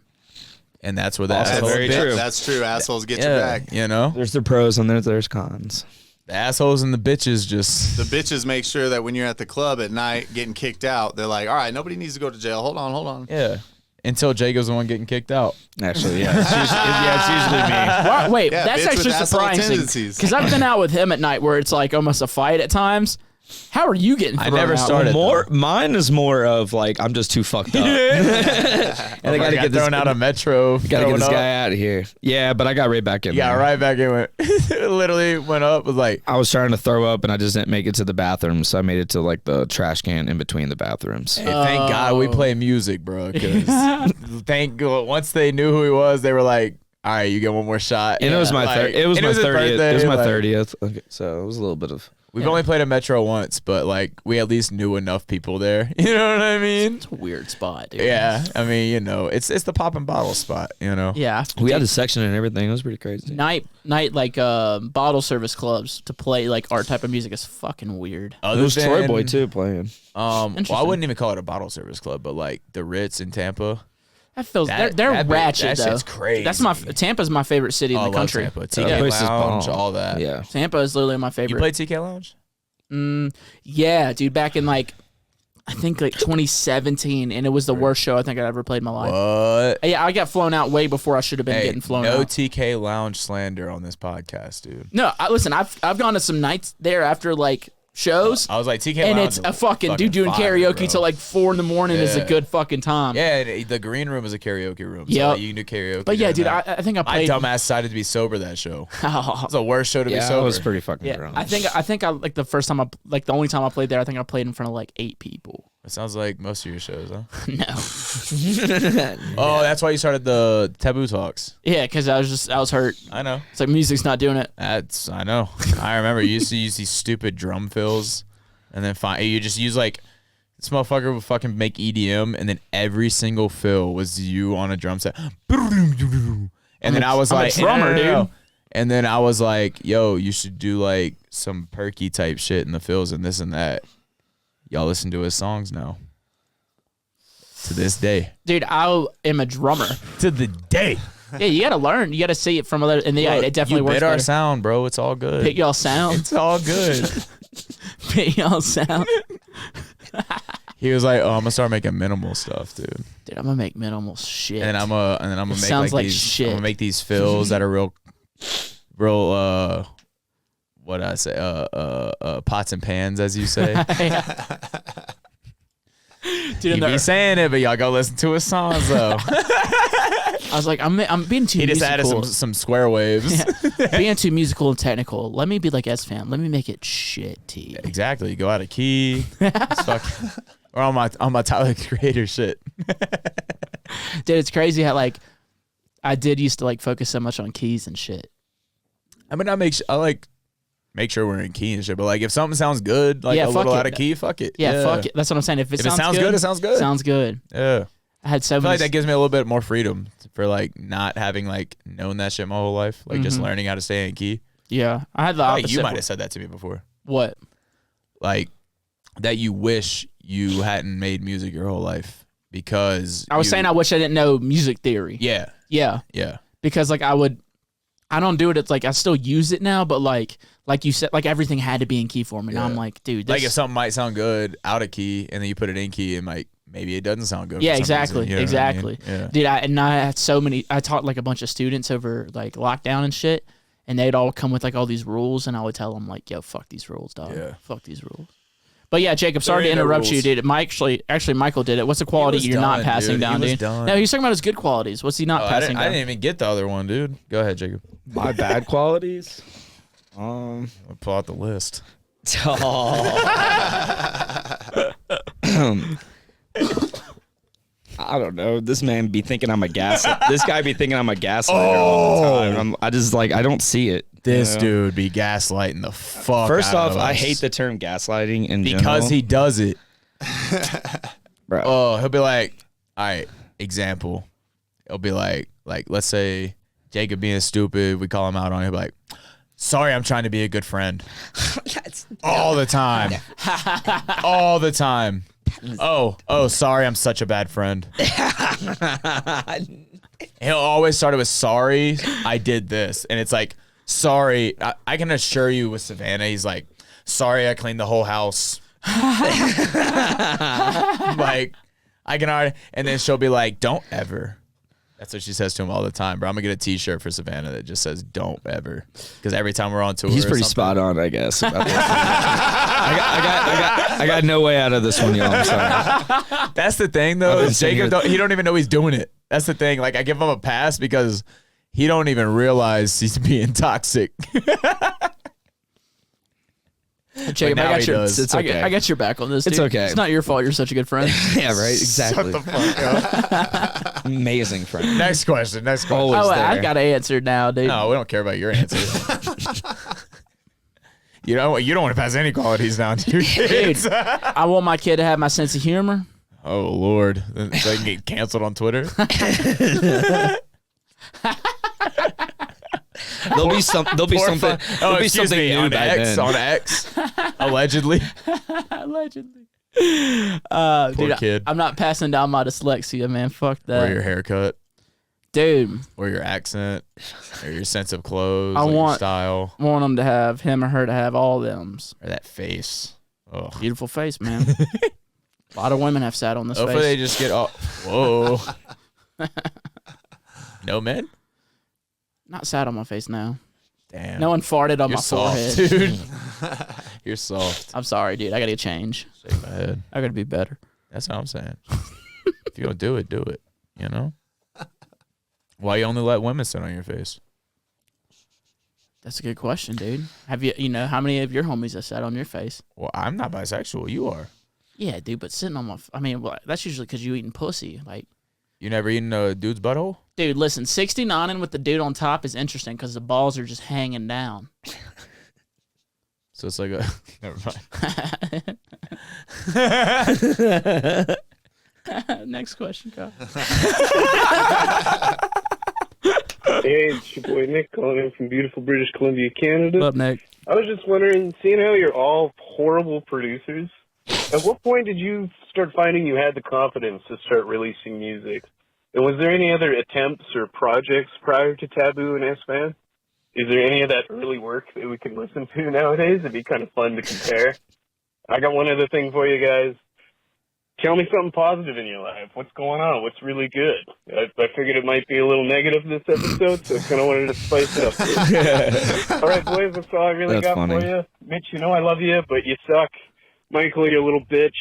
And that's where the Also asshole very bitch. true. That's true. Assholes get Yeah, your back. you know? There's the pros and there's cons. The assholes and the bitches just... The bitches make sure that when you're at the club at night getting kicked out, they're like, all right, nobody needs to go to jail. Hold on. Yeah. until Jacob's the one getting kicked out. Actually, yeah, it's usually me. Well, wait, Yeah, that's bitch with actually asshole surprising tendencies. because I've been out with him at night where it's like almost a fight at times. How are you getting I thrown never out? started. Mine is more of like I'm just too fucked up, and I gotta get thrown out of Metro. Gotta get this guy out of here. Yeah, but I got right back in. Yeah, there. right back in. Went literally went up. Was like, I was trying to throw up, and I just didn't make it to the bathroom, so I made it to like the trash can in between the bathrooms. hey, thank God we play music, bro. Because once they knew who he was, they were like, all right, you get one more shot. And it was my like, it was my his 30th. birthday, It was my like, 30th. Okay, so it was a little bit of. We've only played a Metro once, but like we at least knew enough people there. You know what I mean? It's a weird spot, dude. Yeah, I mean, you know, it's the pop and bottle spot. You know. Yeah. We had a section and everything. It was pretty crazy. Night like bottle service clubs to play like our type of music is fucking weird. It was Troy Boy too playing. Well, I Interesting. wouldn't even call it a bottle service club, but like the Ritz in Tampa. That feels That- they're that ratchet that though. shit's crazy. That's Tampa's my favorite city in Oh, I the love country. Tampa. That TK place is Lounge, bomb. all that. Yeah. Tampa is literally my You favorite. played TK Lounge? Yeah, dude, back in like I think like 2017, and it was the worst show I think I ever played in my life. What? Yeah, I got flown out way before I should have been Hey, getting flown no out. TK Lounge slander on this podcast, dude. No, listen, I've gone to some nights there after like shows, I was like TK and Lounge it's is a fucking dude doing fire, karaoke bro. till like 4 a.m. is a Yeah. good fucking time. Yeah, and the green room is a karaoke room. So Yep. like, you can do karaoke. But yeah, during dude, that. I think I my played. dumbass decided to be sober that show. It was the worst show to be Yeah, I sober. was pretty fucking Yeah, drunk. I think I like the first time the only time I played there, I think I played in front of like 8 people. It sounds like most of your shows, huh? No, Oh, that's why you started the Taboo Talks. yeah, because I was hurt. I know. It's like music's not doing it. I know. I remember you used to use these stupid drum fills, and then you just use like this motherfucker would fucking make EDM, and then every single fill was you on a drum set. And then I was I'm a like, drummer, dude. And then I was like, yo, you should do like some perky type shit in the fills and this and that. Y'all listen to his songs now. To this day. Dude, I am a drummer. To the day. Yeah, you gotta learn. You gotta see it from other. And yeah, Look, it definitely you works bit our better. sound, bro. It's all good. Pick y'all sound. It's all good. Pick y'all sound. He was like, "Oh, I'm gonna start making minimal stuff, dude." Dude, I'm gonna make minimal shit. And then I'm gonna make sounds like these. shit. I'm gonna make these fills that are real. What did I say? Pots and pans, as you say. Dude, He be saying it, but y'all go listen to his songs though. I was like, I'm being too He just musical. added some square waves. Being too musical and technical. Let me be like sfam. Let me make it shitty. Exactly. You go out of key. It's fucking, or on my Tyler the Creator shit. Dude, it's crazy how like I did used to like focus so much on keys and shit. I mean, I make sure we're in key and shit. But like, if something sounds good, like Yeah, a fuck little it. out of key, fuck it. Yeah, fuck it. That's what I'm saying. If it sounds good, it sounds good. Sounds good. Yeah. I had so I feel many. like that gives me a little bit more freedom for like not having like known that shit my whole life, like just learning how to stay in key. Yeah, I had the Like opposite. you might have said that to me before, What? like that you wish you hadn't made music your whole life because I was saying I wish I didn't know music theory. yeah, Yeah, yeah, because like I don't do it. It's like I still use it now, but like you said, like everything had to be in key for me. Now I'm Yeah. like, dude, like this, if something might sound good out of key and then you put it in key and like maybe it doesn't sound good. yeah, for some exactly, reason, you know what I mean? exactly. Yeah. Dude, I had so many. I taught like a bunch of students over like lockdown and shit, and they'd all come with like all these rules, and I would tell them like, yo, fuck these rules, dog. Yeah. Fuck these rules. But yeah, Jacob, sorry to ain't no interrupt you, rules. dude. Mike actually, Michael did it. What's the quality was you're not done, passing dude. down, He was dude? done. No, he's talking about his good qualities. What's he not Oh, I passing didn't, down? I didn't even get the other one, dude. Go ahead, Jacob. My bad qualities. I'll pull out the list. I don't know. This man be thinking I'm a this guy be thinking I'm a gaslighter all the time. I just like I don't see it. This you know? dude be gaslighting the fuck. First out off, of I us. hate the term gaslighting in because general. he does it. Bro. Oh, he'll be like, all right, example. He'll be like let's say Jacob being stupid, we call him out on it. He'll be like, sorry, I'm trying to be a good friend. All the time. All the time. Oh, sorry, I'm such a bad friend. He'll always start it with sorry, I did this. And it's like, sorry, I can assure you with Savannah, he's like, sorry, I cleaned the whole house. Like, I can already, and then she'll be like, don't ever. That's what she says to him all the time, bro. I'm gonna get a T-shirt for Savannah that just says "Don't ever," because every time we're on tour, He's pretty spot on, I guess. About this. I got no way out of this one, y'all. I'm sorry. That's the thing, though. Jacob, he don't even know he's doing it. That's the thing. Like, I give him a pass because he don't even realize he's being toxic. Jacob, now I got he your, does. It's okay. I got your back on this. It's dude. okay. It's not your fault. You're such a good friend. Yeah, right. Exactly. Shut the fuck up. Amazing friend. Next question. Always Oh, there. I got to answer now, dude. No, we don't care about your answer. You don't want to pass any qualities down to your kids. I want my kid to have my sense of humor. Oh Lord, so they can get canceled on Twitter. There'll be something new on by X. then. On X, allegedly. Allegedly. Poor Dude, kid. I'm not passing down my dyslexia, man. Fuck that. Or your haircut, Dude, or your accent, or your sense of clothes, I or your want- style, want him to have, him or her to have all thems. or that face. Oh, Beautiful face, man. A lot of women have sat on this hopefully they face. just get off. Whoa. No men. Not sat on my face now. Damn. No one farted on You're my soft, forehead. dude. You're soft. I'm sorry, dude. I got to change. Shake my head. I got to be better. That's what I'm saying. If you're gonna do it, do it. You know? Why you only let women sit on your face? That's a good question, dude. Have how many of your homies have sat on your face? Well, I'm not bisexual. You are. Yeah, dude, but sitting on well, that's usually because you eating pussy. Like, You never eaten a dude's butthole? dude, listen, 69ing with the dude on top is interesting because the balls are just hanging down. So it's like a. Never mind. Next question, Kyle. Hey, it's your boy Nick calling in from beautiful British Columbia, Canada. What's up, Nick? I was just wondering, seeing how you're all horrible producers, at what point did you start finding you had the confidence to start releasing music? And was there any other attempts or projects prior to TVBOO and sfam? Is there any of that early work that we can listen to nowadays? It'd be kind of fun to compare. I got one other thing for you guys. Tell me something positive in your life. What's going on? What's really good? I figured it might be a little negative this episode, so I kind of wanted to spice it up. All right, boys, that's all I really That's got funny. for you. Mitch, you know I love you, but you suck. Michael, you little bitch.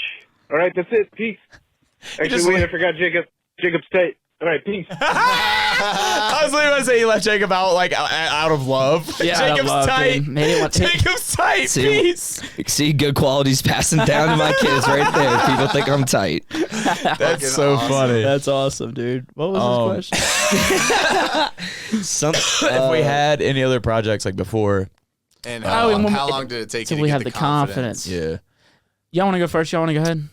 All right, that's it. Peace. Actually, wait, I forgot Jacob. Jacob's tight. All right, peace. I was literally going to say you left Jacob out, like, out of love. Yeah, out of Jacob's love, tight. dude. They didn't want to- Jacob's tight. See- Peace. See, good qualities passing down to my kids right there. People think I'm tight. That's so awesome. funny. That's awesome, dude. What was his question? If we had any other projects like before, And Oh, and when how we- long did it take till you to we get have the the confidence? confidence. yeah. Y'all want to go first? Y'all want to go ahead?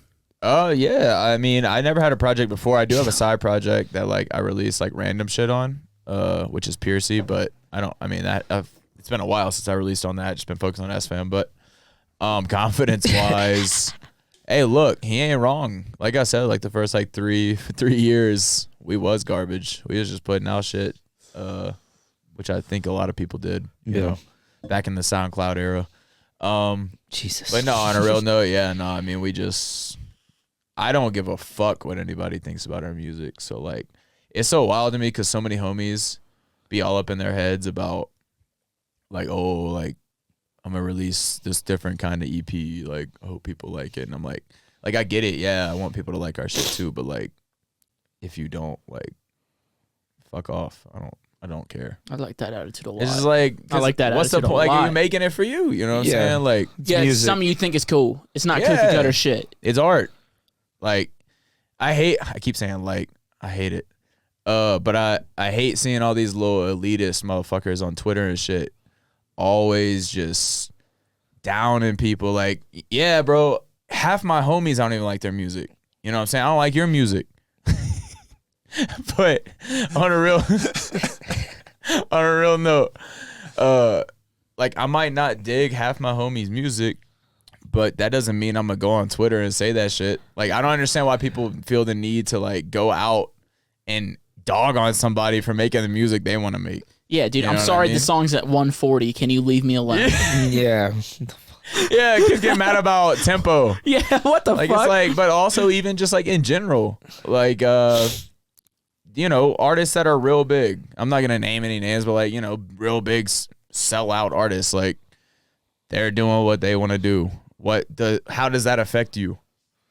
Oh yeah, I mean, I never had a project before. I do have a side project that like I release like random shit on, which is Piercy. But I don't. I mean, it's been a while since I released on that. Just been focused on sfam. But confidence wise, hey, look, he ain't wrong. Like I said, like the first like three years, we was garbage. We was just putting out shit, which I think a lot of people did. You know, back in the SoundCloud era. Jesus. But no, on a real note, yeah, no, I mean, I don't give a fuck what anybody thinks about our music. So, like, it's so wild to me because so many homies be all up in their heads about, like, oh, like, I'm going to release this different kind of EP. Like, I hope people like it. And I'm like, I get it. Yeah, I want people to like our shit too. But, like, if you don't, like, fuck off. I don't care. I like that attitude a lot. It's just like, I like that what's the attitude a point? Like, lot. you're making it for you. You know what I'm Yeah. saying? Like, yeah, music. something you think is cool. It's not Yeah. cookie cutter shit. it's art. Like, I keep saying like, I hate it. But I hate seeing all these little elitist motherfuckers on Twitter and shit always just downing people. Like, yeah, bro, half my homies I don't even like their music. You know what I'm saying? I don't like your music. But on a real note, like I might not dig half my homies' music, but that doesn't mean I'm gonna go on Twitter and say that shit. Like, I don't understand why people feel the need to like go out and dog on somebody for making the music they want to make. Yeah, dude, You I'm know what sorry I mean? the song's at 140. Can you leave me alone? Yeah. Yeah, kids get mad about tempo. Yeah, what the Like fuck? it's like, but also even just like in general, like you know, artists that are real big. I'm not gonna name any names, but like, you know, real big sellout artists, like they're doing what they want to do. How does that affect you?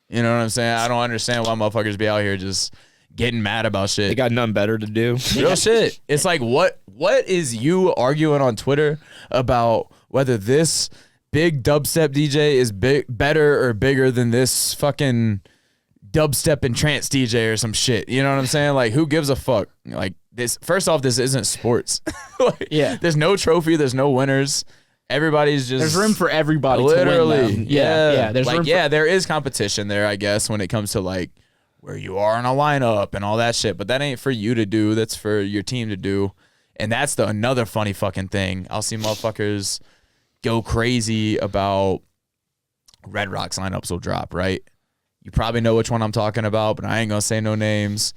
You know what I'm saying? I don't understand why motherfuckers be out here just getting mad about shit. They got nothing better to do. Real shit. It's like what is you arguing on Twitter about whether this big dubstep DJ is better or bigger than this fucking dubstep and trance DJ or some shit? You know what I'm saying? Like, who gives a fuck? Like, this, first off, this isn't sports. Like, Yeah. There's no trophy, there's no winners. Everybody's just There's room for everybody literally to win, though. Yeah. There's like, room there is competition there, I guess, when it comes to like where you are in a lineup and all that shit. But that ain't for you to do. That's for your team to do. And that's another funny fucking thing. I'll see motherfuckers go crazy about Red Rocks lineups will drop, right? You probably know which one I'm talking about, but I ain't gonna say no names.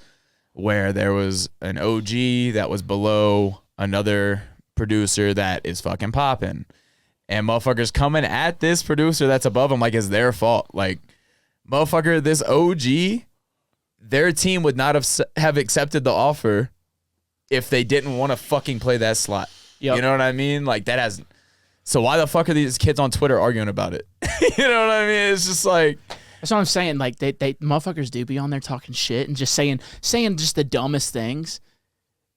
Where there was an OG that was below another producer that is fucking popping. And motherfuckers coming at this producer that's above them like it's their fault. Like, motherfucker, this OG, their team would not have accepted the offer if they didn't want to fucking play that slot. Yep. You know what I mean? Like, that has... So why the fuck are these kids on Twitter arguing about it? You know what I mean? It's just like... That's what I'm saying. Like, they motherfuckers do be on there talking shit and just saying just the dumbest things.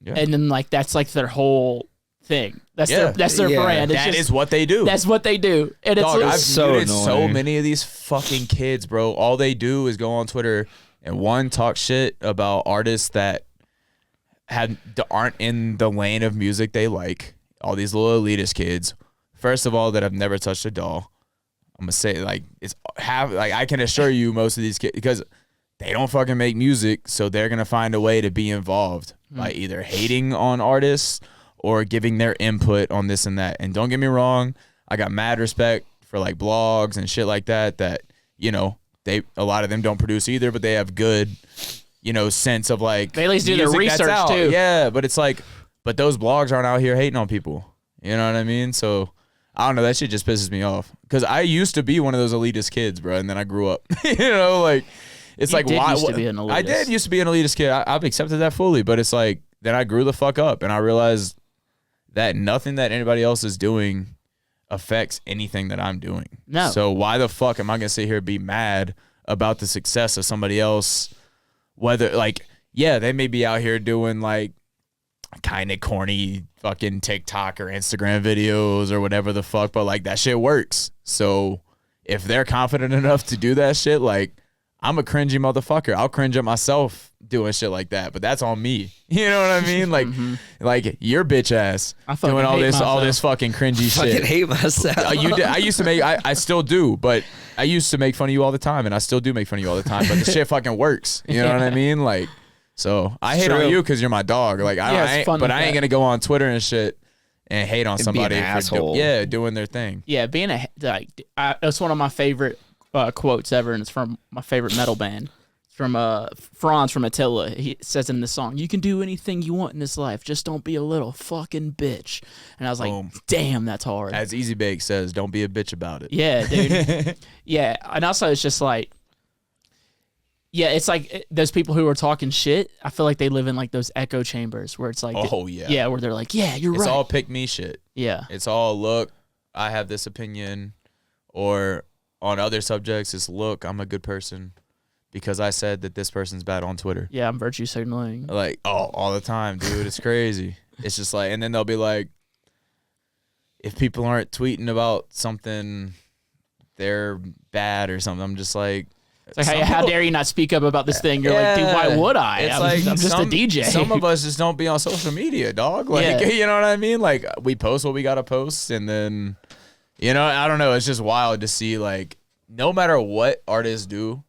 Yeah. And then, like, that's, like, their whole thing. That's their Yeah. brand. That is what they do. That's what they do. And Dog, I've it's so muted so annoying. many of these fucking kids, bro. All they do is go on Twitter and talk shit about artists that aren't in the lane of music they like. All these little elitist kids. First of all, that have never touched a doll. I'm gonna say like I can assure you most of these kids, because they don't fucking make music, so they're gonna find a way to be involved by either hating on artists or giving their input on this and that. And don't get me wrong, I got mad respect for like blogs and shit like that, you know, a lot of them don't produce either, but they have good, you know, sense of like They at least do their music that's research, out. too. Yeah, but it's like, but those blogs aren't out here hating on people. You know what I mean? So I don't know. That shit just pisses me off, because I used to be one of those elitist kids, bro, and then I grew up. You know, like it's You like did why? used to be an I elitist. did used to be an elitist kid. I've accepted that fully, but it's like then I grew the fuck up and I realized that nothing that anybody else is doing affects anything that I'm doing. No. So why the fuck am I gonna sit here and be mad about the success of somebody else? Whether like, yeah, they may be out here doing like kind of corny fucking TikTok or Instagram videos or whatever the fuck, but like that shit works. So if they're confident enough to do that shit, like I'm a cringy motherfucker. I'll cringe at myself doing shit like that, but that's on me. You know what I mean? Like, like your bitch ass I fucking doing all hate this fucking cringy Fucking shit. hate myself. I used to make, I still do, but I used to make fun of you all the time, and I still do make fun of you all the time, but the shit fucking works. You know what I mean? Like, so I hate on True. you because you're my dog. Like, Yeah, it's I fun ain't, but like I ain't that. gonna go on Twitter and shit and hate on be an somebody for asshole. doing their thing. Yeah, being that's one of my favorite quotes ever, and it's from my favorite metal band. It's from Franz from Attila. He says in the song, "You can do anything you want in this life, just don't be a little fucking bitch." And I was like, Boom. "Damn, that's hard." As Easy Bake says, don't be a bitch about it. Yeah, dude. Yeah, and also it's just like, yeah, it's like those people who are talking shit. I feel like they live in like those echo chambers where it's like, Oh, yeah. yeah, where they're like, yeah, you're It's right. all pick me shit. Yeah, It's all, look, I have this opinion. Or on other subjects, it's, look, I'm a good person because I said that this person's bad on Twitter. yeah, I'm virtue signaling. Like, oh, all the time, dude. It's crazy. It's just like, and then they'll be like, if people aren't tweeting about something, they're bad or something. I'm just like, It's like, how dare you not speak up about this thing? You're like, dude, why would I? It's I'm just a DJ. Some of us just don't be on social media, dog. Like, Yeah. you know what I mean? Like, we post what we gotta post, and then, you know, I don't know. It's just wild to see, like, no matter what artists do,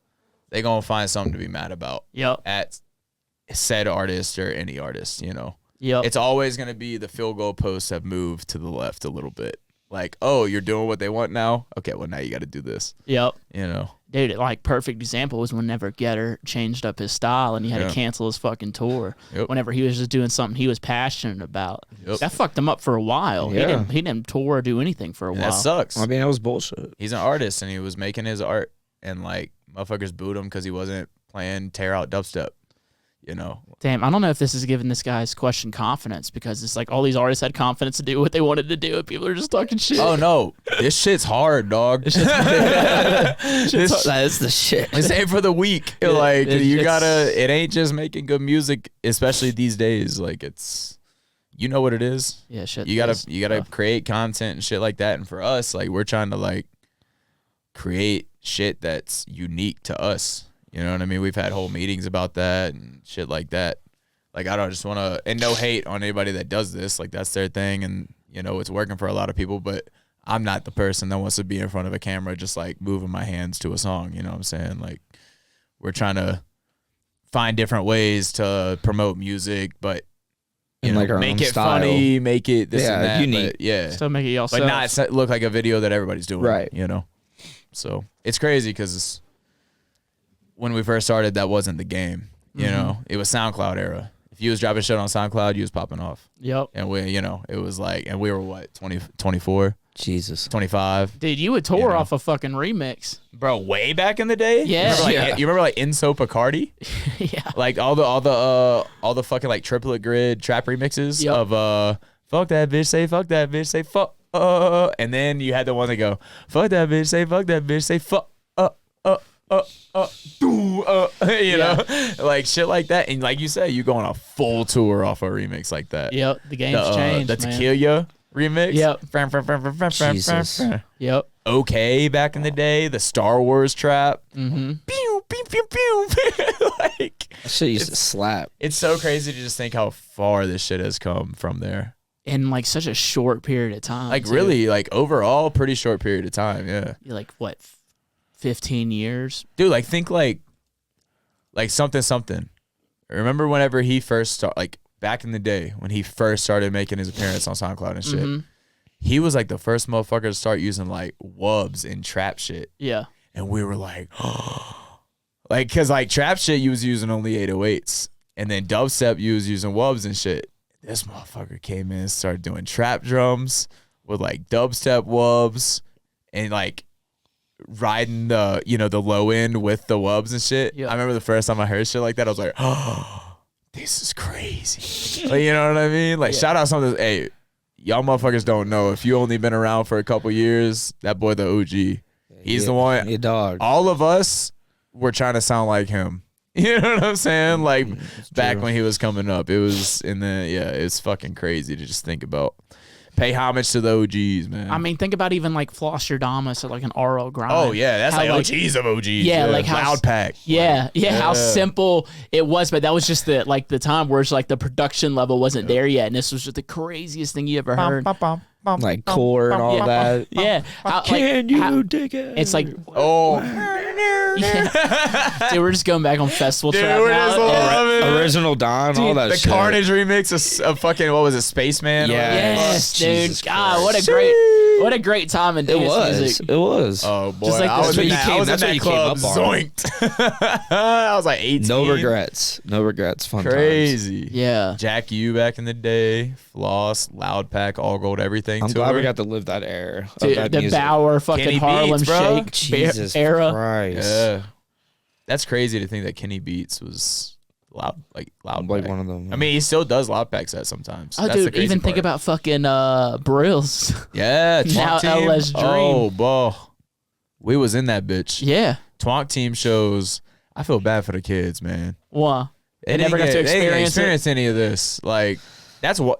they gonna find something to be mad about Yep. at said artist or any artist. You know, Yep. it's always gonna be the field goal posts have moved to the left a little bit. Like, oh, you're doing what they want now. Okay, well now you got to do this. Yep. You know. Dude, like perfect example was whenever Getter changed up his style and he had to cancel his fucking tour. Yep. Whenever he was just doing something he was passionate about, Yep. that fucked him up for a while. Yeah. He didn't tour or do anything for a And while. that sucks. I mean, that was bullshit. He's an artist and he was making his art, and like motherfuckers booed him because he wasn't playing tear out dubstep. You know, Damn, I don't know if this is giving this guy's question confidence, because it's like all these artists had confidence to do what they wanted to do, and people are just talking shit. oh no, this shit's hard, dog. That's the shit. This ain't for the weak. Like you gotta. It ain't just making good music, especially these days. Like it's, you know what it is. Yeah, shit. You gotta create content and shit like that. And for us, like we're trying to like create shit that's unique to us. You know what I mean? We've had whole meetings about that and shit like that. Like I don't just want to, and no hate on anybody that does this. Like that's their thing, and you know it's working for a lot of people. But I'm not the person that wants to be in front of a camera just like moving my hands to a song. You know what I'm saying? Like we're trying to find different ways to promote music, but you know, like our make own it style. funny, make it this Yeah, and that. unique. But yeah, Still make it y'all but not look like a video that everybody's doing. Right. You know? So it's crazy because when we first started, that wasn't the game. You know, it was SoundCloud era. If you was dropping shit on SoundCloud, you was popping off. Yep. And we, you know, it was like, and we were what, 20, 24, Jesus. 25? Dude, you would tour You know. off a fucking remix. Bro, way back in the day? Yeah. You remember like Inso Picardi? Yeah. Like all the fucking like triplet grid trap remixes Yep. of fuck that bitch, say fuck that bitch, say fuck and then you had the one that go fuck that bitch, say fuck that bitch, say fuck you know, like shit like that. And like you said, you go on a full tour off a remix like that. Yep. The game's changed, The man. Tequila remix. Yep. Jesus. Yep. Okay, back in the day, the Star Wars trap. Mm-hmm. Pew, pew, pew, pew. Like That shit used to slap. it's so crazy to just think how far this shit has come from there. In like such a short period of time. Like too. really, like overall, pretty short period of time. Yeah, Like what, 15 years? dude. Like think like something. Remember whenever he first started, like back in the day when he first started making his appearance on SoundCloud and shit. Mhm. He was like the first motherfucker to start using like wubs and trap shit, Yeah. and we were like, like, cause like trap shit you was using only 808s, and then dubstep you was using wubs and shit. This motherfucker came in and started doing trap drums with like dubstep wubs and like riding the, you know, the low end with the wubs and shit. Yeah. I remember the first time I heard shit like that, I was like, oh, this is crazy. Like, you know what I mean? Like shout out some of this. Hey, y'all motherfuckers don't know. If you only been around for a couple years, that boy, the OG, he's the one. You dog. All of us were trying to sound like him. You know what I'm saying? Like back true. when he was coming up, it was it's fucking crazy to just think about. Pay homage to the OGs, man. I mean, think about even like Flosstradamus or like an RL Grind. oh yeah, that's How, like OGs of OGs. Yeah, like how Loud Pack. Yeah, how Yeah. simple it was, but that was just the time where it's like the production level wasn't there yet, and this was just the craziest thing you ever heard. Like core and all that. Yeah, how, Can you dig it? It's like, Oh, dude, we're just going back on festival dude, trap we're now. just loving it. Original Dawn, all that The shit. Carnage remix of fucking, what was it, Spaceman? Yeah. Yes, Jesus dude. God, Christ. what a great time in It dance was. music. It was. Oh boy, Just like I was that's in what that, you I was in that's what that you came club up on. zoinked. I was like 18. No regrets. No regrets. Fun Crazy. Yeah. Jack U back in the day, Floss, Loud Pack, All Gold, everything. times. I'm tour. glad we got to live that era. Of Dude, that the music. Bauer fucking Kenny Harlem Beats, bro. Shake Jesus era. Christ. Yeah, that's crazy to think that Kenny Beats was loud Like Pack. one of them. I mean, he still does Loud Pack sets sometimes. Oh, That's the dude, crazy even think part. about fucking Brills. Yeah, Now Twonk Team. LS Dream. Oh, boy, we was in that bitch. Yeah. Twonk Team shows. I feel bad for the kids, man. Wow. They never didn't got to they didn't experience it. any of this. Like that's what.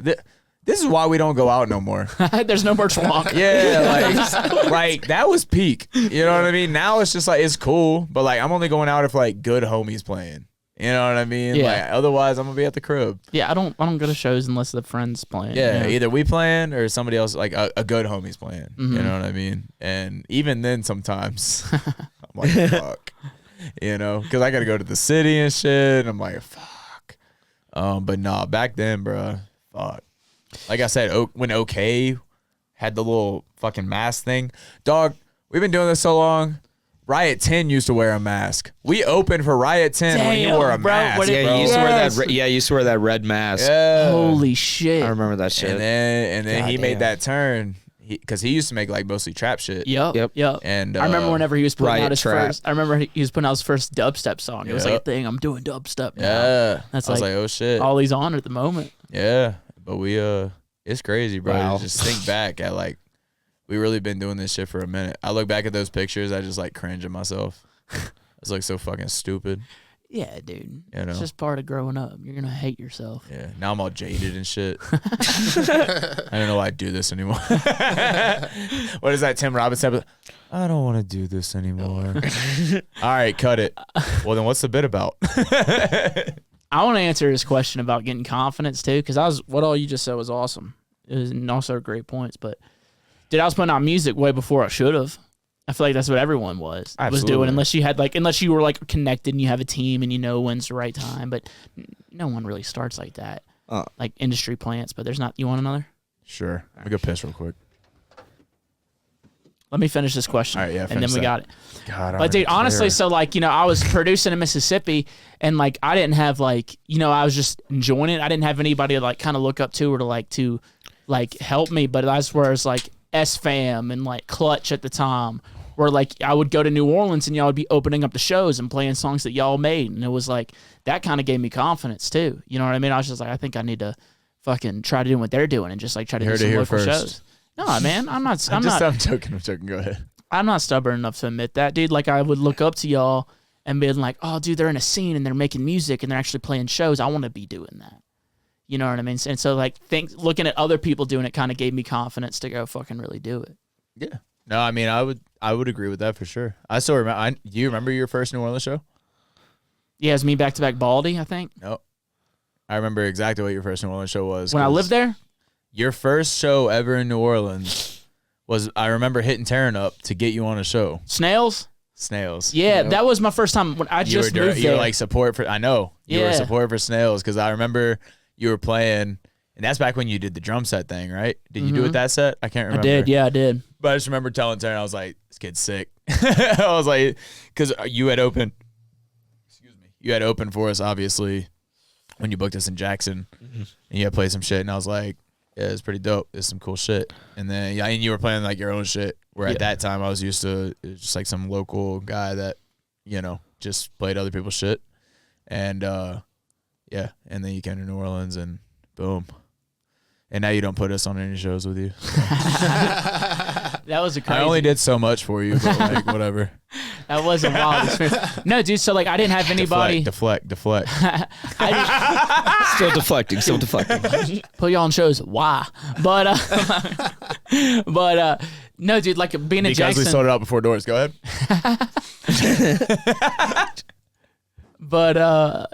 This is why we don't go out no more. There's no more twonk. Yeah, like that was peak. You know what I mean? Now it's just like it's cool, but like I'm only going out if like good homies playing. You know what I mean? Yeah. Like otherwise I'm gonna be at the crib. Yeah, I don't go to shows unless the friend's playing. Yeah, either we playing or somebody else, like a good homie's playing. Mhm. You know what I mean? And even then, sometimes I'm like, fuck. You know, because I got to go to the city and shit. And I'm like, fuck. But nah, back then, bro, fuck. Like I said, when OK had the little fucking mask thing, dog. We've been doing this so long. Riot 10 used to wear a mask. We opened for Riot 10 when you Damn, wore a bro, mask. what it- Yeah, you used to wear Yes. that. You used to wear that red mask. Yeah. Holy shit. I remember that shit. And then he made Goddamn. that turn because he used to make like mostly trap shit. Yep. And I remember whenever he was putting Riot out his Trap. first. I remember he was putting out his first dubstep song. It was like a Yep. thing. I'm doing dubstep now. Yeah, That's I was like like, oh shit. all he's on at the moment. Yeah, but we it's crazy, bro. Wow. Just think back at like we really been doing this shit for a minute. I look back at those pictures, I just like cringe at myself. It's like so fucking stupid. Yeah, dude. You know? It's just part of growing up. You're gonna hate yourself. Yeah, now I'm all jaded and shit. I don't know why I do this anymore. What is that Tim Robbins episode? I don't want to do this anymore. All right, cut it. Well, then what's the bit about? I want to answer his question about getting confidence too, because what all you just said was awesome. It was and also great points. But dude, I was putting out music way before I should have. I feel like that's what everyone was Absolutely. doing, unless you were like connected and you have a team and you know when's the right time. But no one really starts like that. Like industry plants, but there's not. You want another? Sure. Let me go piss real quick. Let me finish this question. All right, yeah, and then finish we that. got it. God, I But dude, don't honestly, care. so like, I was producing in Mississippi and like I didn't have like, I was just enjoying it. I didn't have anybody to like kind of look up to or to help me. But that's where it's like sfam and like Clutch at the time, where like I would go to New Orleans and y'all would be opening up the shows and playing songs that y'all made. And it was like, that kind of gave me confidence too. You know what I mean? I was just like, I think I need to fucking try to do what they're doing and just like try to You do heard it some here local first. shows. No, man, I'm not. I'm joking. Go ahead. I'm not stubborn enough to admit that, dude. Like I would look up to y'all and be like, oh, dude, they're in a scene and they're making music and they're actually playing shows. I want to be doing that. You know what I mean? And so like looking at other people doing it kind of gave me confidence to go fucking really do it. Yeah. No, I mean, I would agree with that for sure. I still remember. Do you remember your first New Orleans show? Yeah, it was me back to back Baldy, I think. No. I remember exactly what your first New Orleans show was. When I 'cause lived there? Your first show ever in New Orleans was, I remember hitting Taryn up to get you on a show. Snails? Snails. Yeah, that was my first time when I just moved You there. were like support for, I know. You were Yeah. support for Snails because I remember you were playing, and that's back when you did the drum set thing, right? Did you do it that set? I can't I remember. did, yeah, I did. But I just remember telling Taryn, I was like, this kid's sick. I was like, because you had opened for us, obviously, when you booked us in Jackson, and you had played some shit, and I was like, yeah, it's pretty dope. It's some cool shit. And then, yeah, and you were playing like your own shit, where at that time I was used to just like some local guy that, just played other people's shit. And, yeah, and then you came to New Orleans, and boom. And now you don't put us on any shows with you. That was a crazy. I only did so much for you, but like whatever. That was a wild experience. No, dude, so like I didn't have anybody. Deflect. Still deflecting. Put you on shows. Why? But no, dude, like being in Because Jackson. we sold it out before doors. Go ahead. But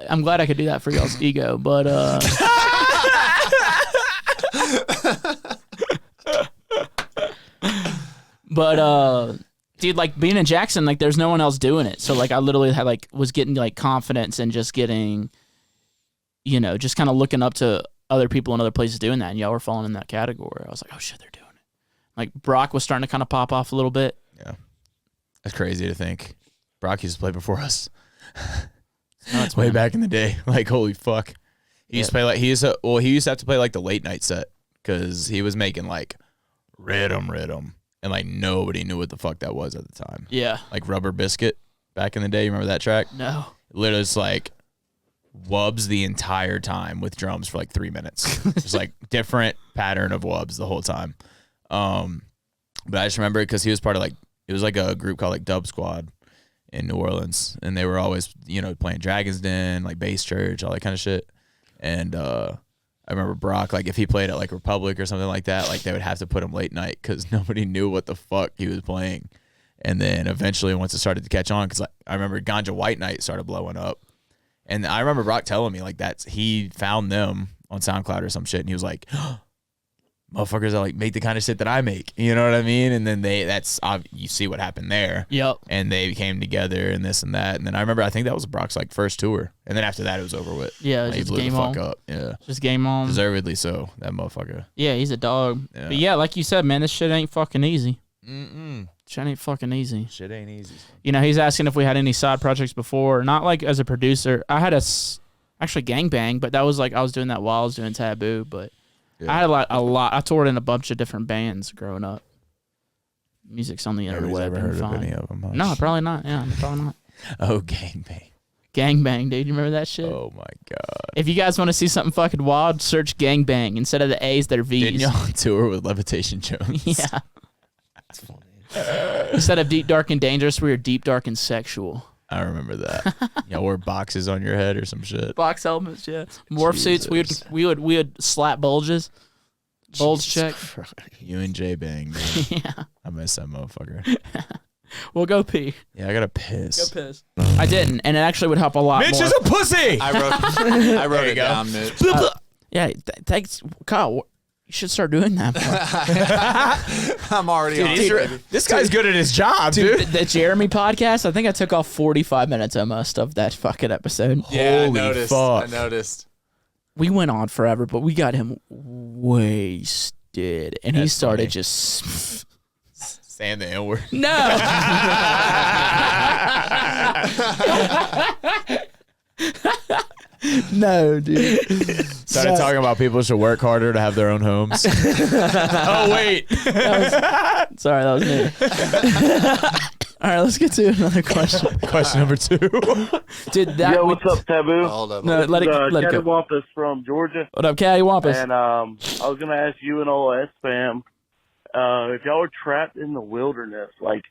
I'm glad I could do that for y'all's ego. But dude, like being in Jackson, like there's no one else doing it. So like I literally had like was getting like confidence and just getting, just kind of looking up to other people in other places doing that, and y'all were falling in that category. I was like, oh shit, they're doing it. Like Brock was starting to kind of pop off a little bit. Yeah, that's crazy to think. Brock used to play before us. Nuts, Way man. back in the day. Like holy fuck. He used to play like he used to have to play like the late night set because he was making like rhythm, and like nobody knew what the fuck that was at the time. Yeah. Like Rubber Biscuit back in the day. You remember that track? No. Literally, it's like wubs the entire time with drums for like 3 minutes. Just like different pattern of wubs the whole time. But I just remember it because he was part of like, it was like a group called like Dub Squad in New Orleans, and they were always playing Dragon's Den, like Bass Church, all that kind of shit. And I remember Brock, like if he played at like Republic or something like that, like they would have to put him late night because nobody knew what the fuck he was playing. And then eventually, once it started to catch on, because like, I remember Ganja White Night started blowing up, and I remember Brock telling me like he found them on SoundCloud or some shit, and he was like, motherfuckers that like make the kind of shit that I make, you know what I mean? And then you see what happened there. Yep. And they came together and this and that. And then I remember, I think that was Brock's like first tour. And then after that, it was over with. Yeah, it was Like, he just blew the game fuck on. up. Yeah. Just game on. Deservedly so, that motherfucker. Yeah, he's a dog. Yeah. But yeah, like you said, man, this shit ain't fucking easy. Shit ain't fucking easy. Shit ain't easy. You know, he's asking if we had any side projects before. Not like as a producer. I had actually gangbang, but that was like I was doing that while I was doing Taboo. But I had like a lot. I toured in a bunch of different bands growing up. Music's on the Nobody's interweb. ever and heard fine. of any of them. Huh? No, probably not. Yeah, probably not. Oh, gangbang. Gangbang, dude. You remember that shit? Oh my god. If you guys want to see something fucking wild, search gangbang. Instead of the A's, they're V's. Didn't y'all tour with Levitation Jones? Yeah. That's funny. Instead of deep, dark, and dangerous, we were deep, dark, and sexual. I remember that. Y'all wore boxes on your head or some shit. Box helmets, yeah. Morph suits. We would slap bulges. Bulge check. You and J Bang, man. Yeah. I miss that motherfucker. Well, go pee. Yeah, I gotta piss. Go piss. I didn't, and it actually would help a lot Mitch more. is a pussy. I wrote it down, Mitch. Yeah, thanks, Kyle. You should start doing that. I'm already on it, baby. This guy's good at his job, dude. The Jeremy podcast. I think I took off 45 minutes almost of that fucking episode. Yeah, Holy I noticed. fuck. I noticed. We went on forever, but we got him wasted, and he That's started funny. just Saying the N word. no. No, dude. Started talking about people should work harder to have their own homes. Oh wait. Sorry, that was me. All right, let's get to another question. Question number 2. Did that? Yo, what's up, Taboo? Hold up. No, let it go. Cattywampus from Georgia. What up, Cattywampus? And I was going to ask you and all sfam, if y'all were trapped in the wilderness, like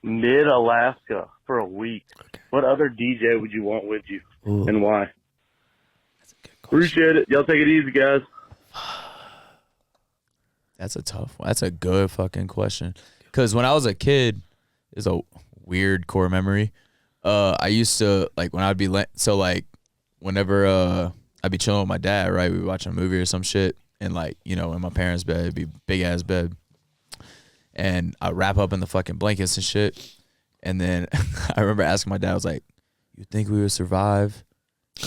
mid-Alaska for a week, what other DJ would you want with you and why? Appreciate it. Y'all take it easy, guys. That's a tough one. That's a good fucking question. Because when I was a kid, it's a weird core memory. I used to, like, when I'd be, so, like, whenever I'd be chilling with my dad, right? We'd be watching a movie or some shit. And, like, you know, in my parents' bed, it'd be big-ass bed. And I'd wrap up in the fucking blankets and shit. And then I remember asking my dad, I was like, you think we would survive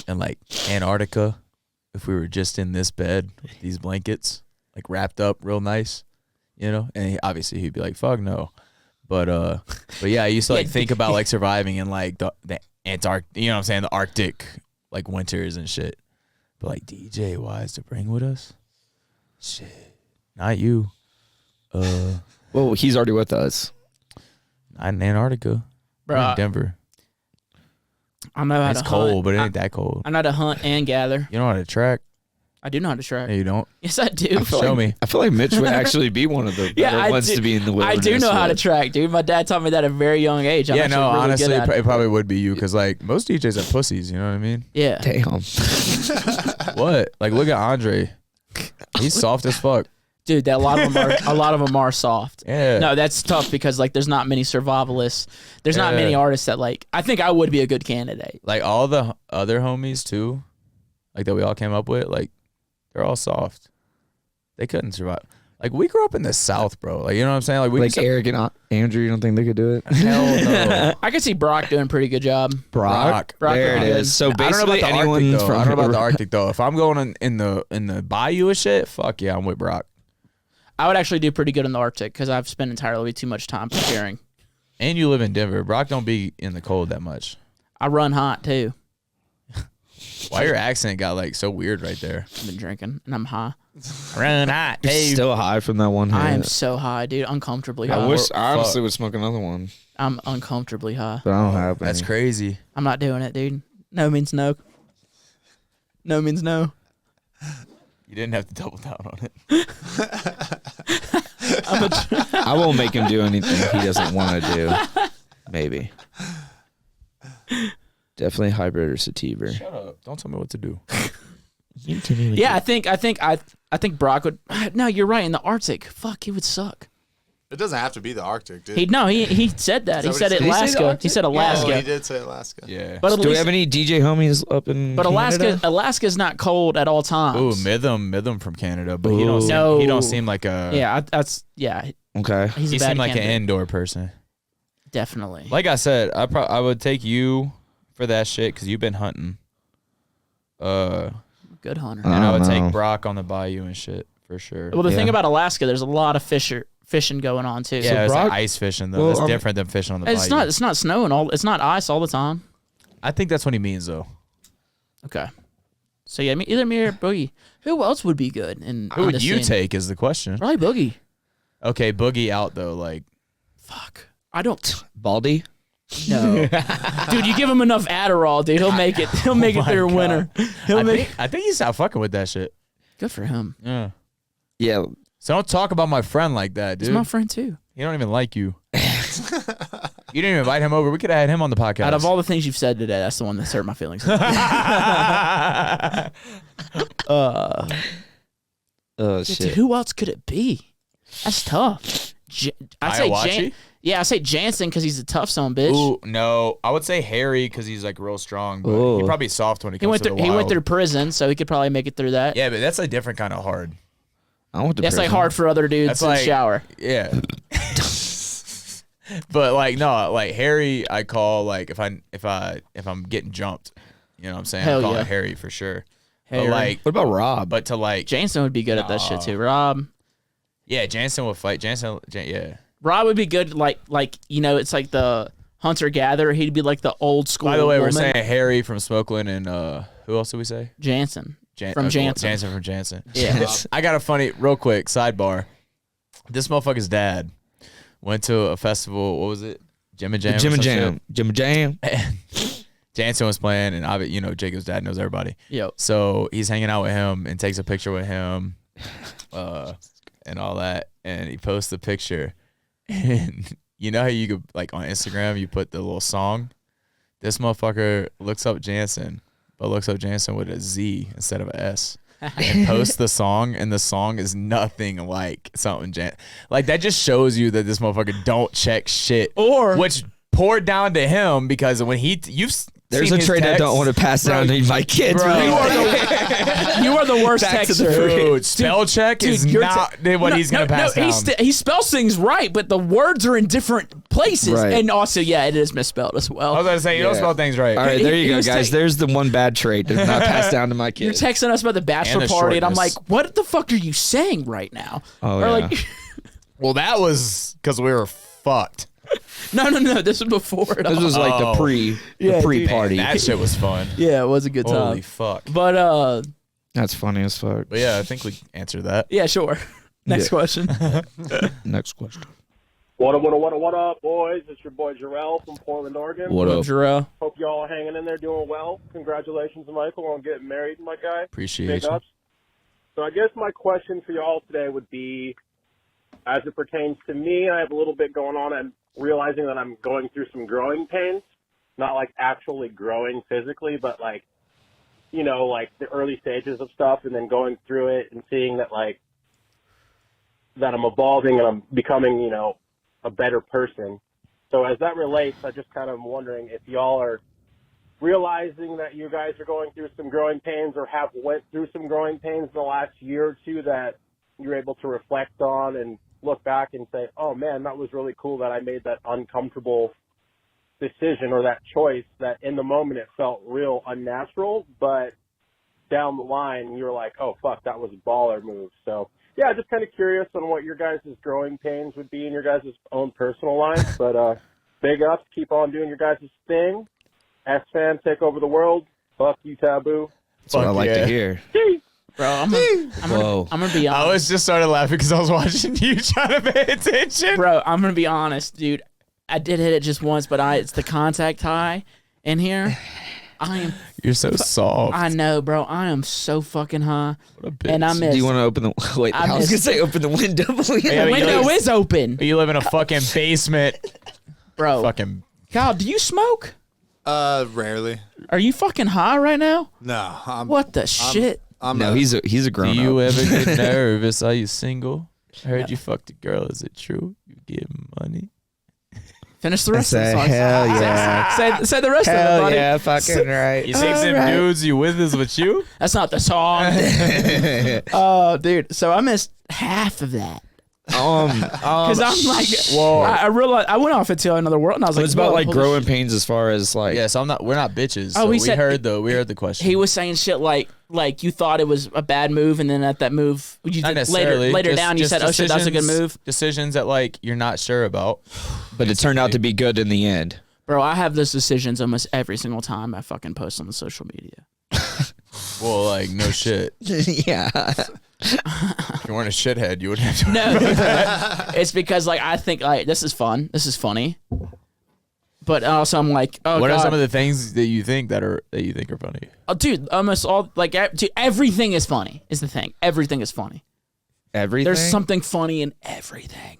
in, like, Antarctica if we were just in this bed with these blankets, like, wrapped up real nice, you know? And obviously he'd be like, fuck no. But yeah, I used to, like, think about, like, surviving in, like, the Antarctic, you know what I'm saying, the Arctic, like, winters and shit. But, like, DJ wise to bring with us? Shit. Not you. Well, he's already with us. Not in Antarctica. We're in Bruh, Denver. I know how It's to cold, hunt. but it ain't that cold. I know how to hunt and gather. You know how to track? I do know how to track. No, you don't. Yes, I do. Show me. I feel like Mitch would actually be one of the better I ones do, to be in the I wilderness. do know how to with. track, dude. My dad taught me that at a very young age. I'm Yeah, actually no, really honestly, good at it probably would be you because, like, most DJs are pussies, you know what I mean? Yeah. Damn. What? Like, look at Andre. He's soft as fuck. Dude, that a lot of them are soft. Yeah. No, that's tough because like there's not many survivalists. There's not Yeah. many artists that like I think I would be a good candidate. Like, all the other homies, too, like, that we all came up with, like, they're all soft. They couldn't survive. Like, we grew up in the South, bro. Like, you know what I'm saying? Like, we Like used to- Eric and Andrew, you don't think they could do it? Hell no. I could see Brock doing a pretty good job. Brock. Brock There would it be good. is. So I don't know basically, about the anyone Arctic, though. from I don't know about the Arctic, though. If I'm going in the bayou and shit, fuck yeah, I'm with Brock. I would actually do pretty good in the Arctic because I've spent entirely too much time preparing. And you live in Denver. Brock don't be in the cold that much. I run hot too. Why your accent got, like, so weird right there? I've been drinking and I'm high. Run hot, You're still high from that one hit. I am so high, dude. Uncomfortably high. I wish Fuck. I honestly would smoke another one, I'm uncomfortably high. but I don't have any. That's crazy. I'm not doing it, dude. No means no. No means no. You didn't have to double down on it. I won't make him do anything he doesn't want to do. Maybe. Definitely hybrid or sativa. Shut up. Don't tell me what to do. Yeah, I think Brock would. No, you're right. In the Arctic, fuck, he would suck. It doesn't have to be the Arctic, dude. He said that. He Is said that what he said? Did he say the Alaska. Arctic? He said Oh, Alaska. he did say Alaska. Yeah. But at Do we least, have any DJ homies up in but Canada? Alaska's not cold at all Ooh, times. Mithem from Canada, but Ooh. he don't seem like a Yeah, Okay. he's he a bad seemed like an candidate. indoor person. Definitely. Like I said, I would take you for that shit because you've been hunting. Good hunter. And I would don't know. take Brock on the bayou and shit for sure. Well, the thing Yeah. about Alaska, there's a lot of fishing going on too. Yeah, it's Brock- like ice fishing though. Well, That's different than fishing on the It's bayou. not. It's not snowing all. It's not ice all the time. I think that's what he means though. Okay. So yeah, either me or Boogie. Who else would be good? Who would you take is the question. Probably Boogie. Okay, Boogie out though. Like, Fuck. I don't. Baldy. No. Dude, you give him enough Adderall, dude. He'll make it. He'll make it my through God. winter. He'll make. I think he's out fucking with that shit. Good for him. Yeah. Yeah. So don't talk about my friend like that, dude. He's my friend too. He don't even like you. You didn't even invite him over. We could have had him on the podcast. Out of all the things you've said today, that's the one that's hurt my feelings. Oh Dude, shit. who else could it be? That's tough. I say Ayahuasca? Yeah, I say Jansen because he's a tough son bitch. Ooh, no. I would say Harry because he's like real strong, but Ooh. he probably soft when he He comes went to through. the He wild. went through prison, so he could probably make it through that. Yeah, but that's a different kind of hard. I want to. That's like hard for other dudes That's in the like- shower. Yeah. But like no, like Harry, I call like if I'm getting jumped, you know what I'm saying? Hell I call yeah. it Harry for sure. Harry. But like, What about Rob? but to like, Jansen would be good at that shit too. Rob yeah, Jansen will fight. Yeah. would be good. Like you know, it's like the hunter gatherer. He'd be like the old school. By the way, we're woman. saying Harry from Smokeland and who else did we say? Jansen from cool. Jansen. Jansen from Jansen. Yeah. I got a funny, real quick sidebar. This motherfucker's dad went to a festival. What was it? Jim and Jam. or Jim and some Jam. shit. Jim and Jam. And Jansen was playing, and you know Jacob's dad knows everybody. Yo. So he's hanging out with him and takes a picture with him, and all that. And he posts the picture, and you know how you could like on Instagram you put the little song. This motherfucker looks up Jansen, but looks up Jansen with a Z instead of a S. And posts the song, and the song is nothing like something like that. Just shows you that this motherfucker don't check shit, Or- which poured down to him because when There's seen a his trait I text. don't want to pass down to my kids. Bro. Right? You are the worst Back to the texter. Dude, spell check is you're not what he's gonna pass down. He spells things right, but the words are in different places, Right. and also, yeah, it is misspelled as I was well. gonna say you don't Yeah. spell things right. All right, there He you go, was guys. There's the one bad trait to not pass down to my You're kids. texting us about the bachelor And the party, and I'm like, shortness. what the fuck are you saying right now? Oh, or yeah. like, Well, that was because we were fucked. no, this was before it This all. was like the Oh. pre-party. Man, that shit was fun. Yeah, it was a good Holy time. fuck. But That's funny as fuck. But yeah, I think we answered that. yeah, sure. Next Yeah. question. Next question. What up, boys? It's your boy Jarrell from Portland, Oregon. What up? Jarrell? Hope y'all are hanging in there doing well. Congratulations, Michael, on getting married, my guy. Appreciate Big you. ups. So I guess my question for y'all today would be, as it pertains to me, I have a little bit going on. I'm realizing that I'm going through some growing pains. Not like actually growing physically, but like, you know, like the early stages of stuff, and then going through it and seeing that like, that I'm evolving and I'm becoming, you know, a better person. So as that relates, I just kind of am wondering if y'all are realizing that you guys are going through some growing pains or have went through some growing pains in the last year or two that you're able to reflect on and look back and say, oh man, that was really cool that I made that uncomfortable decision or that choice that in the moment it felt real unnatural, but down the line you're like, oh fuck, that was a baller move. So yeah, just kind of curious on what your guys' growing pains would be in your guys' own personal lives. But big ups, keep on doing your guys' thing. sfam, take over the world. Fuck you, Taboo. That's what I Fuck like yeah. to hear. Bro, I'm Whoa. gonna be I honest. was just started laughing because I was watching you trying to pay attention. Bro, I'm gonna be honest, dude. I did hit it just once, but it's the contact high in here. You're so soft. I know, bro. I am so fucking high, What a bitch. and I Do miss. you want to open the? Wait, I I was gonna miss- say open the window. Yeah, the but window you- is open, You live in a fucking basement. bro. Fucking. Kyle, do you smoke? Rarely. Are you fucking high right now? No, I'm. What the shit? I'm No, not. he's a Do grown you up. ever get nervous? Are you single? I heard you fucked a girl. Is it true? You give money? Finish the rest of the say, song. hell yeah. Say the rest of it, buddy. fucking right. You think some dudes you with is with you? That's not the song. Oh, dude. So I missed half of that. Because I'm like, Whoa. I realized I went off into another world, and I was like, it's about whoa, like holy growing shit. pains as far as like. Yeah, so we're not bitches. Oh, So he we said- heard the question. He was saying shit like you thought it was a bad move, and then at that move, you Not did, necessarily. later Just- down, you just said, "Oh shit, that's a good decisions- move." Decisions that like you're not sure about. But it turned out to be good in the end. Bro, I have those decisions almost every single time I fucking post on the social media. Well, like no shit. Yeah. If you weren't a shithead, you wouldn't have to. No, it's because like I think like this is fun, this is funny, but also I'm like, oh What God. are some of the things that you think are funny? Oh, dude, almost all like dude, everything is funny. Is the thing? Everything is funny. Everything. There's something funny in everything.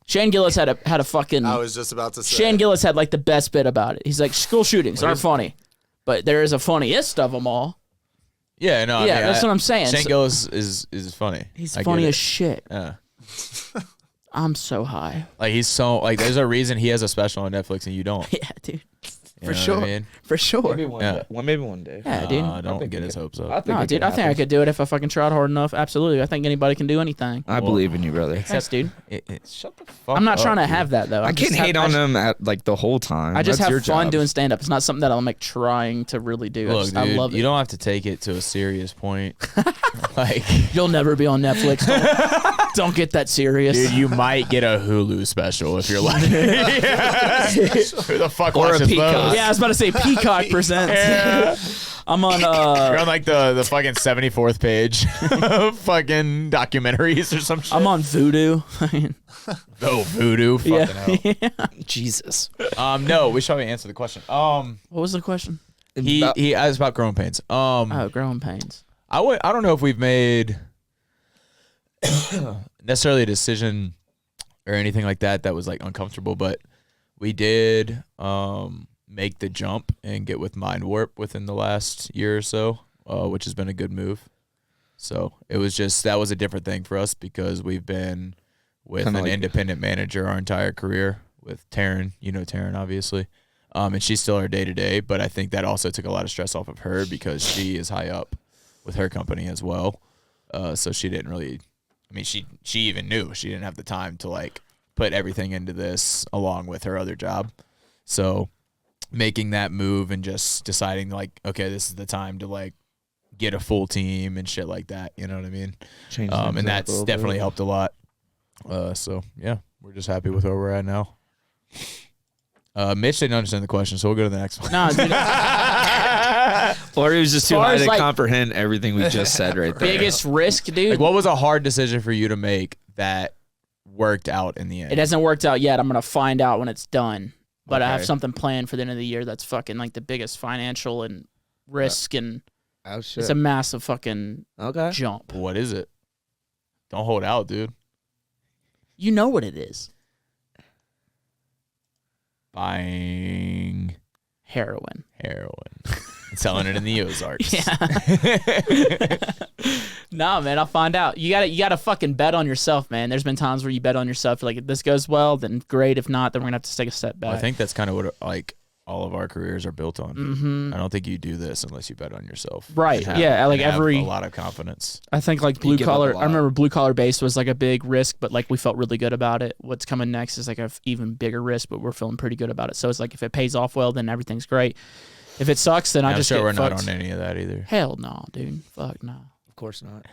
Shane Gillis had a fucking. I was just about to say. Shane Gillis had like the best bit about it. He's like, school shootings aren't funny, but there is a funniest of them all. Yeah, no. Yeah, I mean, that's what I'm saying. Shane So- Gillis is funny. He's I get funny it. as shit. Yeah. I'm so high. Like he's so like. There's a reason he has a special on Netflix and you don't. Yeah, dude. You For know sure. what I mean? For sure. Maybe one Yeah. day. Well, maybe one day. Yeah, dude. Don't get his hopes up. No, dude, I think I could do it if I fucking tried hard enough. Absolutely. I think anybody can do anything. I believe in you, brother. Yes, dude. Shut the fuck. I'm not up, trying to dude. have that though. I can't hate on them at like the whole time. I just That's your have fun job. doing stand up. It's not something that I'm like trying to really do. Look, dude, I love it. you don't have to take it to a serious point. Like, You'll never be on Netflix. Don't get that serious. dude, you might get a Hulu special if you're lucky. Who the fuck Or a watches Peacock. those? Yeah, I was about to say Peacock presents. Yeah. I'm on You're on like the fucking 74th page of fucking documentaries or some shit. I'm on Voodoo. Oh, Voodoo. Fucking hell. Jesus. No, we should probably answer the question. What was the question? He asked about growing pains. Oh, growing pains. I don't know if we've made necessarily a decision or anything like that was like uncomfortable, but we did make the jump and get with Mind Warp within the last year or so, which has been a good move. So it was just that was a different thing for us because we've been with Kinda an like- independent manager our entire career with Taryn. You know Taryn, obviously. And she's still our day-to-day, but I think that also took a lot of stress off of her because she is high up with her company as well. So she didn't really, I mean, she even knew she didn't have the time to like put everything into this along with her other job. So making that move and just deciding like, okay, this is the time to like get a full team and shit like that. You know what I mean? Change things up And a that's little definitely bit. helped a lot. So yeah, we're just happy with where we're at now. Mitch didn't understand the question, so we'll go to the next one. No, dude, Or he was just too far high as, to like- comprehend everything we just said right there. biggest risk, dude. Like, what was a hard decision for you to make that worked out in the end? It hasn't worked out yet. I'm gonna find out when it's done. But I have Okay. something planned for the end of the year that's fucking like the biggest financial and risk, and Oh shit. it's a massive fucking Okay. jump. What is it? Don't hold out, dude. You know what it is? Buying Heroin. heroin and selling it in the Ozarks. Yeah. Nah, man, I'll find out. You gotta fucking bet on yourself, man. There's been times where you bet on yourself. You're like, if this goes well, then great. If not, then we're gonna have to take a step back. I think that's kind of what like all of our careers are built on. Mm-hmm. I don't think you do this unless you bet on yourself. Right. And Yeah. Like and have every. a lot of confidence. I think like blue give up collar. a lot. I remember blue collar base was like a big risk, but like we felt really good about it. What's coming next is like a even bigger risk, but we're feeling pretty good about it. So it's like if it pays off well, then everything's great. If it sucks, then I I'm just sure get we're not fucked. on any of that either. Hell no, dude. Fuck no. Of course not.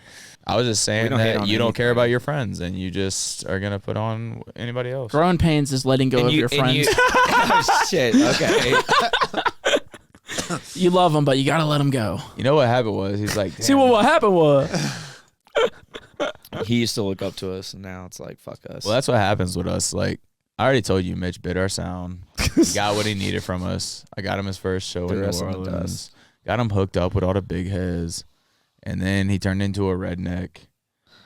I was just saying don't hate that on you don't care anything. about your friends and you just are gonna put on anybody else. Growing pains is letting go of your friends. Oh shit. Okay. You love them, but you gotta let them go. You know what happened was he's like, See "Damn, what happened was. He used to look up to us, and now it's like fuck us. Well, that's what happens with us. Like, I already told you, Mitch bit our sound. He got what he needed from us. I got him his first show The in New rest of them Orleans. does. Got him hooked up with all the big heads. And then he turned into a redneck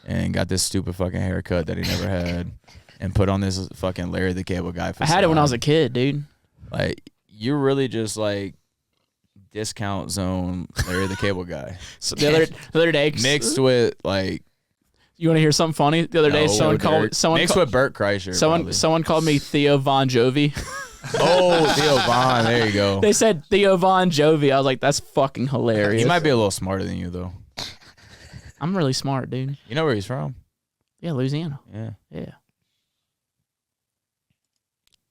and got this stupid fucking haircut that he never had and put on this fucking Larry the Cable Guy I had it when I was a facade. kid, dude. Like, you're really just like discount zone Larry the Cable Guy. So the other day, Mixed with like You want to hear something funny? The other day, No, someone Dirk. called someone mixed with Burt Kreischer. probably. someone called me Theo Von Jovi. Oh, Theo Vaughn. There you go. They said Theo Von Jovi. I was like, that's fucking hilarious. He might be a little smarter than you though. I'm really smart, dude. You know where he's from? Yeah, Louisiana. Yeah. Yeah.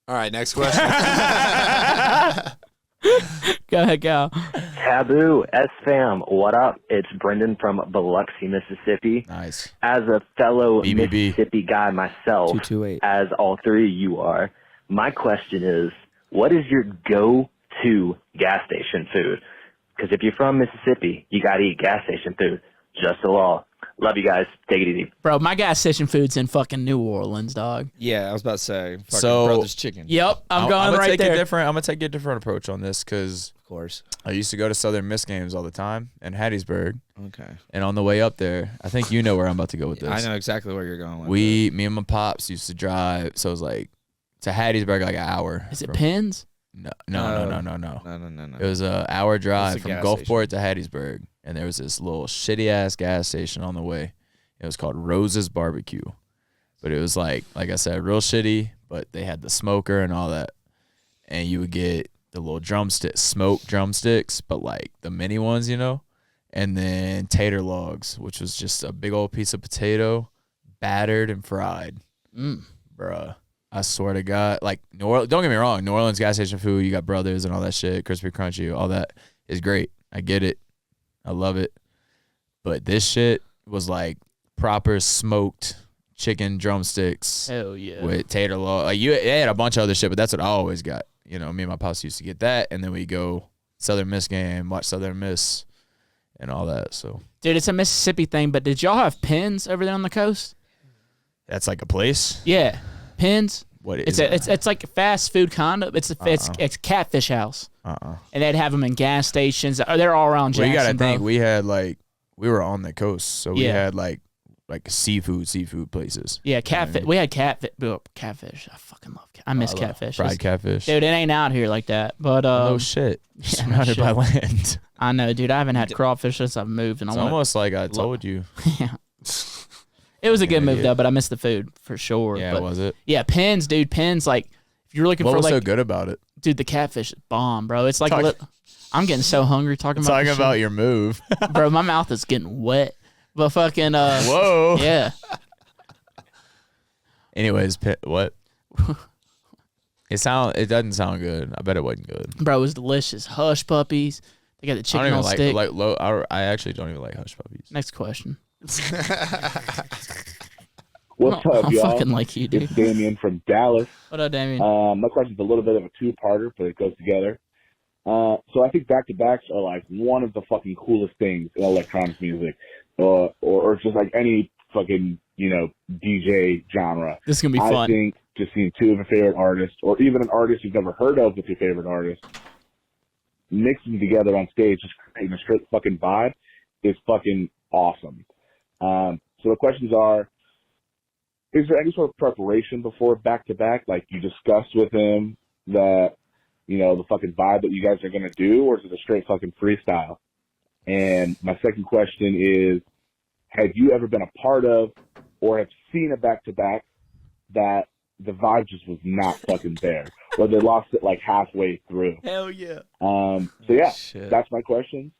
All right, next question. Go ahead, Cal. Taboo, sfam, what up? It's Brendan from Biloxi, Mississippi. Nice. As a fellow BBB. Mississippi guy myself, 228. as all three of you are, my question is, what is your go-to gas station food? Because if you're from Mississippi, you got to eat gas station food. Just the law. Love you guys. Take it easy. Bro, my gas station food's in fucking New Orleans, dog. Yeah, I was about to say. Fucking So- Brothers Chicken. Yep, I'm going gonna right take there. I'm gonna take a different approach on this because Of course. I used to go to Southern Miss games all the time in Hattiesburg, Okay. and on the way up there, I think you know where I'm about to go with this. I know exactly where you're going with Me and my pops used to drive, so it was like to Hattiesburg like an hour. Is it from- Pins? No. No. It was an hour drive a from gas Gulfport to Hattiesburg, and there was this little shitty ass gas station on the way. It was called Rose's Barbecue, but it was like I said, real shitty. But they had the smoker and all that, and you would get the little smoked drumsticks, but like the mini ones, and then tater logs, which was just a big old piece of potato, battered and fried. Bruh. I swear to God, like don't get me wrong, New Orleans gas station food, you got Brothers and all that shit, crispy crunchy, all that is great. I get it. I love it. But this shit was like proper smoked chicken drumsticks Hell yeah. with tater log. Like it had a bunch of other shit, but that's what I always got. Me and my pops used to get that, and then we go Southern Miss game, watch Southern Miss and all that. So Dude, it's a Mississippi thing, but did y'all have Pins over there on the coast? that's like a place. Yeah. Pins. What It's is it's like a fast food kind of. It's Catfish House, and they'd have them in gas stations. They're all around Well, Jackson. you gotta think bro. we had we were on the coast, so we Yeah. had like seafood places. Yeah, catfish. We had catfish. I fucking love. I miss catfish. Fried catfish. Dude, it ain't out here like that. But Oh shit! yeah, Surrounded no by shit. land. I know, dude. I haven't had crawfish since I've moved, and It's I want. almost like I told you. Yeah. It was a good move idiot. though, but I missed the food for sure. Yeah, but, was it? Yeah, Pins, dude. Pins, like if you're looking What for was like, so good about it? dude, the catfish is bomb, bro. It's like Talk- I'm getting so hungry talking about Talking this about your move. shit. Bro. My mouth is getting wet. But fucking Whoa. yeah. Anyways, what? It doesn't sound good. I bet it wasn't good. Bro, it was delicious. Hush puppies. They got the I chicken don't on even stick. like low. I actually don't even like hush puppies. Next question. What's I up, don't y'all? fucking like you, dude. It's Damien from Dallas. What up, Damien? My question's a little bit of a two-parter, but it goes together. So I think back-to-backs are like one of the fucking coolest things in electronic music, or just like any fucking DJ genre. This is gonna be I fun. think just seeing two of your favorite artists, or even an artist you've never heard of with your favorite artist, mixing together on stage, just creating a straight fucking vibe, is fucking awesome. So the questions are, is there any sort of preparation before back-to-back? Like you discussed with him that, the fucking vibe that you guys are going to do, or is it a straight fucking freestyle? And my second question is, have you ever been a part of or have seen a back-to-back that the vibe just was not fucking there, or they lost it like halfway through? Hell yeah. So yeah, Shit. that's my questions.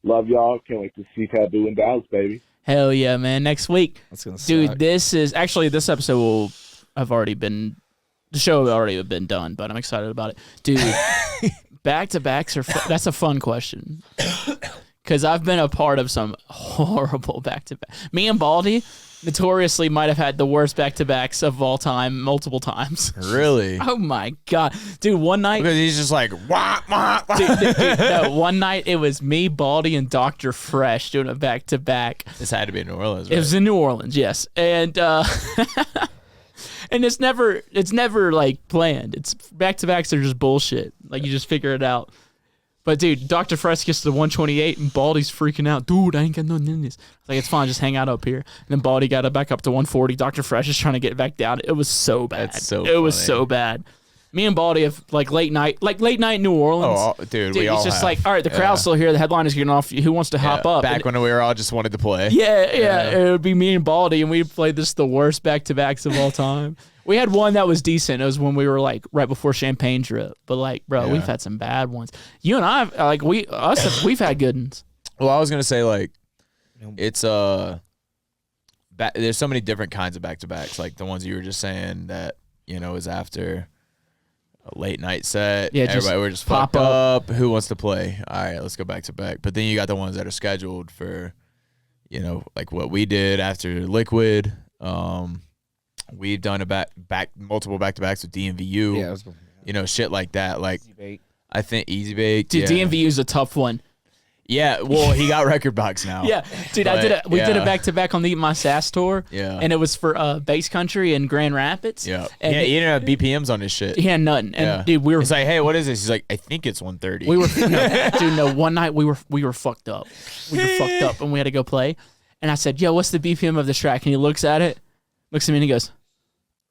Love y'all. Can't wait to see Taboo in Dallas, baby. Hell yeah, man. Next week. That's gonna Dude, suck. this episode will have already been, the show will already have been done, but I'm excited about it. Dude, back-to-backs are, that's a fun question. Because I've been a part of some horrible back-to-back. Me and Baldy notoriously might have had the worst back-to-backs of all time, multiple times. Really? Oh my God. Dude, one night, Because he's just like, wah, wah, wah. dude, no, one night it was me, Baldy, and Dr. Fresh doing a back-to-back. This had to be in New Orleans, It right? was in New Orleans, yes. And and it's never like planned. It's back-to-backs are just bullshit. Like you just figure it out. But dude, Dr. Fresh gets to the 128 and Baldy's freaking out. Dude, I ain't got nothing in this. Like it's fine, just hang out up here. And then Baldy got it back up to 140. Dr. Fresh is trying to get it back down. It was so bad. That's so It was funny. so bad. Me and Baldy have late night in New Orleans. Oh, dude, we it's all just have. like, all right, the crowd's still here. The headline is getting off. Who wants to hop up? Back And- when we were all just wanted to play. yeah, it would be me and Baldy, and we played this the worst back-to-backs of all time. We had one that was decent. It was when we were like right before Champagne Drip. But like, bro, Yeah. we've had some bad ones. You and I, we've had good ones. Well, I was gonna say it's there's so many different kinds of back-to-backs, like the ones you were just saying that, is after a late night set. Yeah, everybody we're just pop fucked up. Who wants to play? All right, let's go back-to-back. But then you got the ones that are scheduled for, like what we did after Liquid. We've done multiple back-to-backs with DMVU. Yeah, shit like that. Like Easy Bake. I think Easy Bake. Dude, DMVU is a tough one. Yeah, well, he got record box now. Yeah, dude, we did a back-to-back on the Eat My Sass tour. Yeah. And it was for Bass Country in Grand Rapids. Yeah. And He didn't have BPMs on his shit. he had nothing. And dude, we were It's like, hey, what is this? He's like, I think it's 130. we were no, one night we were fucked up. We were fucked up and we had to go play. And I said, "Yo, what's the BPM of this track?" And he looks at me and he goes,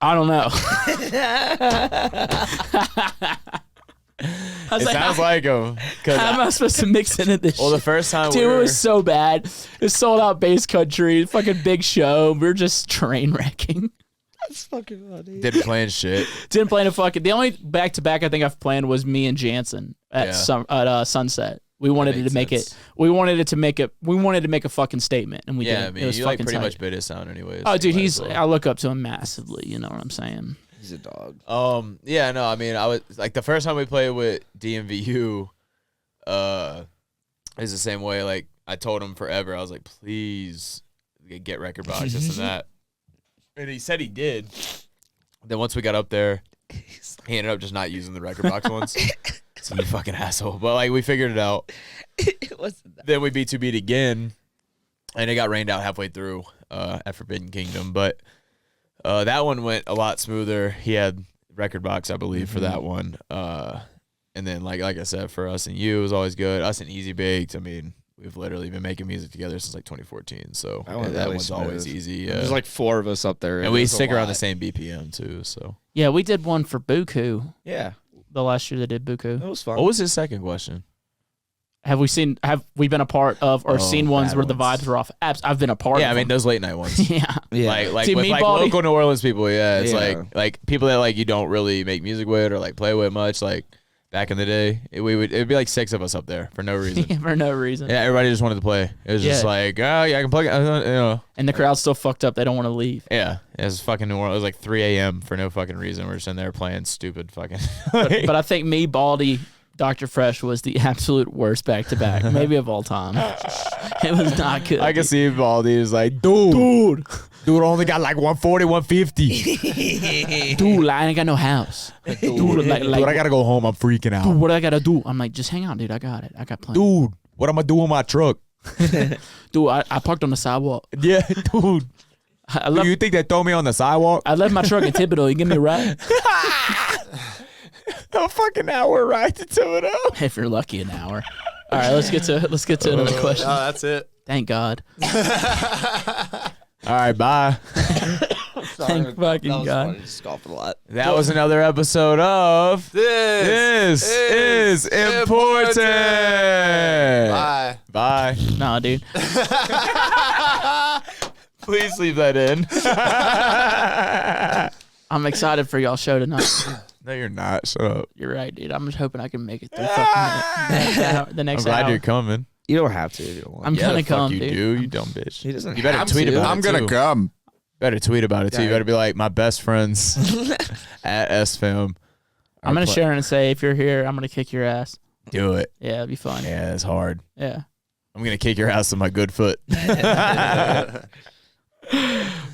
"I don't know." I was It like, sounds like him. how am I supposed to mix into this? Well, the shit? first time Dude, it was so bad. It sold out Bass Country, fucking big show. We were just train wrecking. That's fucking funny. didn't plan shit. Didn't plan a fucking. The only back to back I think I've planned was me and Jansen at Sunset. We wanted it to make it. We wanted to make a fucking statement, and we did. I mean, it was you fucking pretty tight. much bit his sound anyways. Oh, dude, might as well. I look up to him massively. You know what I'm saying? He's a dog. Yeah, no, I mean, I was like the first time we played with DMVU, is the same way. Like I told him forever, I was like, please get record box, this and that, and he said he did. Then once we got up there, he ended up just not using the record box ones. So you fucking asshole. But like we figured it out. It wasn't that. Then we beat 2 beat again, and it got rained out halfway through at Forbidden Kingdom. But that one went a lot smoother. He had record box, I believe, for that one. And then like I said, for us and you, it was always good. Us and Easy Baked, I mean, we've literally been making music together since like 2014. So That went that really one's always smooth. easy. There's like 4 of us up there. and we There's a stick around lot. the same BPM too. So Yeah, we did one for Buku Yeah, the last year they did Buku. it was fun. what was his second question? Have we been a part of or seen ones bad where the ones. vibes were off? I've been a part Yeah, of I mean them. those late night ones. Yeah. Yeah. Like See, with me, like Baldy- local New Orleans people, yeah. It's Yeah. like people that like you don't really make music with or like play with much. Like back in the day, it'd be like 6 of us up there for no reason. For no reason. Yeah, everybody just wanted to play. It was just Yeah. like, oh yeah, I can play. And the crowd's still fucked up. They don't want to leave. Yeah, it was fucking New Orleans. It was like 3 a.m. for no fucking reason. We're just in there playing stupid fucking. But I think me, Baldy, Dr. Fresh was the absolute worst back to back, maybe of all time. It was not good. I can see Baldy is like, dude, only got like 140, 150. Dude, like, I ain't got no house. Dude, like, Dude, I gotta go home. I'm freaking out. dude, what I gotta do? I'm like, just hang out, dude. I got it. I got plenty. Dude, what am I doing with my truck? Dude, I parked on the sidewalk. Yeah, dude. I Do left, you think they throw me on the sidewalk? I left my truck in Thibodeau. You give me a ride? A fucking hour ride to Thibodeau. If you're lucky, an hour. All right, let's get to another question. Oh, that's it. Thank God. All right, bye. Thank fucking God. I scoffed a lot. That was another episode of This is important. Bye. Bye. Nah, dude. Please leave that in. I'm excited for y'all show tonight. No, you're not. Shut up. You're right, dude. I'm just hoping I can make it through fucking the I'm next glad hour. you're coming. You don't have to if you don't want. I'm Yeah, gonna the fuck come, you dude. do, you dumb bitch. He doesn't You better have tweet to. about it. I'm gonna too. come. Better tweet about it too. You Yeah. better be like my best friends at sfam. I'm gonna share it and say, if you're here, I'm gonna kick your ass. Do it. Yeah, it'd be fun. Yeah, it's hard. Yeah. I'm gonna kick your ass with my good foot.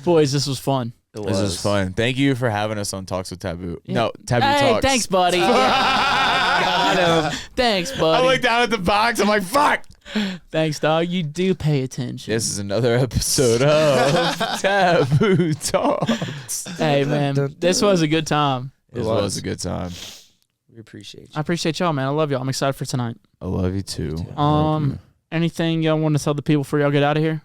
Boys, this was fun. This is fun. Thank you for having us on Talks with Taboo. Yeah. No, Taboo Hey, Talks. thanks, buddy. Got him. Thanks, I buddy. look down at the box. I'm like, fuck. Thanks, dog. You do pay attention. This is another episode of Taboo Talks. Hey, man, this was a good time. This was a good time. We appreciate you. I appreciate y'all, man. I love y'all. I'm excited for tonight. I love you too. I love you. Anything y'all want to tell the people before y'all get out of here?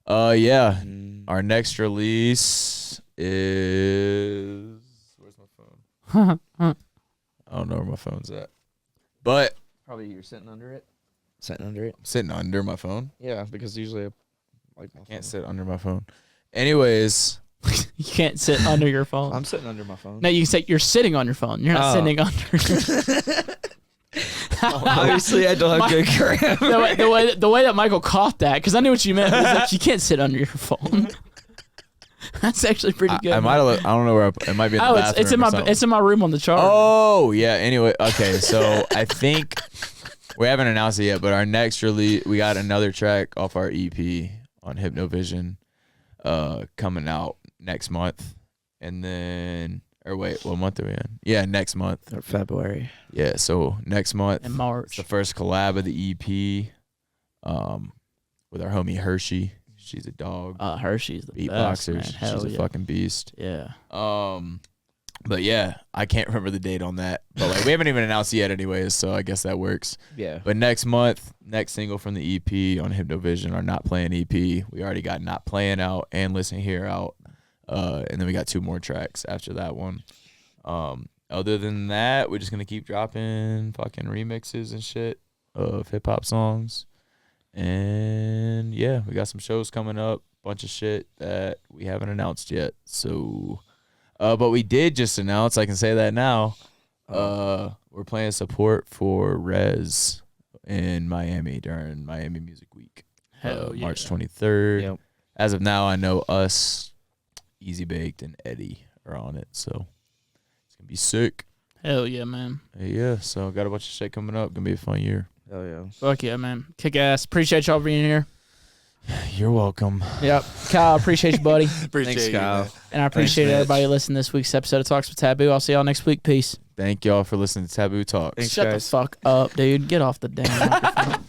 Yeah. Our next release is where's my phone? I don't know where my phone's at. But Probably you're sitting under it. Sitting under it. I'm sitting under my phone. Yeah, because usually I Can't sit under my phone. Anyways, You can't sit under your phone. I'm sitting under my phone. No, you can say you're sitting on your phone. You're not Oh. sitting under. Obviously, I don't have good grip. the way that Michael caught that, because I knew what you meant. Was like, you can't sit under your phone. That's actually pretty good. I might have. I don't know where. It might be in the bathroom. It's in my room on the chart. Oh yeah. Anyway, okay. So I think we haven't announced it yet, but our next release, we got another track off our EP on Hypnovision, coming out next month, and then. Or wait, what month are we in? Yeah, next month. Or February. Yeah, so next month. In March. It's the first collab of the EP, with our homie Hershey. She's a dog. Hershey's the beatboxer. best, man. She's a fucking beast. Yeah. But yeah, I can't remember the date on that. But like we haven't even announced it yet anyways, so I guess that works. Yeah. But next month, next single from the EP on Hypnovision, our Not Playing EP. We already got Not Playing out and Listen Here out. And then we got 2 more tracks after that one. Other than that, we're just gonna keep dropping fucking remixes and shit of hip hop songs. And yeah, we got some shows coming up, bunch of shit that we haven't announced yet. So but we did just announce, I can say that now. We're playing support for Rez in Miami during Miami Music Week. Hell yeah. March 23rd. Yep. As of now, I know us, Easy Baked, and Eddie are on it, so it's gonna be sick. Hell yeah, man. Yeah, so got a bunch of shit coming up. Gonna be a fun year. Hell yeah. Fuck yeah, man. Kick ass. Appreciate y'all being here. You're welcome. Yep. Kyle, appreciate you, buddy. Appreciate Thanks, you, Kyle. man. And I appreciate Mitch. everybody listening to this week's episode of Talks with Taboo. I'll see y'all next week. Peace. Thank y'all for listening to Taboo Talks. Thanks, Shut guys. the fuck up, dude. Get off the damn microphone.